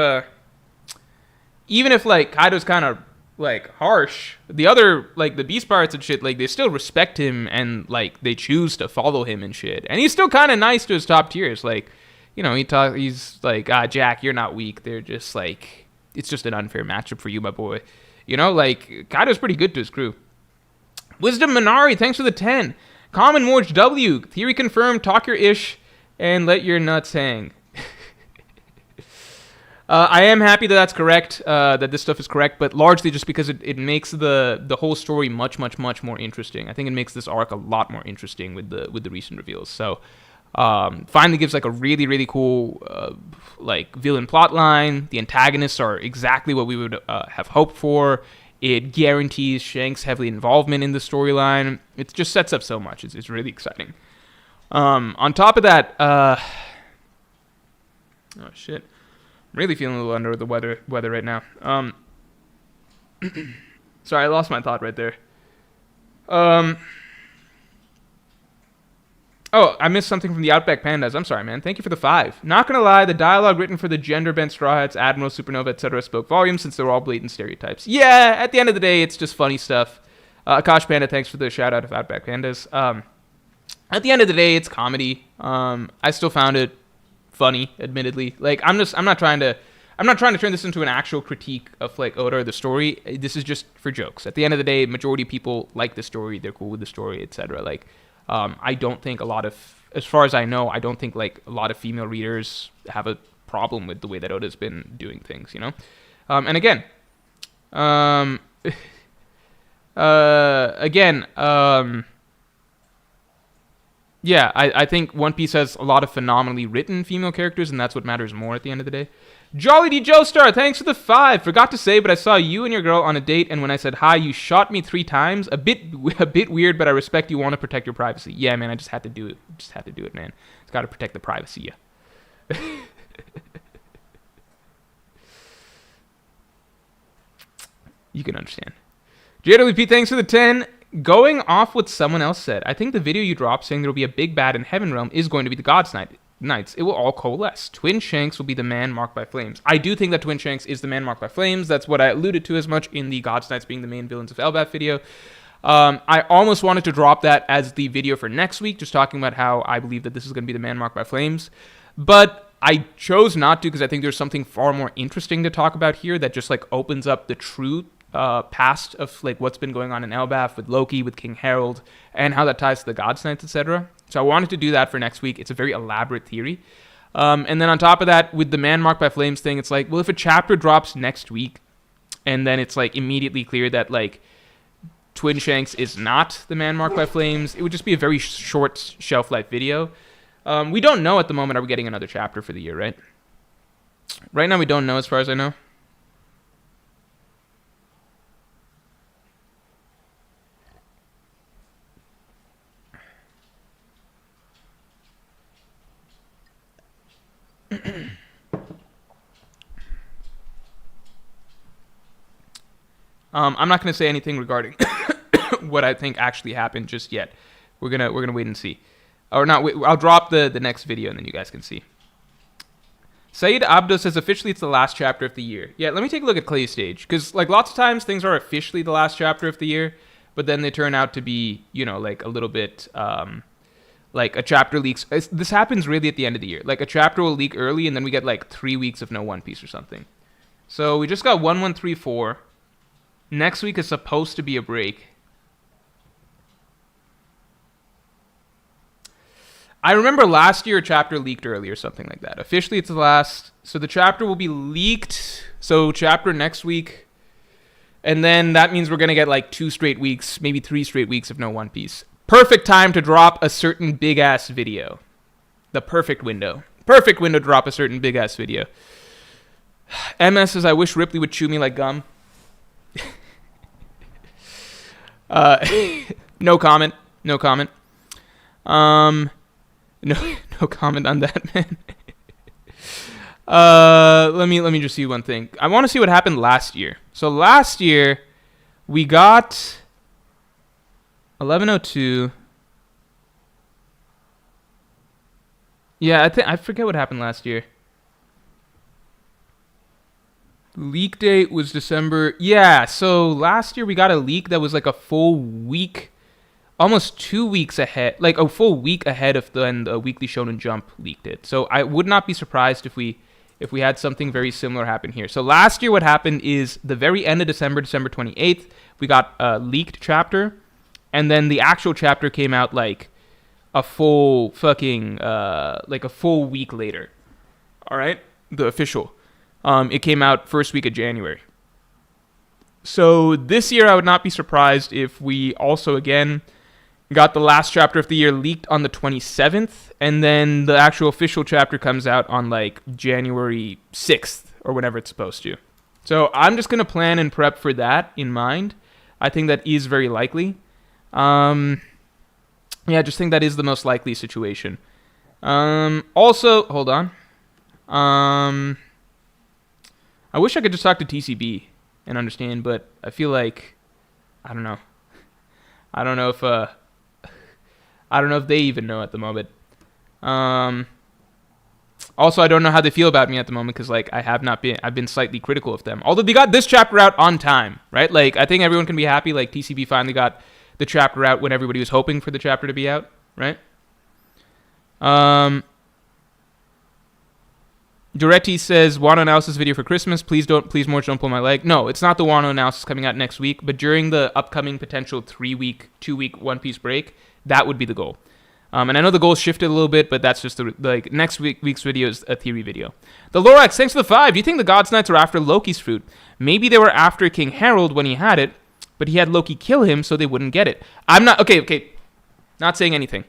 like, Kaido's kind of, like, harsh, the other, like, the Beast Pirates and shit, like, they still respect him and, like, they choose to follow him and shit. And he's still kind of nice to his top tiers. Like, you know, he's like, Jack, you're not weak. They're just, like, it's just an unfair matchup for you, my boy. You know, like, Kaido's pretty good to his crew. Wisdom Minari, thanks for the 10. Common Morj W, theory confirmed, talk your ish, and let your nuts hang. I am happy that that's correct, that this stuff is correct, but largely just because it makes the whole story much, much, much more interesting. I think it makes this arc a lot more interesting with the recent reveals. So, finally gives, like, a really, really cool, like, villain plot line. The antagonists are exactly what we would have hoped for. It guarantees Shanks' heavy involvement in the storyline. It just sets up so much. It's really exciting. On top of that, oh shit. Really feeling a little under the weather right now. Sorry, I lost my thought right there. Oh, I missed something from the Outback Pandas. I'm sorry, man. Thank you for the 5. Not gonna lie, the dialogue written for the gender-bent Straw Hats, Admiral, Supernova, etc. spoke volumes since they're all blatant stereotypes. Yeah, at the end of the day, it's just funny stuff. Akash Panda, thanks for the shout-out of Outback Pandas. At the end of the day, it's comedy. I still found it funny, admittedly. Like, I'm not trying to turn this into an actual critique of, like, Oda or the story. This is just for jokes. At the end of the day, majority of people like the story, they're cool with the story, etc. Like, I don't think as far as I know, I don't think, like, a lot of female readers have a problem with the way that Oda's been doing things, you know? And again, yeah, I think One Piece has a lot of phenomenally written female characters, and that's what matters more at the end of the day. Jolly D Joestar, thanks for the 5. Forgot to say, but I saw you and your girl on a date, and when I said hi, you shot me 3 times. A bit weird, but I respect you want to protect your privacy. Yeah, man, I just had to do it. Man. It's got to protect the privacy, yeah. You can understand. JWP, thanks for the 10. Going off what someone else said, I think the video you dropped saying there will be a big bad in Heaven Realm is going to be the God's Knights. It will all coalesce. Twin Shanks will be the man marked by flames. I do think that Twin Shanks is the man marked by flames. That's what I alluded to as much in the God's Knights being the main villains of Elbaf video. I almost wanted to drop that as the video for next week, just talking about how I believe that this is going to be the man marked by flames. But I chose not to because I think there's something far more interesting to talk about here that just, like, opens up the true past of, like, what's been going on in Elbaf with Loki, with King Harold, and how that ties to the God's Knights, etc. So I wanted to do that for next week. It's a very elaborate theory. And then on top of that, with the man marked by flames thing, it's like, well, if a chapter drops next week, and then it's, like, immediately clear that, like, Twin Shanks is not the man marked by flames, it would just be a very short shelf life video. We don't know at the moment, are we getting another chapter for the year, right? Right now we don't know as far as I know. I'm not going to say anything regarding what I think actually happened just yet. We're gonna wait and see, or not. I'll drop the next video and then you guys can see. Saeed Abdo says officially it's the last chapter of the year. Yeah, let me take a look at Clay's stage, because, like, lots of times things are officially the last chapter of the year, but then they turn out to be, you know, like, a little bit like a chapter leaks. This happens really at the end of the year. Like, a chapter will leak early and then we get, like, 3 weeks of no One Piece or something. So we just got 1134. Next week is supposed to be a break. I remember last year a chapter leaked early or something like that. Officially, it's the last. So the chapter will be leaked. So chapter next week. And then that means we're going to get like 2 straight weeks, maybe 3 straight weeks of no One Piece. Perfect time to drop a certain big-ass video. The perfect window. Perfect window to drop a certain big-ass video. MS says, I wish Ripley would chew me like gum. No comment. No comment. No comment on that, man. Let me just see one thing. I want to see what happened last year. So last year we got 1102. Yeah, I forget what happened last year. Leak date was December. Yeah, so last year we got a leak that was like a full week, almost 2 weeks ahead, like a full week ahead of when the Weekly Shonen Jump leaked it. So I would not be surprised if we had something very similar happen here. So last year what happened is the very end of December 28th, we got a leaked chapter, and then the actual chapter came out like a full fucking, like a full week later. All right? The official. It came out first week of January. So this year I would not be surprised if we also again got the last chapter of the year leaked on the 27th, and then the actual official chapter comes out on like January 6th or whenever it's supposed to. So I'm just going to plan and prep for that in mind. I think that is very likely. Yeah, I just think that is the most likely situation. Also, hold on. I wish I could just talk to TCB and understand, but I feel like I don't know. I don't know if they even know at the moment. Also, I don't know how they feel about me at the moment because like I've been slightly critical of them. Although they got this chapter out on time, right? Like I think everyone can be happy. Like TCB finally got the chapter out when everybody was hoping for the chapter to be out, right? Duretti says, Wano analysis video for Christmas. Please Morj, don't pull my leg. No, it's not the Wano analysis coming out next week, but during the upcoming potential 2-week One Piece break, that would be the goal. And I know the goal shifted a little bit, but that's just like next week's video is a theory video. The Lorax, thanks for the 5. Do you think the God's Knights are after Loki's fruit? Maybe they were after King Harold when he had it, but he had Loki kill him so they wouldn't get it. I'm not, okay. Not saying anything.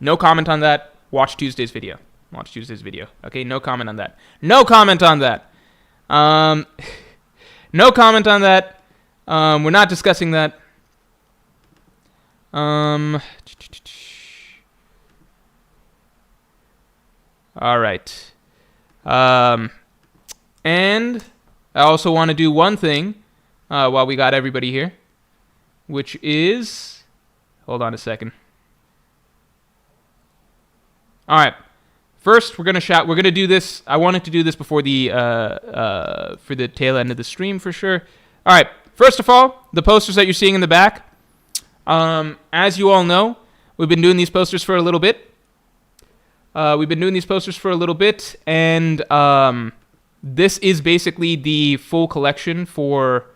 No comment on that. Watch Tuesday's video. Okay, no comment on that. No comment on that. We're not discussing that. All right. And I also want to do one thing while we got everybody here, which is, hold on a second. All right. First, we're gonna do this. I wanted to do this before the for the tail end of the stream for sure. All right. First of all, the posters that you're seeing in the back. As you all know, we've been doing these posters for a little bit. And this is basically the full collection for.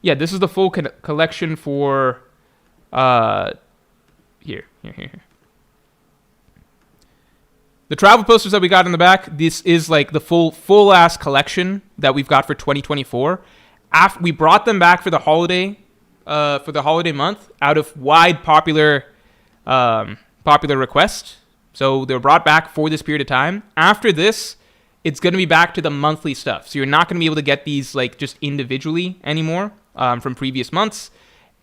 This is the full collection for. Here. The travel posters that we got in the back, this is like the full ass collection that we've got for 2024. We brought them back for the holiday month out of wide popular request. So they were brought back for this period of time. After this, it's going to be back to the monthly stuff. So you're not going to be able to get these like just individually anymore from previous months,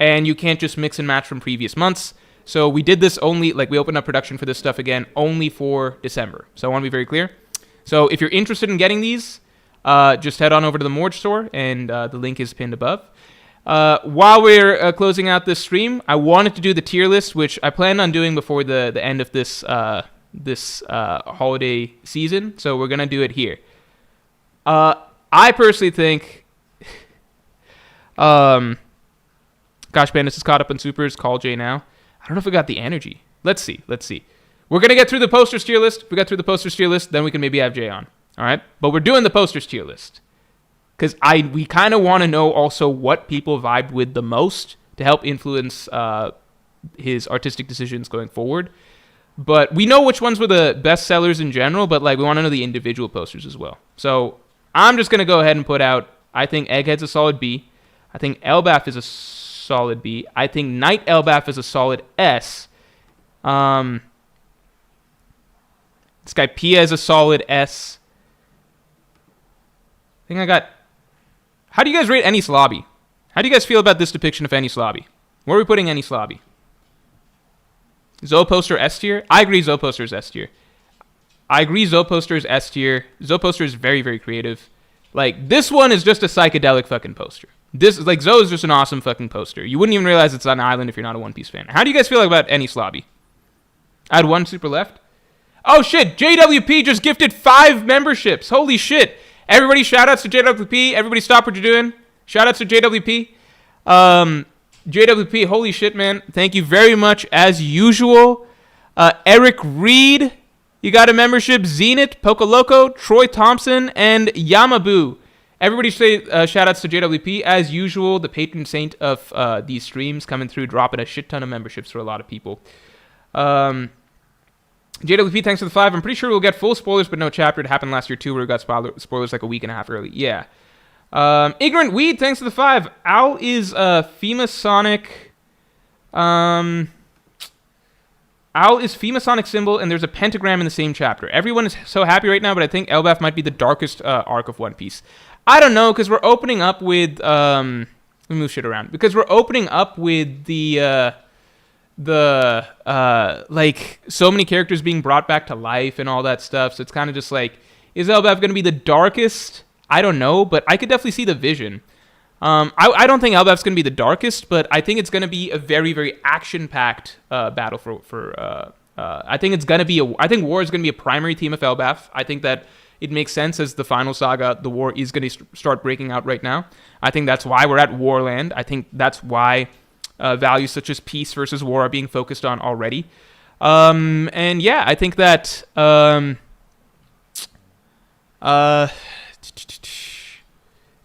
and you can't just mix and match from previous months. So we did this only, like we opened up production for this stuff again, only for December. So I want to be very clear. So if you're interested in getting these, just head on over to the Morj store, and the link is pinned above. While we're closing out this stream, I wanted to do the tier list, which I planned on doing before the end of this holiday season. So we're going to do it here. I personally think... Gosh, Bandits is caught up on supers. Call Jay now. I don't know if we got the energy. Let's see. We're going to get through the posters tier list. If we got through the posters tier list, then we can maybe have Jay on. All right? But we're doing the posters tier list. Because we kind of want to know also what people vibed with the most to help influence his artistic decisions going forward. But we know which ones were the best sellers in general, but like we want to know the individual posters as well. So I'm just going to go ahead and put out, I think Egghead's a solid B. I think Elbaf is a solid B. I think Night Elbaf is a solid S. This guy Pia is a solid S. I think I got... How do you guys rate Enies Lobby? How do you guys feel about this depiction of Enies Lobby? Where are we putting Enies Lobby? Zoe Poster S tier? I agree Zoe Poster is S tier. I agree Zoe Poster is S tier. Zoe Poster is very, very creative. Like, this one is just a psychedelic fucking poster. This is like, Zoe is just an awesome fucking poster. You wouldn't even realize it's on an island if you're not a One Piece fan. How do you guys feel about Enies Lobby? I had one super left. Oh shit, JWP just gifted 5 memberships. Holy shit. Everybody shoutouts to JWP. Everybody stop what you're doing. Shoutouts to JWP. JWP, holy shit, man. Thank you very much as usual. Eric Reed, you got a membership. Zenith, Pocoloco, Troy Thompson, and Yamabu. Everybody say shoutouts to JWP as usual, the patron saint of these streams, coming through, dropping a shit ton of memberships for a lot of people. JWP, thanks for the 5. I'm pretty sure we'll get full spoilers, but no chapter. It happened last year too, where we got spoilers like a week and a half early. Yeah. Ignorant Weed, thanks for the 5. Al is Femasonic. Al is Femasonic symbol, and there's a pentagram in the same chapter. Everyone is so happy right now, but I think Elbaf might be the darkest arc of One Piece. I don't know, because we're opening up with... let me move shit around. Because we're opening up with like, so many characters being brought back to life and all that stuff, so it's kind of just like, is Elbaf going to be the darkest? I don't know, but I could definitely see the vision. I don't think Elbaf's going to be the darkest, but I think it's going to be a very, very action-packed battle for I think it's going to be I think war is going to be a primary theme of Elbaf. I think that it makes sense as the final saga, the war is going to start breaking out right now. I think that's why we're at Warland. I think that's why values such as peace versus war are being focused on already. And yeah, I think that...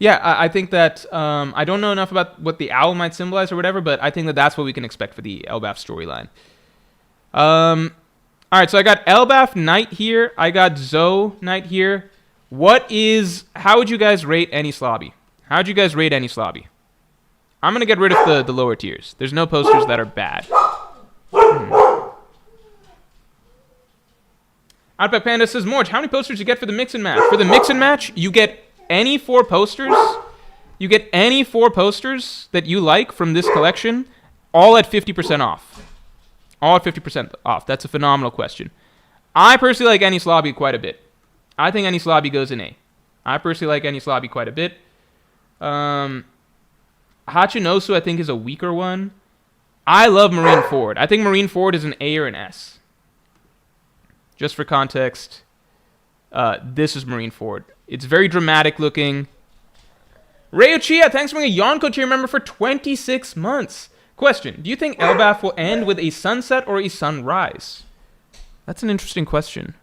yeah, I think that I don't know enough about what the owl might symbolize or whatever, but I think that that's what we can expect for the Elbaf storyline. All right, so I got Elbaf Knight here. I got Zoe Knight here. How would you guys rate Enies Lobby? How'd you guys rate Enies Lobby? I'm going to get rid of the lower tiers. There's no posters that are bad. Outback Panda says, Morj, how many posters you get for the mix and match? For the mix and match, you get any 4 posters. You get any 4 posters that you like from this collection, all at 50% off. All at 50% off. That's a phenomenal question. I personally like Enies Lobby quite a bit. I think Enies Lobby goes in A. I personally like Enies Lobby quite a bit. Hachinosu, I think, is a weaker one. I love Marine Ford. I think Marine Ford is an A or an S. Just for context, this is Marine Ford. It's very dramatic looking. Rayo Chia, thanks for being a Yonko tier member for 26 months. Question, do you think Elbaf will end with a sunset or a sunrise? That's an interesting question.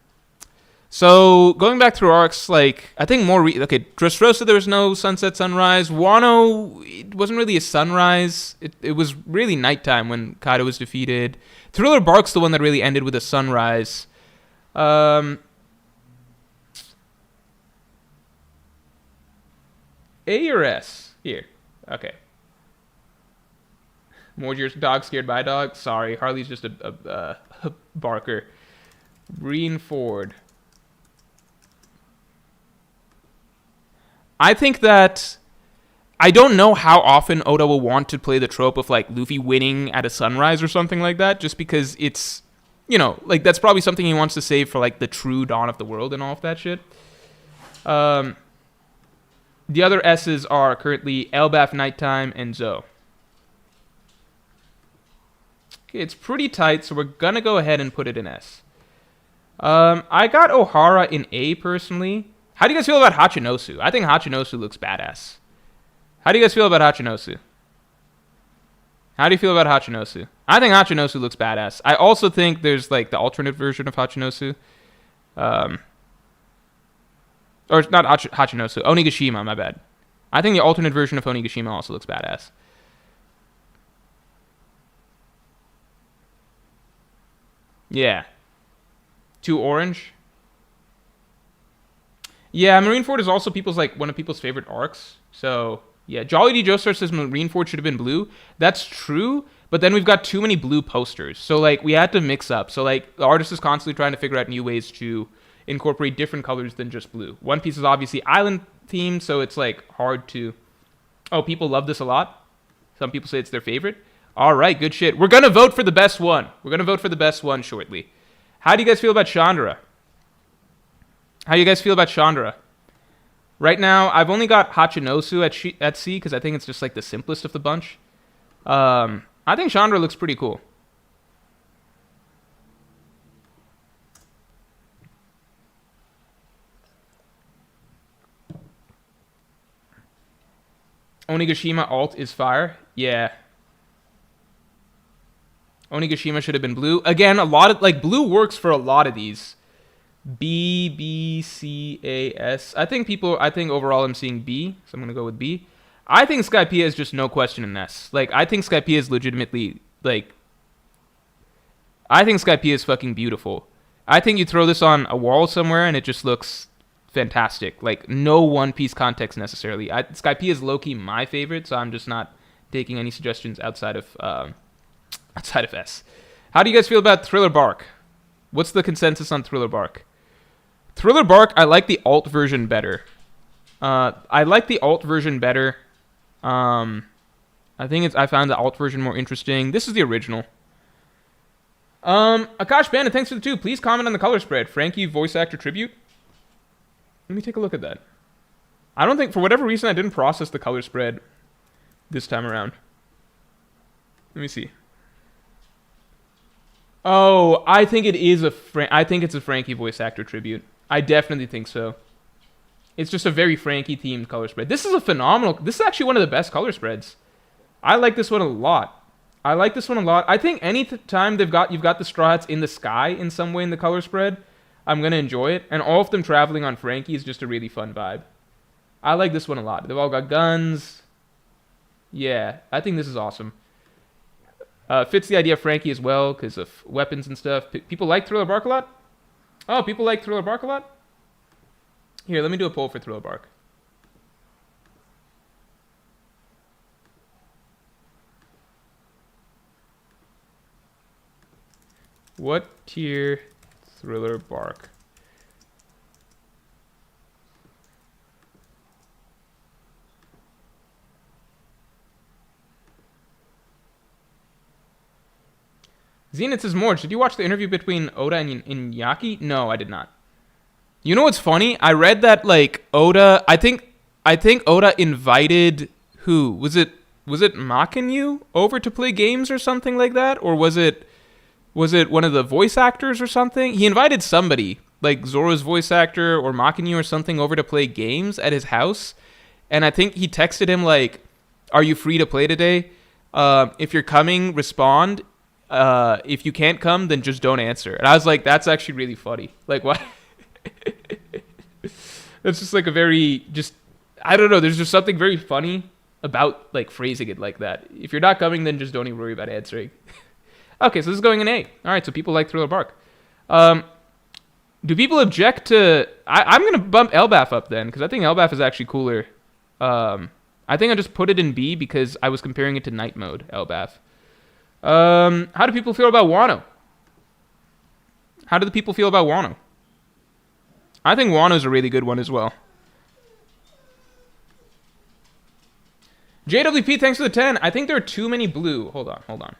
So, going back through arcs, like, I think more... Dressrosa, there was no sunset, sunrise. Wano, it wasn't really a sunrise. It was really nighttime when Kaido was defeated. Thriller Bark's the one that really ended with a sunrise. A or S? Here. Okay. Morj, your dog scared by a dog? Sorry, Harley's just a barker. Marine Ford. I think that... I don't know how often Oda will want to play the trope of, like, Luffy winning at a sunrise or something like that, just because it's... You know, like, that's probably something he wants to save for, like, the true dawn of the world and all of that shit. The other S's are currently Elbaf Nighttime and Zoe. Okay, it's pretty tight, so we're gonna go ahead and put it in S. I got Ohara in A, personally. How do you guys feel about Hachinosu? I think Hachinosu looks badass. How do you guys feel about Hachinosu? How do you feel about Hachinosu? I think Hachinosu looks badass. I also think there's, like, the alternate version of Hachinosu. Or not Hachinosu, Onigashima, my bad. I think the alternate version of Onigashima also looks badass. Yeah. Too orange. Yeah, Marineford is also one of people's favorite arcs. So yeah, Jolly D Joestar says Marineford should have been blue. That's true, but then we've got too many blue posters. So like we had to mix up. So like the artist is constantly trying to figure out new ways to incorporate different colors than just blue. One Piece is obviously island themed, so it's like hard to. Oh, people love this a lot. Some people say it's their favorite. All right, good shit. We're gonna vote for the best one. We're gonna vote for the best one shortly. How do you guys feel about Chandra? How do you guys feel about Chandra? Right now, I've only got Hachinosu at C because I think it's just like the simplest of the bunch. I think Chandra looks pretty cool. Onigashima alt is fire. Yeah. Onigashima should have been blue. Again, a lot of like blue works for a lot of these. B, B, C, A, S. I think overall I'm seeing B, so I'm going to go with B. I think Skypiea is just no question an S. Like, I think Skypiea is legitimately, like... I think Skypiea is fucking beautiful. I think you throw this on a wall somewhere and it just looks fantastic. Like, no One Piece context necessarily. Skypiea is low-key my favorite, so I'm just not taking any suggestions outside of S. How do you guys feel about Thriller Bark? What's the consensus on Thriller Bark? Thriller Bark, I like the alt version better. I found the alt version more interesting. This is the original. Akash Bandit, thanks for the 2. Please comment on the color spread. Frankie voice actor tribute. Let me take a look at that. I don't think, for whatever reason, I didn't process the color spread this time around. Let me see. Oh, I think it's a Frankie voice actor tribute. I definitely think so. It's just a very Frankie themed color spread. This is actually one of the best color spreads. I like this one a lot. I think any time you've got the Straw Hats in the sky in some way in the color spread, I'm going to enjoy it. And all of them traveling on Frankie is just a really fun vibe. I like this one a lot. They've all got guns. Yeah, I think this is awesome. Fits the idea of Frankie as well because of weapons and stuff. People like Thriller Bark a lot? Oh, people like Thriller Bark a lot? Here, let me do a poll for Thriller Bark. What tier Thriller Bark? Zenith says, Morj, did you watch the interview between Oda and Yaki? No, I did not. You know what's funny? I read that like Oda, I think Oda invited who? Was it Makinyu over to play games or something like that? Or was it one of the voice actors or something? He invited somebody, like Zoro's voice actor or Makinyu or something, over to play games at his house. And I think he texted him like, are you free to play today? If you're coming, respond. If you can't come, then just don't answer. And I was like, that's actually really funny. Like, what? That's just like I don't know. There's just something very funny about like phrasing it like that. If you're not coming, then just don't even worry about answering. Okay, so this is going in A. All right, so people like Thriller Bark. Do people object to... I'm going to bump Elbaf up then, because I think Elbaf is actually cooler. I think I just put it in B because I was comparing it to Night Mode, Elbaf. How do people feel about Wano? How do the people feel about Wano? I think Wano's a really good one as well. JWP, thanks for the 10. I think there are too many blue. Hold on.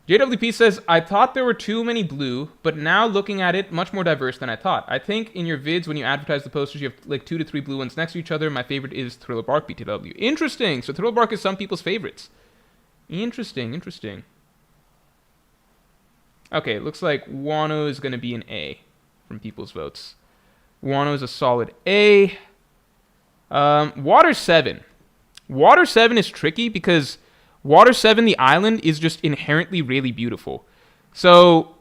JWP says, I thought there were too many blue, but now looking at it, much more diverse than I thought. I think in your vids, when you advertise the posters, you have like 2 to 3 blue ones next to each other. My favorite is Thriller Bark BTW. Interesting. So Thriller Bark is some people's favorites. Interesting. Okay, it looks like Wano is going to be an A from people's votes. Wano is a solid A. Water 7. Water 7 is tricky because... Water 7, the island, is just inherently really beautiful. So,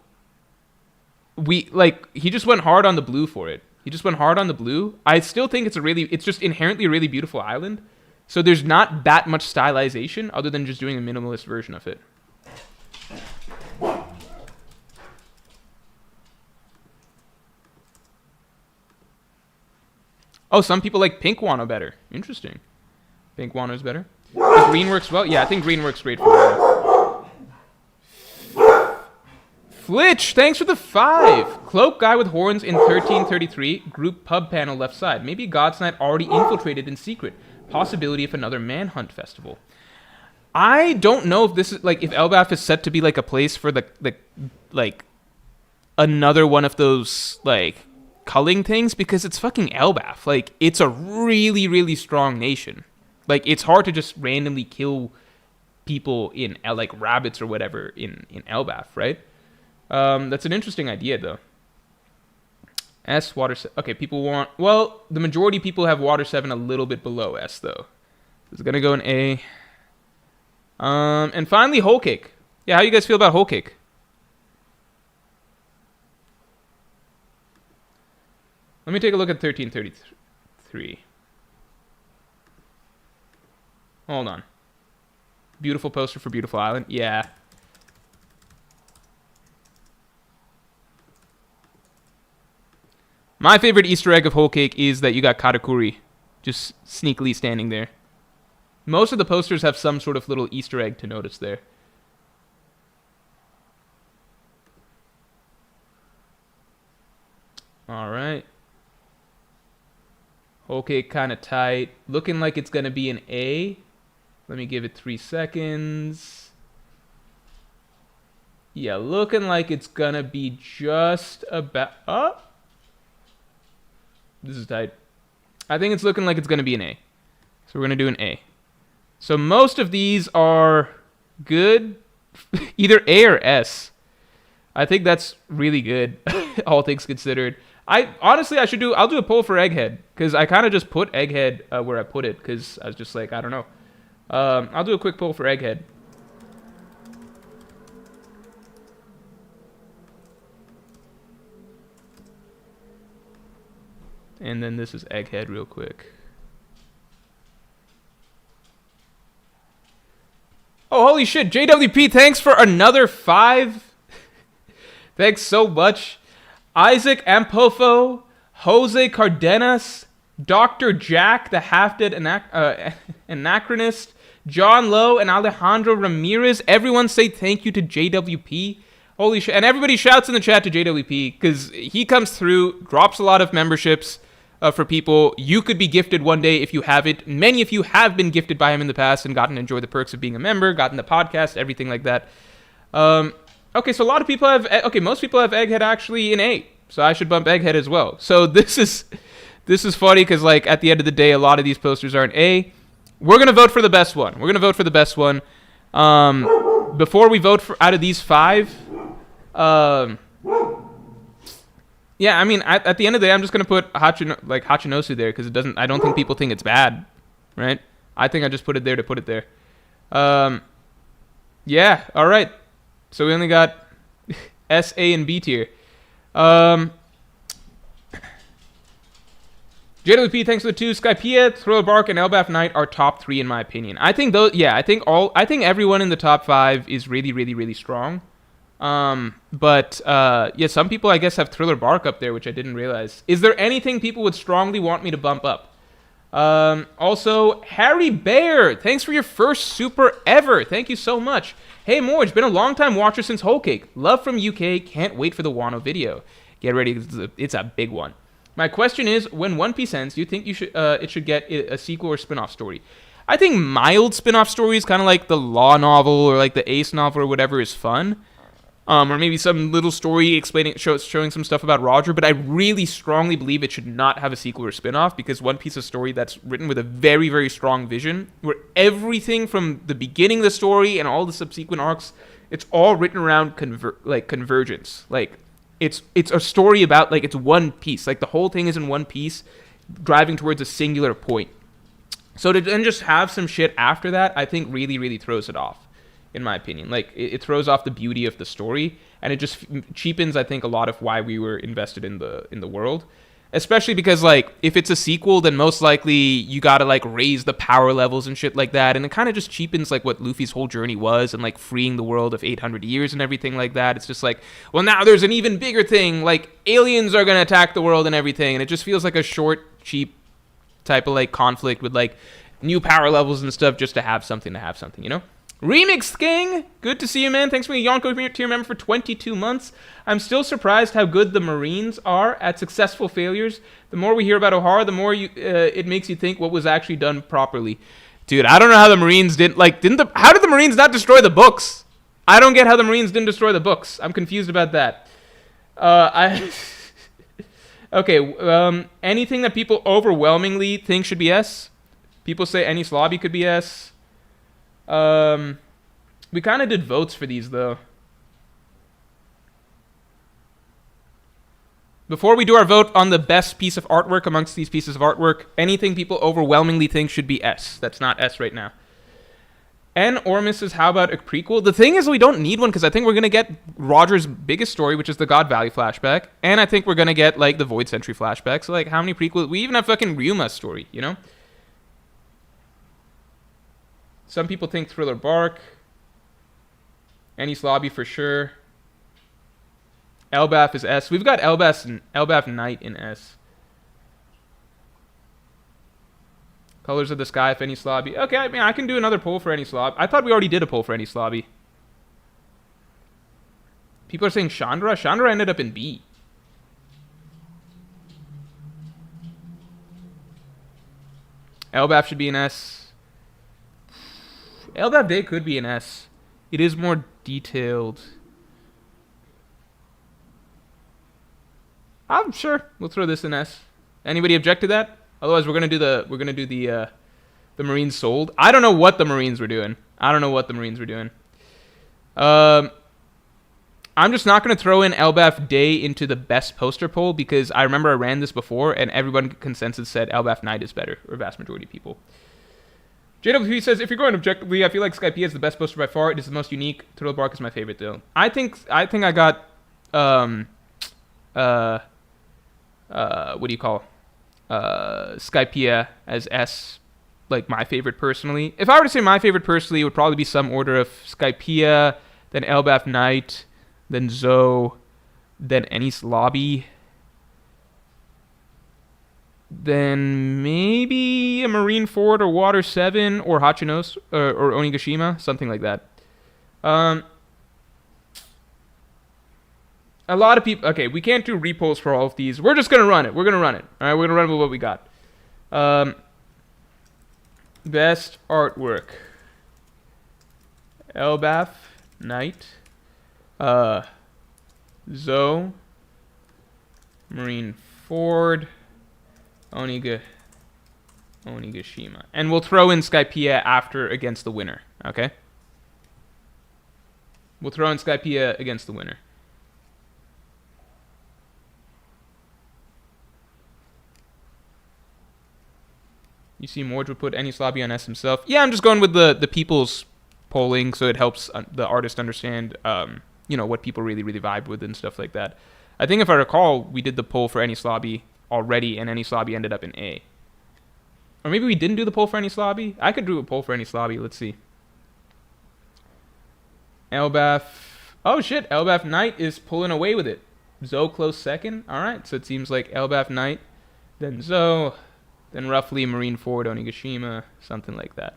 he just went hard on the blue for it. He just went hard on the blue. I still think it's just inherently a really beautiful island. So there's not that much stylization other than just doing a minimalist version of it. Oh, some people like pink Wano better. Interesting. Pink Wano is better. Green works well. Yeah, I think green works great for Wano. Flitch, thanks for the 5. Cloak guy with horns in 1333. Group pub panel left side. Maybe God's Knight already infiltrated in secret. Possibility of another manhunt festival. I don't know if this is like if Elbaf is set to be like a place for the like another one of those like culling things, because it's fucking Elbaf. Like, it's a really, really strong nation. Like, it's hard to just randomly kill people in like rabbits or whatever in Elbaf, right? That's an interesting idea though. S water okay, people want, well, the majority of people have water 7 a little bit below S though. It's gonna go in A. And finally Whole Cake. Yeah, how you guys feel about Whole Cake? Let me take a look at 1333. Hold on. Beautiful poster for Beautiful Island. Yeah. My favorite Easter egg of Whole Cake is that you got Katakuri just sneakily standing there. Most of the posters have some sort of little Easter egg to notice there. Alright. Whole Cake kind of tight. Looking like it's going to be an A. Let me give it 3 seconds. Yeah, looking like it's going to be just about... Oh! This is tight. I think it's looking like it's going to be an A. So we're going to do an A. So most of these are good. Either A or S. I think that's really good, all things considered. I'll do a poll for Egghead, because I kind of just put Egghead where I put it, because I was just like, I don't know. I'll do a quick poll for Egghead. And then this is Egghead real quick. Oh, holy shit. JWP, thanks for another 5. Thanks so much. Isaac Ampofo, Jose Cardenas, Dr. Jack, the half-dead anachronist, John Lowe, and Alejandro Ramirez. Everyone say thank you to JWP. Holy shit. And everybody shouts in the chat to JWP, because he comes through, drops a lot of memberships for people. You could be gifted one day if you haven't. Many of you have been gifted by him in the past and gotten to enjoy the perks of being a member, gotten the podcast, everything like that. Okay, so a lot of people have... Okay, most people have Egghead actually in A. So I should bump Egghead as well. So this is funny because, like, at the end of the day, a lot of these posters are in A. We're going to vote for the best one. Before we vote for out of these 5... yeah, I mean, at the end of the day, I'm just going to put Hachinosu there because I don't think people think it's bad, right? I think I just put it there to put it there. Yeah, all right. So we only got S, A, and B tier. JWP, thanks for the 2. Skypea, Thriller Bark, and Elbaf Knight are top 3 in my opinion. I think those. Yeah, I think everyone in the top 5 is really, really, really strong. But yeah, some people I guess have Thriller Bark up there, which I didn't realize. Is there anything people would strongly want me to bump up? Also, Harry Bear, thanks for your first super ever. Thank you so much. Hey Morj, been a long time watcher since Whole Cake. Love from UK, can't wait for the Wano video. Get ready, it's a big one. My question is, when One Piece ends, do you think it should get a sequel or spin-off story? I think mild spin-off stories, kind of like the Law novel or like the Ace novel or whatever, is fun. Or maybe some little story showing some stuff about Roger, but I really strongly believe it should not have a sequel or spin-off, because One Piece is a story that's written with a very, very strong vision, where everything from the beginning of the story and all the subsequent arcs, it's all written around convergence. Like, it's a story about, like, it's one piece. Like, the whole thing is in one piece, driving towards a singular point. So to then just have some shit after that, I think really, really throws it off. In my opinion, like, it throws off the beauty of the story, and it just cheapens, I think, a lot of why we were invested in the world. Especially because, like, if it's a sequel, then most likely you gotta, like, raise the power levels and shit like that. And it kind of just cheapens, like, what Luffy's whole journey was and, like, freeing the world of 800 years and everything like that. It's just like, well, now there's an even bigger thing. Like, aliens are gonna attack the world and everything. And it just feels like a short, cheap type of, like, conflict with, like, new power levels and stuff just to have something, you know? Remix King, good to see you, man. Thanks for being a Yonko tier member for 22 months. I'm still surprised how good the Marines are at successful failures. The more we hear about O'Hara, the more it makes you think what was actually done properly. Dude, I don't know how the Marines how did the Marines not destroy the books? I don't get how the Marines didn't destroy the books. I'm confused about that. Okay, anything that people overwhelmingly think should be S. People say any slobby could be S. We kind of did votes for these, though. Before we do our vote on the best piece of artwork amongst these pieces of artwork, anything people overwhelmingly think should be S. That's not S right now. N or Mrs. How about a prequel? The thing is, we don't need one because I think we're going to get Roger's biggest story, which is the God Valley flashback. And I think we're going to get, like, the Void Century flashback. So, like, how many prequels? We even have fucking Ryuma's story, you know? Some people think Thriller Bark. Any Slobby for sure. Elbaf is S. We've got Elbaf Knight in S. Colors of the Sky, if any Slobby. Okay, I mean, I can do another poll for any Slob. I thought we already did a poll for any Slobby. People are saying Chandra. Chandra ended up in B. Elbaf should be an S. Elbaf Day could be an S. It is more detailed. I'm sure we'll throw this in S. Anybody object to that? Otherwise, we're gonna do the Marines sold. I don't know what the Marines were doing. I'm just not gonna throw in Elbaf Day into the best poster poll because I remember I ran this before and everyone consensus said Elbaf Knight is better, or vast majority of people. JWP says, if you're going objectively, I feel like Skype is the best poster by far. It is the most unique. Turtle Bark is my favorite, though. I think I got, what do you call, Skypea as S, like, my favorite personally. If I were to say my favorite personally, it would probably be some order of Skypea, then Elbaf Knight, then Zoe, then Ennis Lobby, then maybe a Marine Ford or Water 7 or Hachinos or Onigashima, something like that. A lot of people... Okay, we can't do repolls for all of these. We're just going to run it. All right, we're going to run with what we got. Best artwork. Elbaf Knight. Zoe. Marine Ford. Onigashima. And we'll throw in Skypea after against the winner, okay? We'll throw in Skypea against the winner. You see Morj would put any Slobby on S himself. Yeah, I'm just going with the people's polling so it helps the artist understand, you know, what people really, really vibe with and stuff like that. I think if I recall, we did the poll for any Slobby already, and any Slobby ended up in A. Or maybe we didn't do the poll for any Slobby. I could do a poll for any Slobby. Let's see. Elbaf. Oh shit, Elbaf Knight is pulling away with it. Zoe close second. Alright, so it seems like Elbaf Knight, then Zoe, then roughly Marine Ford, Onigashima, something like that.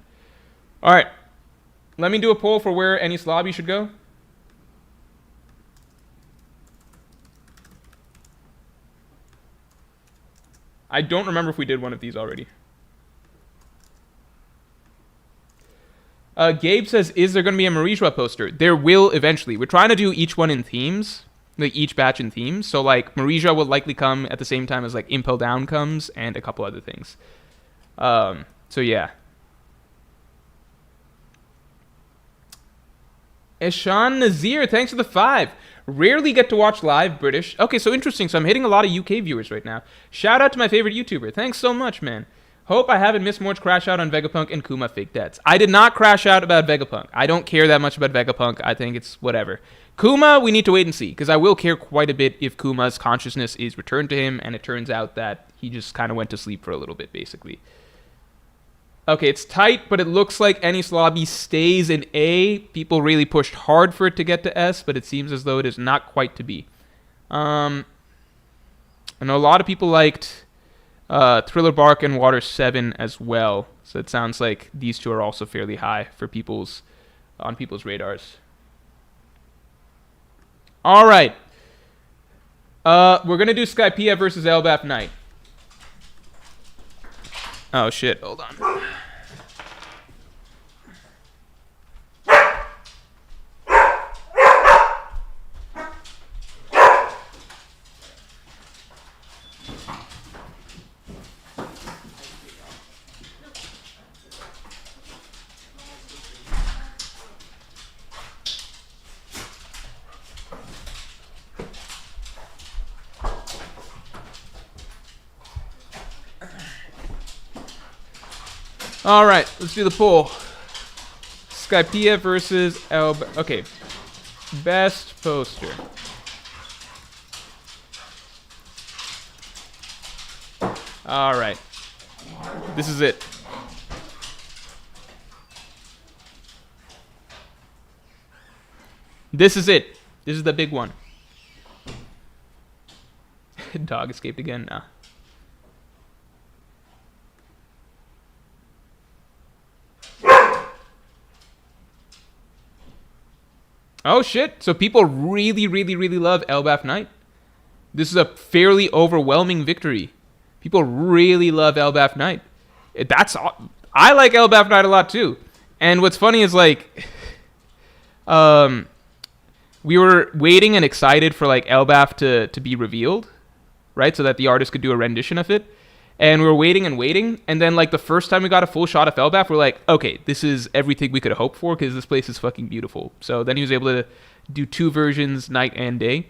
Alright. Let me do a poll for where any Slobby should go. I don't remember if we did one of these already. Gabe says, is there going to be a Marijua poster? There will eventually. We're trying to do each one in themes. Like, each batch in themes. So, like, Marijua will likely come at the same time as, like, Impel Down comes and a couple other things. So, yeah. Eshan Nazir, thanks for the 5. Rarely get to watch live British. Okay, so interesting. So I'm hitting a lot of UK viewers right now. Shout out to my favorite YouTuber. Thanks so much, man. Hope I haven't missed Morj crash out on Vegapunk and Kuma fake deaths. I did not crash out about Vegapunk. I don't care that much about Vegapunk. I think it's whatever. Kuma, we need to wait and see, because I will care quite a bit if Kuma's consciousness is returned to him, and it turns out that he just kind of went to sleep for a little bit, basically. Okay, it's tight, but it looks like Enies Lobby stays in A. People really pushed hard for it to get to S, but it seems as though it is not quite to B. I know a lot of people liked Thriller Bark and Water 7 as well, so it sounds like these two are also fairly high for on people's radars. All right. We're going to do Skypiea versus Elbaf Knight. Oh, shit. Hold on. All right, let's do the poll. Skypiea versus Elbaf. Okay, best poster. All right, this is it. This is it. This is the big one. Dog escaped again. Nah. Oh shit, so people really, really, really love Elbaf Knight. This is a fairly overwhelming victory. People really love Elbaf Knight. I like Elbaf Knight a lot too. And what's funny is like, we were waiting and excited for like Elbaf to be revealed, right? So that the artist could do a rendition of it. And we were waiting and waiting, and then like the first time we got a full shot of Elbaf, we're like, okay, this is everything we could have hoped for because this place is fucking beautiful. So then he was able to do two versions, night and day.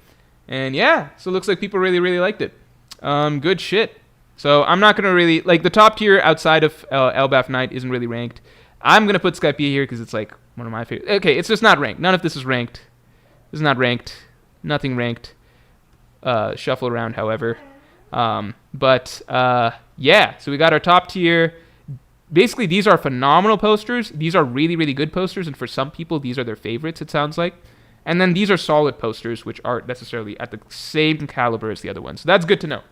And yeah, so it looks like people really, really liked it. Good shit. So I'm not going to really, like the top tier outside of Elbaf Knight isn't really ranked. I'm going to put Skypiea here because it's like one of my favorite. Okay, it's just not ranked. None of this is ranked. This is not ranked. Nothing ranked. Shuffle around, however. Yeah, so we got our top tier. Basically, these are phenomenal posters. These are really, really good posters, and for some people, these are their favorites, it sounds like. And then these are solid posters, which aren't necessarily at the same caliber as the other ones. So that's good to know.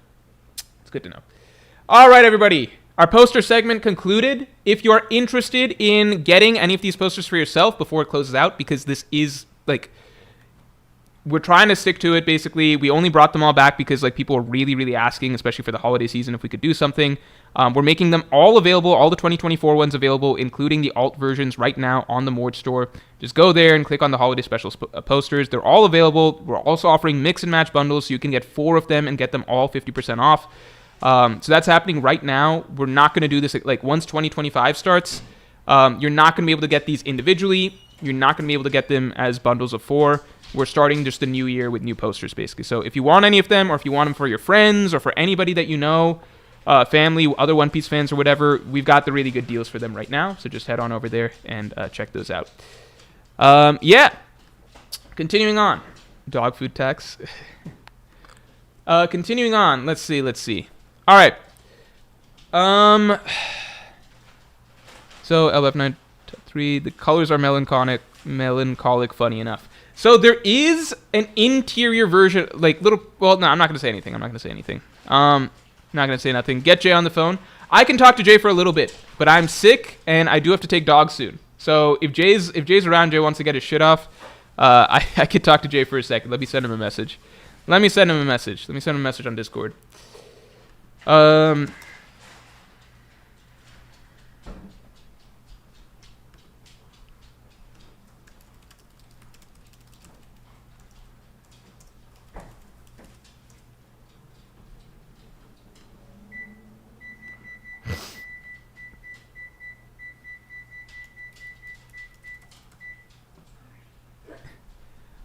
It's good to know. All right, everybody. Our poster segment concluded. If you are interested in getting any of these posters for yourself before it closes out, because this is, like, we're trying to stick to it, basically. We only brought them all back because like people were really, really asking, especially for the holiday season, if we could do something. We're making them all available, all the 2024 ones available, including the alt versions right now on the Morj store. Just go there and click on the holiday special posters. They're all available. We're also offering mix and match bundles, so you can get 4 of them and get them all 50% off. So that's happening right now. We're not going to do this, like once 2025 starts, you're not going to be able to get these individually. You're not going to be able to get them as bundles of 4. We're starting just the new year with new posters, basically. So if you want any of them, or if you want them for your friends, or for anybody that you know, family, other One Piece fans, or whatever, we've got the really good deals for them right now. So just head on over there and check those out. Yeah. Continuing on. Dog food tax. Continuing on. Let's see. All right. So LF9 3. The colors are melancholic, funny enough. So there is an interior version, like little. Well, no, I'm not gonna say anything. Not gonna say nothing. Get Jay on the phone. I can talk to Jay for a little bit, but I'm sick and I do have to take dogs soon. So if Jay's around, Jay wants to get his shit off. I could talk to Jay for a second. Let me send him a message. Let me send him a message on Discord.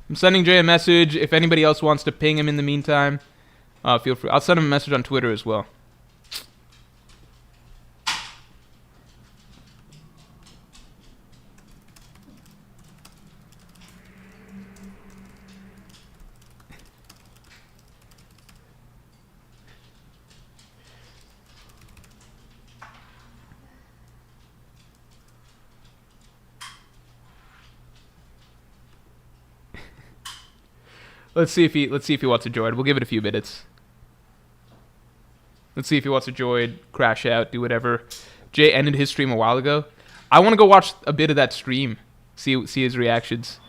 I'm sending Jay a message. If anybody else wants to ping him in the meantime, feel free. I'll send him a message on Twitter as well. Let's see if he wants to join. We'll give it a few minutes. Let's see if he wants to join, crash out, do whatever. Jay ended his stream a while ago. I want to go watch a bit of that stream. See his reactions.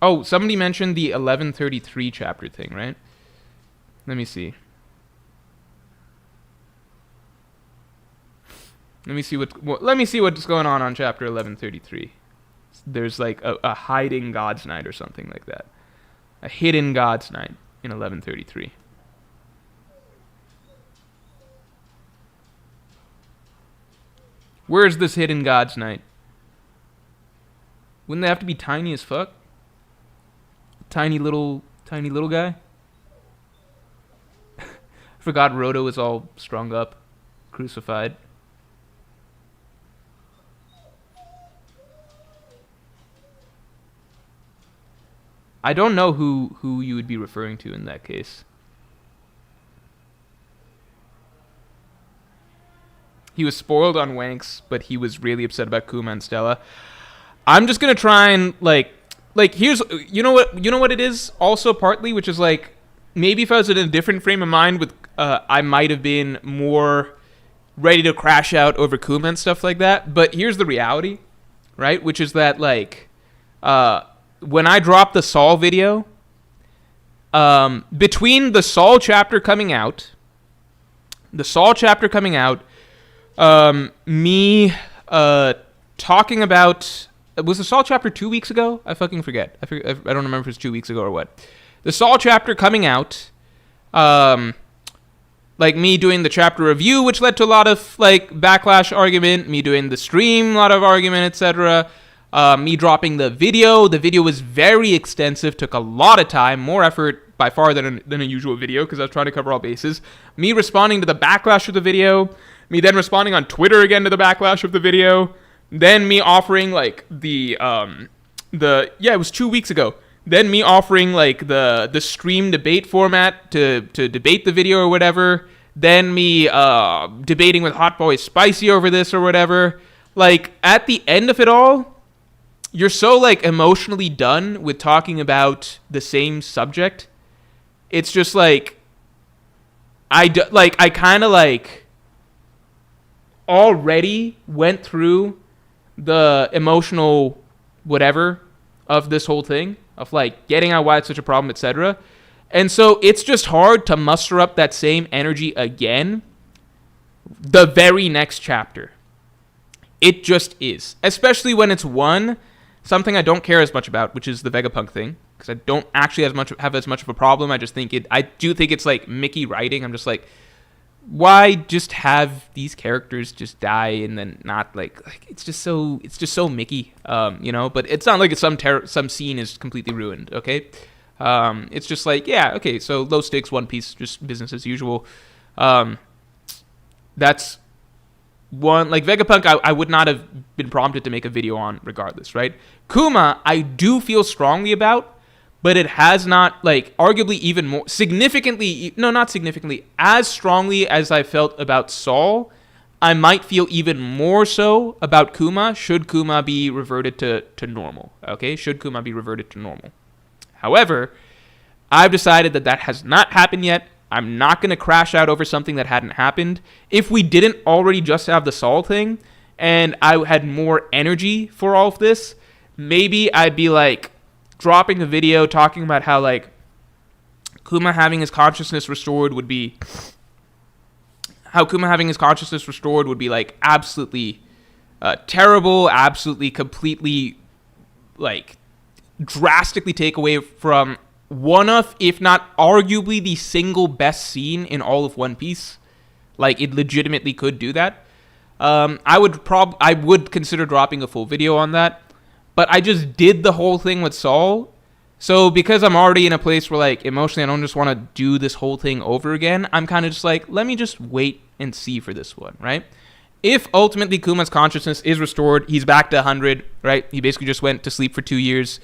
Oh, somebody mentioned the 1133 chapter thing, right? Let me see. Let me see what's going on chapter 1133. There's like a hiding God's Night or something like that. A hidden God's Night in 1133. Where's this hidden God's Night? Wouldn't they have to be tiny as fuck? Tiny little guy? Forgot Roto is all strung up, crucified. I don't know who you would be referring to in that case. He was spoiled on Wanks, but he was really upset about Kuma and Stella. I'm just gonna try and like here's you know what it is also partly, which is like maybe if I was in a different frame of mind with I might have been more ready to crash out over Kuma and stuff like that. But here's the reality, right? Which is that like when I dropped the Saul video, between the Saul chapter coming out, me talking about, was the Saul chapter 2 weeks ago? I fucking forget. I don't remember if it was 2 weeks ago or what. The Saul chapter coming out, like me doing the chapter review, which led to a lot of like backlash argument, me doing the stream, a lot of argument, etc. Me dropping the video. The video was very extensive, took a lot of time, more effort by far than a usual video because I was trying to cover all bases. Me responding to the backlash of the video, me then responding on Twitter again to the backlash of the video, then me offering like it was 2 weeks ago. Then me offering like the stream debate format to debate the video or whatever. Then me debating with Hot Boy Spicy over this or whatever. Like at the end of it all, you're so like emotionally done with talking about the same subject. It's just like I kind of like already went through the emotional whatever of this whole thing of like getting out why it's such a problem, etc. And so it's just hard to muster up that same energy again the very next chapter. It just is, especially when it's something I don't care as much about, which is the Vegapunk thing, because I don't actually have as much of a problem. I do think it's like Mickey writing. I'm just like, why just have these characters just die and then not like it's just so Mickey, But it's not like some scene is completely ruined. Okay, it's just like okay, so low stakes One Piece, just business as usual. That's one, like Vegapunk, I would not have been prompted to make a video on regardless, right? Kuma, I do feel strongly about, but it has not, like, arguably even more, not significantly, as strongly as I felt about Saul, I might feel even more so about Kuma, should Kuma be reverted to normal, okay? Should Kuma be reverted to normal. However, I've decided that has not happened yet. I'm not going to crash out over something that hadn't happened. If we didn't already just have the Saul thing, and I had more energy for all of this, maybe I'd be like dropping a video talking about how like Kuma having his consciousness restored would be like absolutely terrible, absolutely completely like drastically take away from one of, if not arguably, the single best scene in all of One Piece. Like, it legitimately could do that. I would consider dropping a full video on that. But I just did the whole thing with Saul. So because I'm already in a place where, like, emotionally I don't just want to do this whole thing over again, I'm kind of just like, let me just wait and see for this one, right? If ultimately Kuma's consciousness is restored, he's back to 100, right? He basically just went to sleep for 2 years.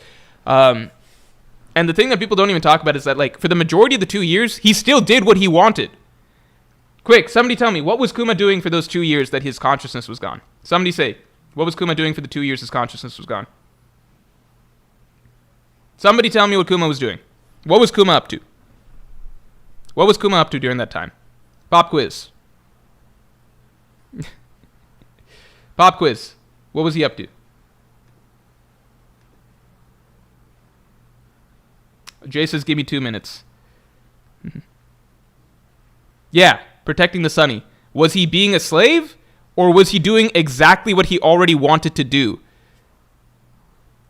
And the thing that people don't even talk about is that, like, for the majority of the 2 years, he still did what he wanted. Quick, somebody tell me, what was Kuma doing for those 2 years that his consciousness was gone? Somebody say. What was Kuma doing for the 2 years his consciousness was gone? Somebody tell me what Kuma was doing. What was Kuma up to? What was Kuma up to during that time? Pop quiz. Pop quiz. What was he up to? Jay says, give me 2 minutes. Yeah, protecting the Sunny. Was he being a slave? Or was he doing exactly what he already wanted to do?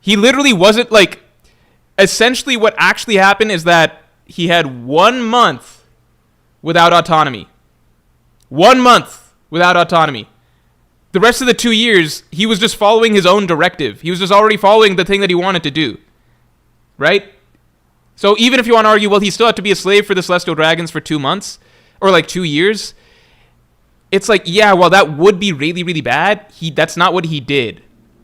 He literally wasn't like... Essentially what actually happened is that he had 1 month without autonomy. 1 month without autonomy. The rest of the 2 years, he was just following his own directive. He was just already following the thing that he wanted to do. Right? So even if you want to argue, well, he still had to be a slave for the Celestial Dragons for 2 months, or like 2 years, it's like, yeah, well, that would be really, really bad. That's not what he did.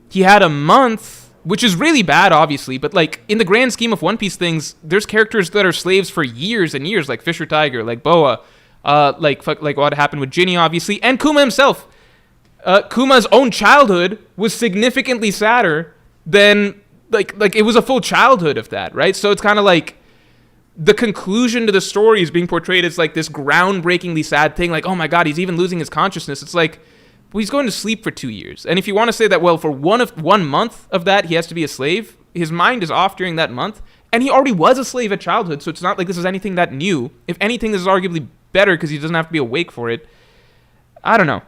He had a month, which is really bad, obviously, but like in the grand scheme of One Piece things, there's characters that are slaves for years and years, like Fisher Tiger, like Boa, like what happened with Ginny, obviously, and Kuma himself. Kuma's own childhood was significantly sadder than like it was a full childhood of that, right? So it's kind of like the conclusion to the story is being portrayed as like this groundbreakingly sad thing, like, oh my god, he's even losing his consciousness. It's like, well, he's going to sleep for 2 years. And if you want to say that, well, for 1 month of that, he has to be a slave, his mind is off during that month, and he already was a slave at childhood, so it's not like this is anything that new. If anything, this is arguably better because he doesn't have to be awake for it. I don't know.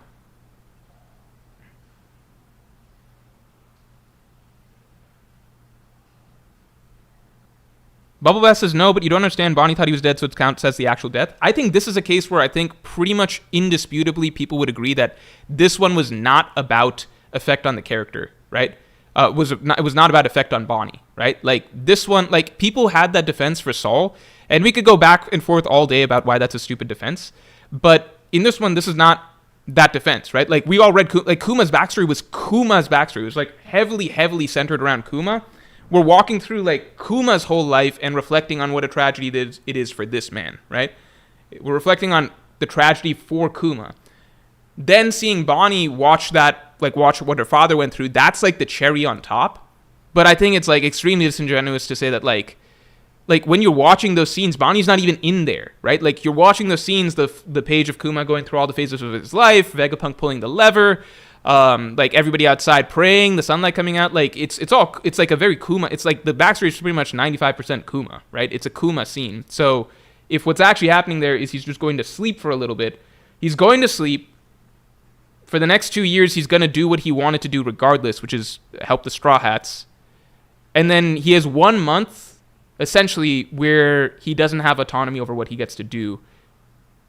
Bubble Bass says, no, but you don't understand. Bonnie thought he was dead, so it counts as the actual death. I think this is a case where I think pretty much indisputably people would agree that this one was not about effect on the character, right? It was not about effect on Bonnie, right? Like, this one, like, people had that defense for Saul, and we could go back and forth all day about why that's a stupid defense. But in this one, this is not that defense, right? Like, we all read, like, Kuma's backstory was Kuma's backstory. It was, like, heavily, heavily centered around Kuma. We're walking through like Kuma's whole life and reflecting on what a tragedy it is for this man, right? We're reflecting on the tragedy for Kuma. Then seeing Bonnie watch what her father went through, that's like the cherry on top. But I think it's like extremely disingenuous to say that like when you're watching those scenes, Bonnie's not even in there, right? Like you're watching those scenes, the page of Kuma going through all the phases of his life, Vegapunk pulling the lever, like everybody outside praying, the sunlight coming out, like it's like a very Kuma. It's like the backstory is pretty much 95% Kuma, right? It's a Kuma scene. So if what's actually happening there is he's just going to sleep for a little bit, he's going to sleep for the next 2 years. He's going to do what he wanted to do regardless, which is help the Straw Hats, and then he has 1 month essentially where he doesn't have autonomy over what he gets to do.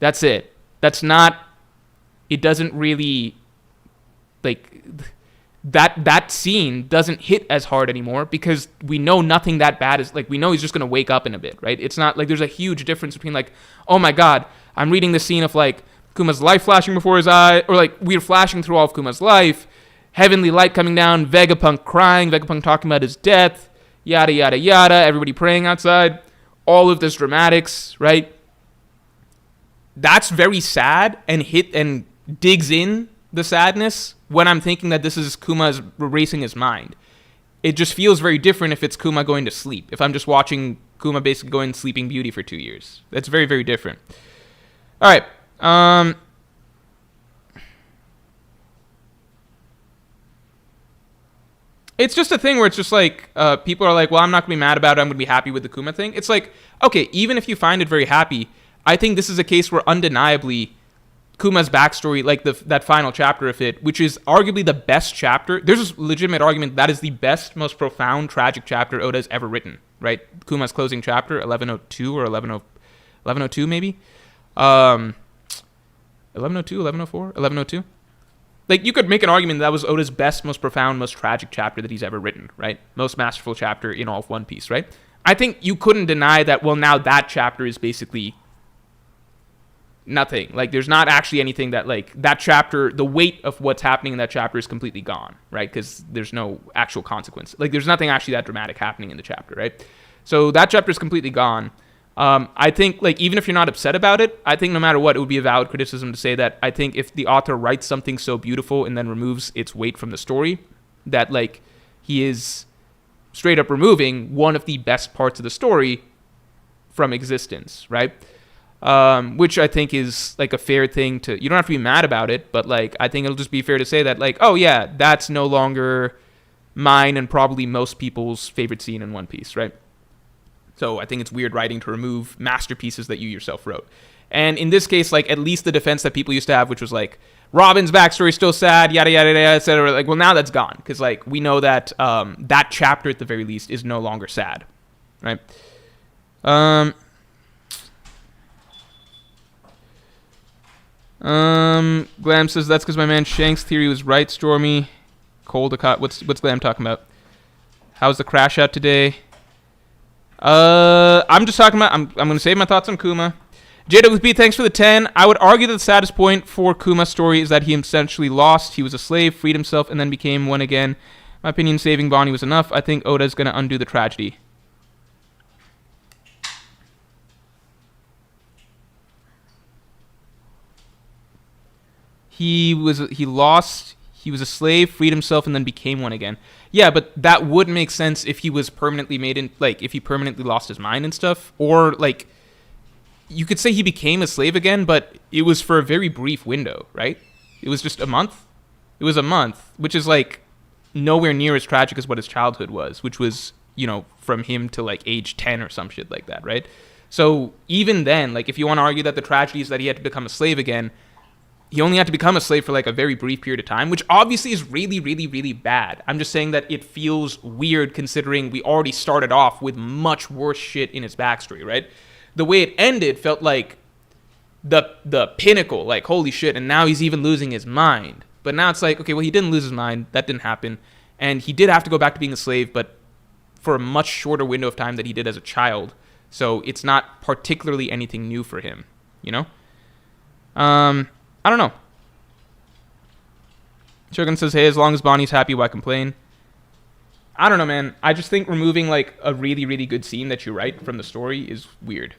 That's it. It doesn't really. Like, that scene doesn't hit as hard anymore because we know nothing that bad is, like, we know he's just going to wake up in a bit, right? It's not, like, there's a huge difference between, like, oh my god, I'm reading the scene of, like, Kuma's life flashing before his eye, or, like, we're flashing through all of Kuma's life, heavenly light coming down, Vegapunk crying, Vegapunk talking about his death, yada, yada, yada, everybody praying outside, all of this dramatics, right? That's very sad and digs in the sadness when I'm thinking that this is Kuma erasing his mind. It just feels very different if it's Kuma going to sleep. If I'm just watching Kuma basically going Sleeping Beauty for 2 years. That's very, very different. All right. It's just a thing where it's just like, people are like, well, I'm not going to be mad about it. I'm going to be happy with the Kuma thing. It's like, okay, even if you find it very happy, I think this is a case where undeniably Kuma's backstory, like that final chapter of it, which is arguably the best chapter. There's a legitimate argument that is the best, most profound, tragic chapter Oda's ever written, right? Kuma's closing chapter, 1102 or 1102 maybe? 1102, 1104, 1102? Like, you could make an argument that was Oda's best, most profound, most tragic chapter that he's ever written, right? Most masterful chapter in all of One Piece, right? I think you couldn't deny that, well, now that chapter is basically nothing. Like, there's not actually anything that, like, that chapter, the weight of what's happening in that chapter is completely gone, right? Because there's no actual consequence. Like, there's nothing actually that dramatic happening in the chapter, right? So that chapter is completely gone. I think, like, even if you're not upset about it, I think no matter what, it would be a valid criticism to say that I think if the author writes something so beautiful and then removes its weight from the story, that, like, he is straight up removing one of the best parts of the story from existence, right? Which I think is, like, a fair thing to... You don't have to be mad about it, but, like, I think it'll just be fair to say that, like, oh, yeah, that's no longer mine and probably most people's favorite scene in One Piece, right? So I think it's weird writing to remove masterpieces that you yourself wrote. And in this case, like, at least the defense that people used to have, which was like, Robin's backstory is still sad, yada, yada, yada, etc. Like, well, now that's gone. Because, like, we know that that chapter, at the very least, is no longer sad. Right? Glam says, that's because my man Shank's theory was right, Stormy. Coldicott. What's Glam talking about? How's the crash out today? I'm just talking about... I'm going to save my thoughts on Kuma. JWP, thanks for the 10. I would argue that the saddest point for Kuma's story is that he essentially lost. He was a slave, freed himself, and then became one again. My opinion, saving Bonnie was enough. I think Oda's going to undo the tragedy. He lost... He was a slave, freed himself, and then became one again. Yeah, but that would make sense if he was permanently made in... Like, if he permanently lost his mind and stuff. Or, like... You could say he became a slave again, but it was for a very brief window, right? It was just a month? It was a month, which is, like, nowhere near as tragic as what his childhood was, which was, you know, from him to, like, age 10 or some shit like that, right? So, even then, like, if you want to argue that the tragedy is that he had to become a slave again... He only had to become a slave for, like, a very brief period of time, which obviously is really, really, really bad. I'm just saying that it feels weird considering we already started off with much worse shit in his backstory, right? The way it ended felt like the pinnacle, like, holy shit, and now he's even losing his mind. But now it's like, okay, well, he didn't lose his mind. That didn't happen. And he did have to go back to being a slave, but for a much shorter window of time than he did as a child. So it's not particularly anything new for him, you know? I don't know. Shogun says, hey, as long as Bonnie's happy, why complain? I don't know, man. I just think removing, like, a really, really good scene that you write from the story is weird.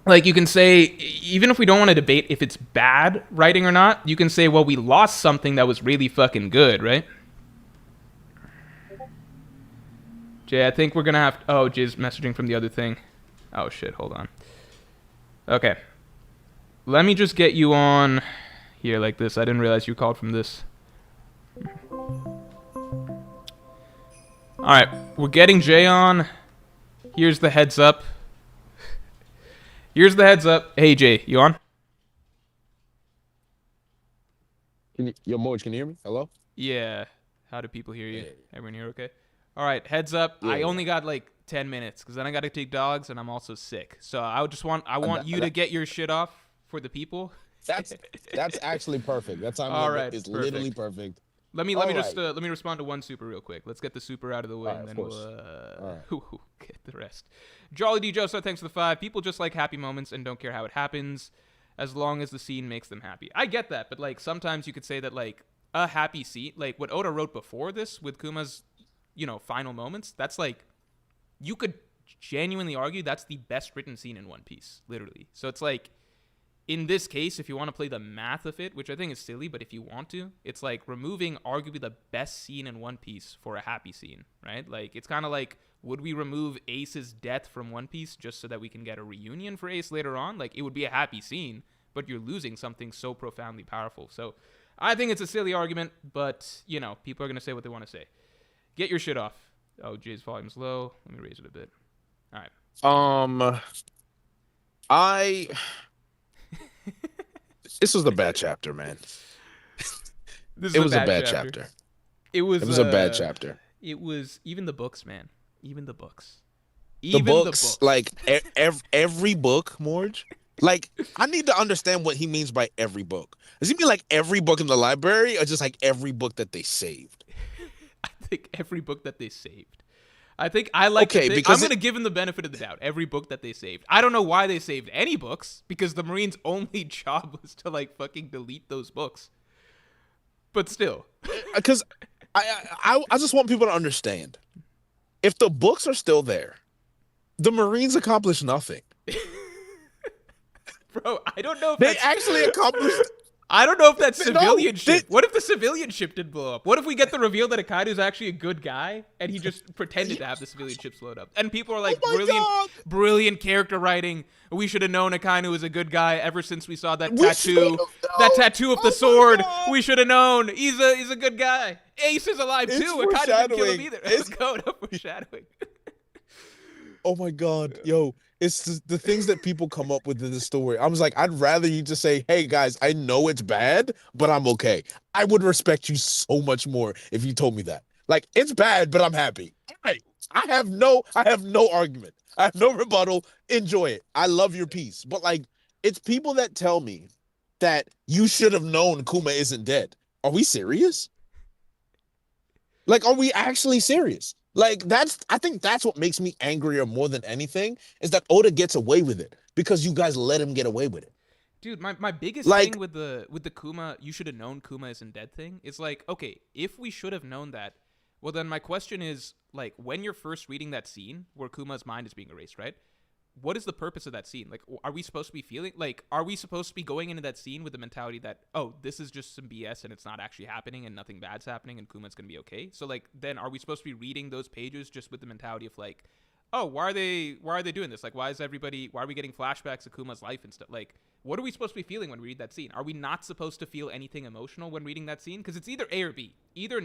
Like, you can say, even if we don't want to debate if it's bad writing or not, you can say, well, we lost something that was really fucking good, right? Jay, I think we're going to have... Oh, Jay's messaging from the other thing. Oh, shit. Hold on. Okay. Let me just get you on here like this. I didn't realize you called from this. Alright, we're getting Jay on. Here's the heads up. Here's the heads up. Hey, Jay, you on? Yo, Morj, can you hear me? Hello? Yeah. How do people hear you? Hey. Everyone here okay? Alright, heads up. Yeah. I only got like 10 minutes because then I got to take dogs and I'm also sick. So I want you to get your shit off for the people. That's actually perfect. That time All limit right, is perfect. literally perfect. Let me respond to one super real quick. Let's get the super out of the way, All right, and of then we'll get the rest. Jolly D Joe, so thanks for the 5. People just like happy moments and don't care how it happens, as long as the scene makes them happy. I get that, but like sometimes you could say that like a happy scene, like what Oda wrote before this with Kuma's, you know, final moments. That's like you could genuinely argue that's the best written scene in One Piece, literally. So it's like. In this case, if you want to play the math of it, which I think is silly, but if you want to, it's like removing arguably the best scene in One Piece for a happy scene, right? Like, it's kind of like, would we remove Ace's death from One Piece just so that we can get a reunion for Ace later on? Like, it would be a happy scene, but you're losing something so profoundly powerful. So, I think it's a silly argument, but, you know, people are going to say what they want to say. Get your shit off. Oh, Jay's volume's low. Let me raise it a bit. All right. This was a bad chapter, man. It was a bad chapter. It was a bad chapter. It was even the books, man. Even the books. The books. Like every book, Morj. Like, I need to understand what he means by every book. Does he mean like every book in the library, or just like every book that they saved? I think every book that they saved. I think I like okay, because I'm going to give him the benefit of the doubt. Every book that they saved. I don't know why they saved any books, because the Marines' only job was to like fucking delete those books. But still. Because I just want people to understand. If the books are still there, The Marines accomplished nothing. Bro, I don't know if They that's actually accomplished. I don't know if that's No, civilian ship. What if the civilian ship did blow up? What if we get the reveal that Akaido's actually a good guy and he just pretended to have the civilian ships load up? And people are oh like, my God. brilliant character writing. We should have known Akainu was a good guy ever since we saw that We tattoo. That tattoo of the my sword. God. We should have known. He's a good guy. Ace is alive It's too. Akainu didn't kill him foreshadowing. either. It's- Go to foreshadowing. Oh my God, yo, it's the things that people come up with in the story. I was like, I'd rather you just say, hey guys, I know it's bad, but I'm okay. I would respect you so much more if you told me that. Like, it's bad, but I'm happy. All right. I have no argument. I have no rebuttal. Enjoy it. I love your piece. But like, it's people that tell me that you should have known Kuma isn't dead. Are we serious? Like, are we actually serious? Like, I think that's what makes me angrier more than anything, is that Oda gets away with it because you guys let him get away with it. Dude, my biggest Like- thing with the Kuma, you should have known Kuma isn't dead thing is like, okay, if we should have known that, well then my question is, like, when you're first reading that scene where Kuma's mind is being erased, right? What is the purpose of that scene? Like, are we supposed to be feeling like, are we supposed to be going into that scene with the mentality that, oh, this is just some BS and it's not actually happening and nothing bad's happening and Kuma's gonna be okay? So like, then are we supposed to be reading those pages just with the mentality of like, oh, why are they doing this? Like, why are we getting flashbacks of Kuma's life and stuff? Like, what are we supposed to be feeling when we read that scene? Are we not supposed to feel anything emotional when reading that scene? Because it's either A or B. Either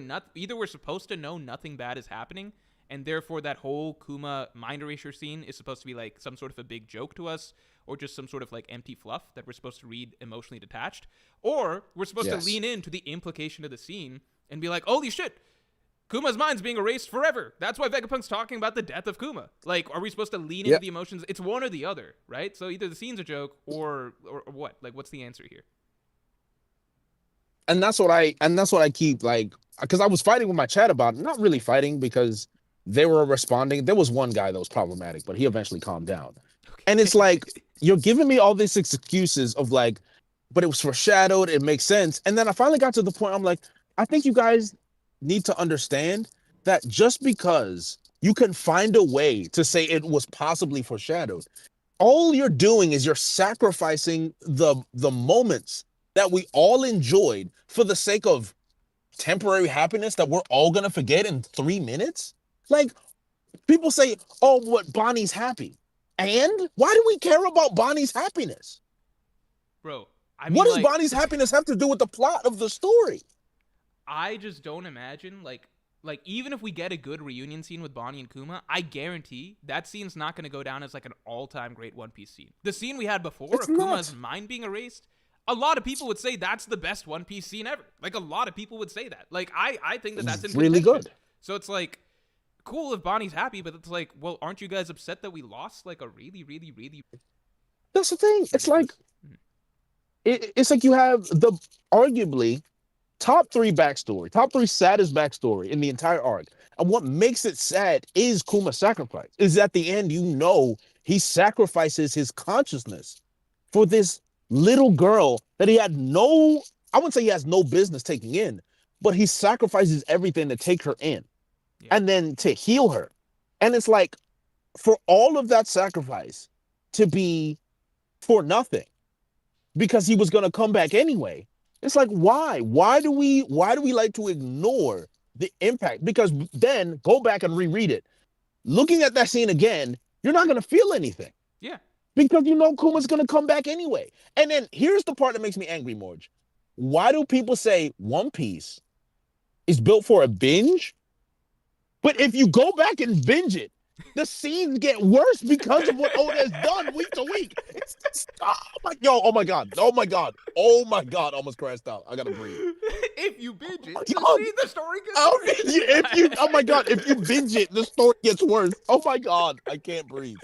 we're supposed to know nothing bad is happening, and therefore that whole Kuma mind erasure scene is supposed to be like some sort of a big joke to us, or just some sort of like empty fluff that we're supposed to read emotionally detached, or we're supposed to lean into the implication of the scene and be like, holy shit, Kuma's mind's being erased forever. That's why Vegapunk's talking about the death of Kuma. Like, are we supposed to lean into the emotions? It's one or the other, right? So either the scene's a joke or what? Like, what's the answer here? And that's what I keep, like, because I was fighting with my chat about it. Not really fighting, because they were responding. There was one guy that was problematic, but he eventually calmed down. Okay. And it's like, you're giving me all these excuses of like, but it was foreshadowed, it makes sense. And then I finally got to the point, I'm like, I think you guys need to understand that just because you can find a way to say it was possibly foreshadowed, all you're doing is you're sacrificing the moments that we all enjoyed for the sake of temporary happiness that we're all gonna forget in 3 minutes. Like, people say, oh, what, Bonnie's happy. And why do we care about Bonnie's happiness? Bro, I mean, what does like, Bonnie's happiness have to do with the plot of the story? I just don't imagine, like even if we get a good reunion scene with Bonnie and Kuma, I guarantee that scene's not going to go down as like an all-time great One Piece scene. The scene we had before of Kuma's mind being erased, a lot of people would say that's the best One Piece scene ever. Like, a lot of people would say that. Like, I think that's in really contention. good. So it's like, cool if Bonnie's happy, but it's like, well, aren't you guys upset that we lost like a really, really, really... That's the thing. It's like, it's like you have the arguably top 3 backstory, top 3 saddest backstory in the entire arc. And what makes it sad is Kuma's sacrifice. Is at the end, you know, he sacrifices his consciousness for this little girl that he had no, I wouldn't say he has no business taking in, but he sacrifices everything to take her in and then to heal her. And it's like, for all of that sacrifice to be for nothing, because he was going to come back anyway. It's like, why? Why do we like to ignore the impact? Because then go back and reread it. Looking at that scene again, you're not going to feel anything. Yeah. Because you know Kuma's going to come back anyway. And then here's the part that makes me angry, Morj. Why do people say One Piece is built for a binge? But if you go back and binge it, the scenes get worse because of what Oda has done week to week. It's just, oh my god, almost crashed out. I gotta breathe. If you binge it, the story gets worse. Oh my god, if you binge it, the story gets worse. Oh my god, I can't breathe.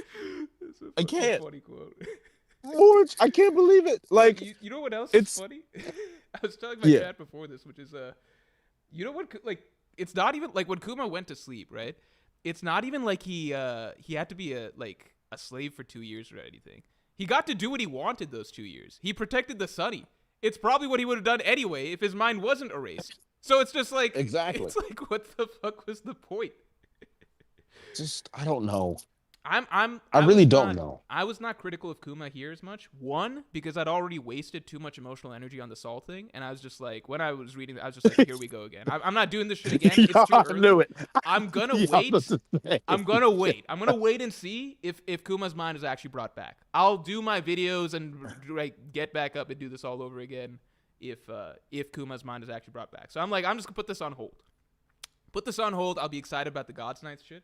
I can't. Funny quote. Morj, I can't believe it. Like, you know what else is funny? I was telling my chat before this, which is you know what, like, it's not even like when Kuma went to sleep, right? It's not even like he had to be a slave for 2 years or anything. He got to do what he wanted those 2 years. He protected the Sunny. It's probably what he would have done anyway if his mind wasn't erased. So it's just like, exactly. It's like, what the fuck was the point? Just, I don't know. I really don't know. I was not critical of Kuma here as much. One, because I'd already wasted too much emotional energy on the Saul thing, and I was just like, when I was reading, I was just like, here we go again. I'm not doing this shit again. It's too I early. knew it. I'm gonna Yeah, wait. that's the thing. I'm gonna wait. I'm gonna wait and see if Kuma's mind is actually brought back. I'll do my videos and like get back up and do this all over again if Kuma's mind is actually brought back. So I'm just gonna put this on hold. Put this on hold. I'll be excited about the God's Knights shit.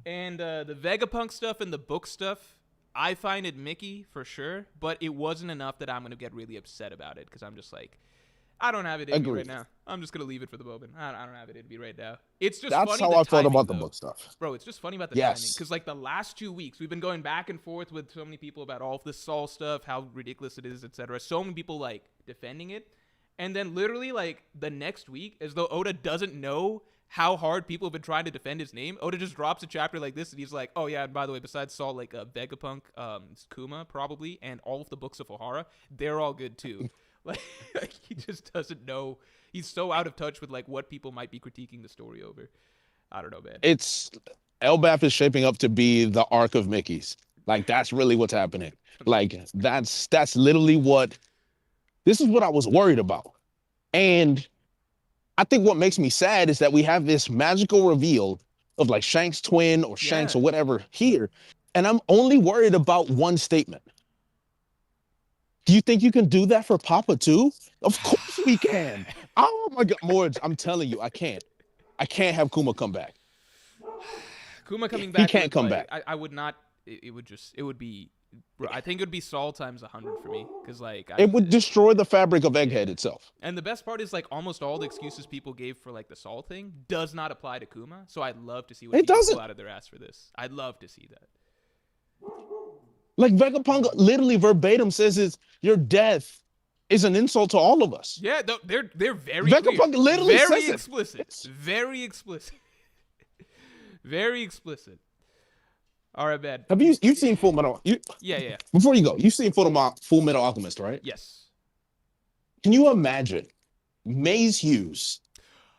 And the Vegapunk stuff and the book stuff, I find it Mickey for sure, but it wasn't enough that I'm going to get really upset about it because I'm just like, I don't have it in me right now. I'm just going to leave it for the moment. I don't have it in me right now. It's just That's funny how the I felt timing, about though. the book stuff. Bro, it's just funny about the timing because like the last 2 weeks, we've been going back and forth with so many people about all of this Saul stuff, how ridiculous it is, etc. So many people like defending it. And then literally like the next week, as though Oda doesn't know how hard people have been trying to defend his name, Oda just drops a chapter like this and he's like, oh yeah, and by the way, besides Saul, like Vegapunk, Kuma probably, and all of the books of Ohara, they're all good too. like he just doesn't know. He's so out of touch with like what people might be critiquing the story over. I don't know, man. It's Elbaf is shaping up to be the arc of Mickey's. Like that's really what's happening. Like that's literally this is what I was worried about. And I think what makes me sad is that we have this magical reveal of like Shank's twin or Shanks or whatever here. And I'm only worried about one statement. Do you think you can do that for Papa too? Of course we can. Oh my God, Morj, I'm telling you, I can't. I can't have Kuma come back. Kuma coming back. He can't come back. I would not. It would be. Bro, I think it would be Saul times 100 for me because like it would destroy the fabric of Egghead itself. And the best part is like almost all the excuses people gave for like the Saul thing does not apply to Kuma. So I'd love to see what people pull out of their ass for this. I'd love to see that. Like Vegapunk literally verbatim says your death is an insult to all of us. Yeah, they're very Vegapunk clear. literally very says explicit. It. Very explicit. Very explicit. All right, man. Have you've seen Full Metal? Yeah. Before you go, you've seen Full Metal Alchemist, right? Yes. Can you imagine Maze Hughes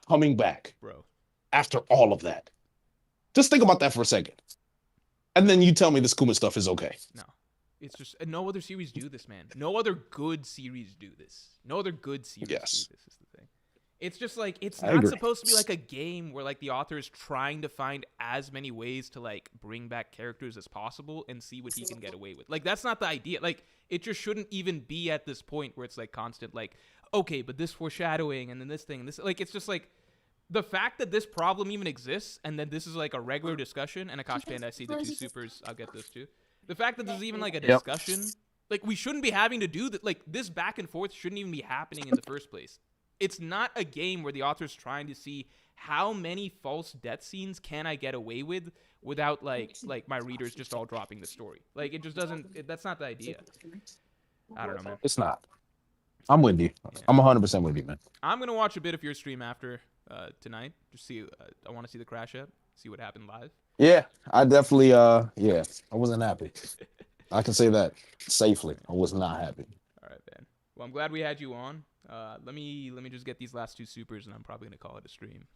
coming back, bro, after all of that? Just think about that for a second, and then you tell me this Kuma stuff is okay. No, it's just no other series do this, man. No other good series do this. No other good series do this. Is the thing. It's just like it's not supposed to be like a game where like the author is trying to find as many ways to like bring back characters as possible and see what he can get away with. Like that's not the idea. Like it just shouldn't even be at this point where it's like constant like, okay, but this foreshadowing and then this thing and this, like it's just like the fact that this problem even exists and then this is like a regular discussion. And Akash Panda, I see the 2 supers. I'll get those too. The fact that this is even like a discussion, like we shouldn't be having to do that. Like this back and forth shouldn't even be happening in the first place. It's not a game where the author's trying to see how many false death scenes can I get away with without like my readers just all dropping the story. Like it just doesn't. That's not the idea. I don't know, man. It's not. I'm with you. Yeah. I'm 100% with you, man. I'm gonna watch a bit of your stream after tonight. Just see. I want to see the crash out. See what happened live. Yeah, I definitely. Yeah, I wasn't happy. I can say that safely. I was not happy. All right, man. Well, I'm glad we had you on. Let me just get these last 2 supers, and I'm probably gonna call it a stream.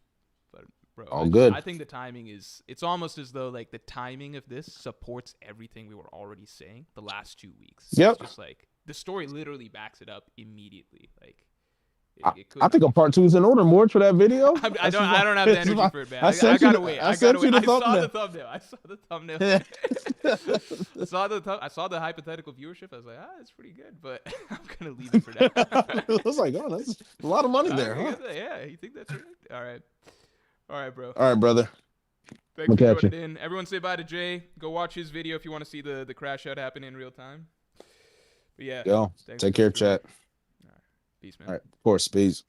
But bro, all good. I think the timing is. It's almost as though like the timing of this supports everything we were already saying the last 2 weeks. Yep. It's just like the story literally backs it up immediately. Like. I think a part 2 is in order, Morj, for that video. I don't have the energy for it, man. I gotta wait. I saw the thumbnail. I saw the hypothetical viewership. I was like, that's pretty good, but I'm gonna leave it for now. I was like, oh, that's a lot of money there, huh? Yeah, you think that's right? All right, bro. All right, brother. Thanks for joining in. Everyone say bye to Jay. Go watch his video if you want to see the crash out happen in real time. But yeah. Yo, take care, chat. Peace, man. All right, of course, peace.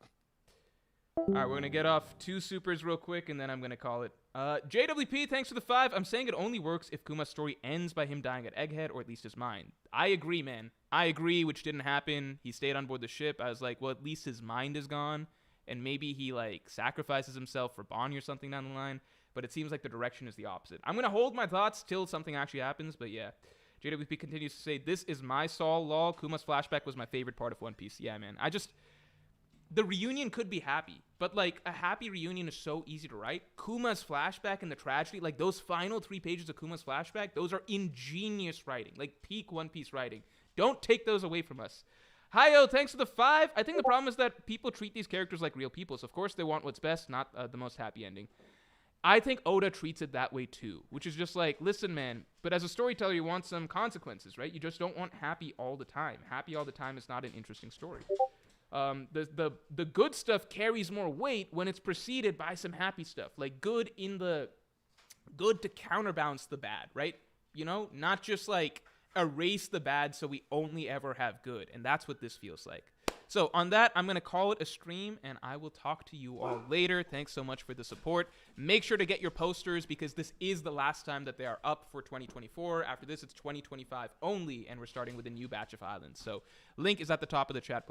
All right, we're going to get off 2 supers real quick, and then I'm going to call it. JWP, thanks for the 5. I'm saying it only works if Kuma's story ends by him dying at Egghead, or at least his mind. I agree, man. I agree, which didn't happen. He stayed on board the ship. I was like, well, at least his mind is gone, and maybe he, like, sacrifices himself for Bonnie or something down the line, but it seems like the direction is the opposite. I'm going to hold my thoughts till something actually happens, but yeah. JWP continues to say, this is my Saul lol. Kuma's flashback was my favorite part of One Piece. Yeah, man. the reunion could be happy, but like a happy reunion is so easy to write. Kuma's flashback and the tragedy, like those final 3 pages of Kuma's flashback, those are ingenious writing, like peak One Piece writing. Don't take those away from us. Hiyo, thanks for the 5. I think the problem is that people treat these characters like real people, so of course they want what's best, not the most happy ending. I think Oda treats it that way too, which is just like, listen, man, but as a storyteller, you want some consequences, right? You just don't want happy all the time. Happy all the time is not an interesting story. The good stuff carries more weight when it's preceded by some happy stuff, like good to counterbalance the bad, right? You know, not just like erase the bad so we only ever have good, and that's what this feels like. So on that, I'm going to call it a stream, and I will talk to you all later. Thanks so much for the support. Make sure to get your posters, because this is the last time that they are up for 2024. After this, it's 2025 only, and we're starting with a new batch of islands. So link is at the top of the chat below.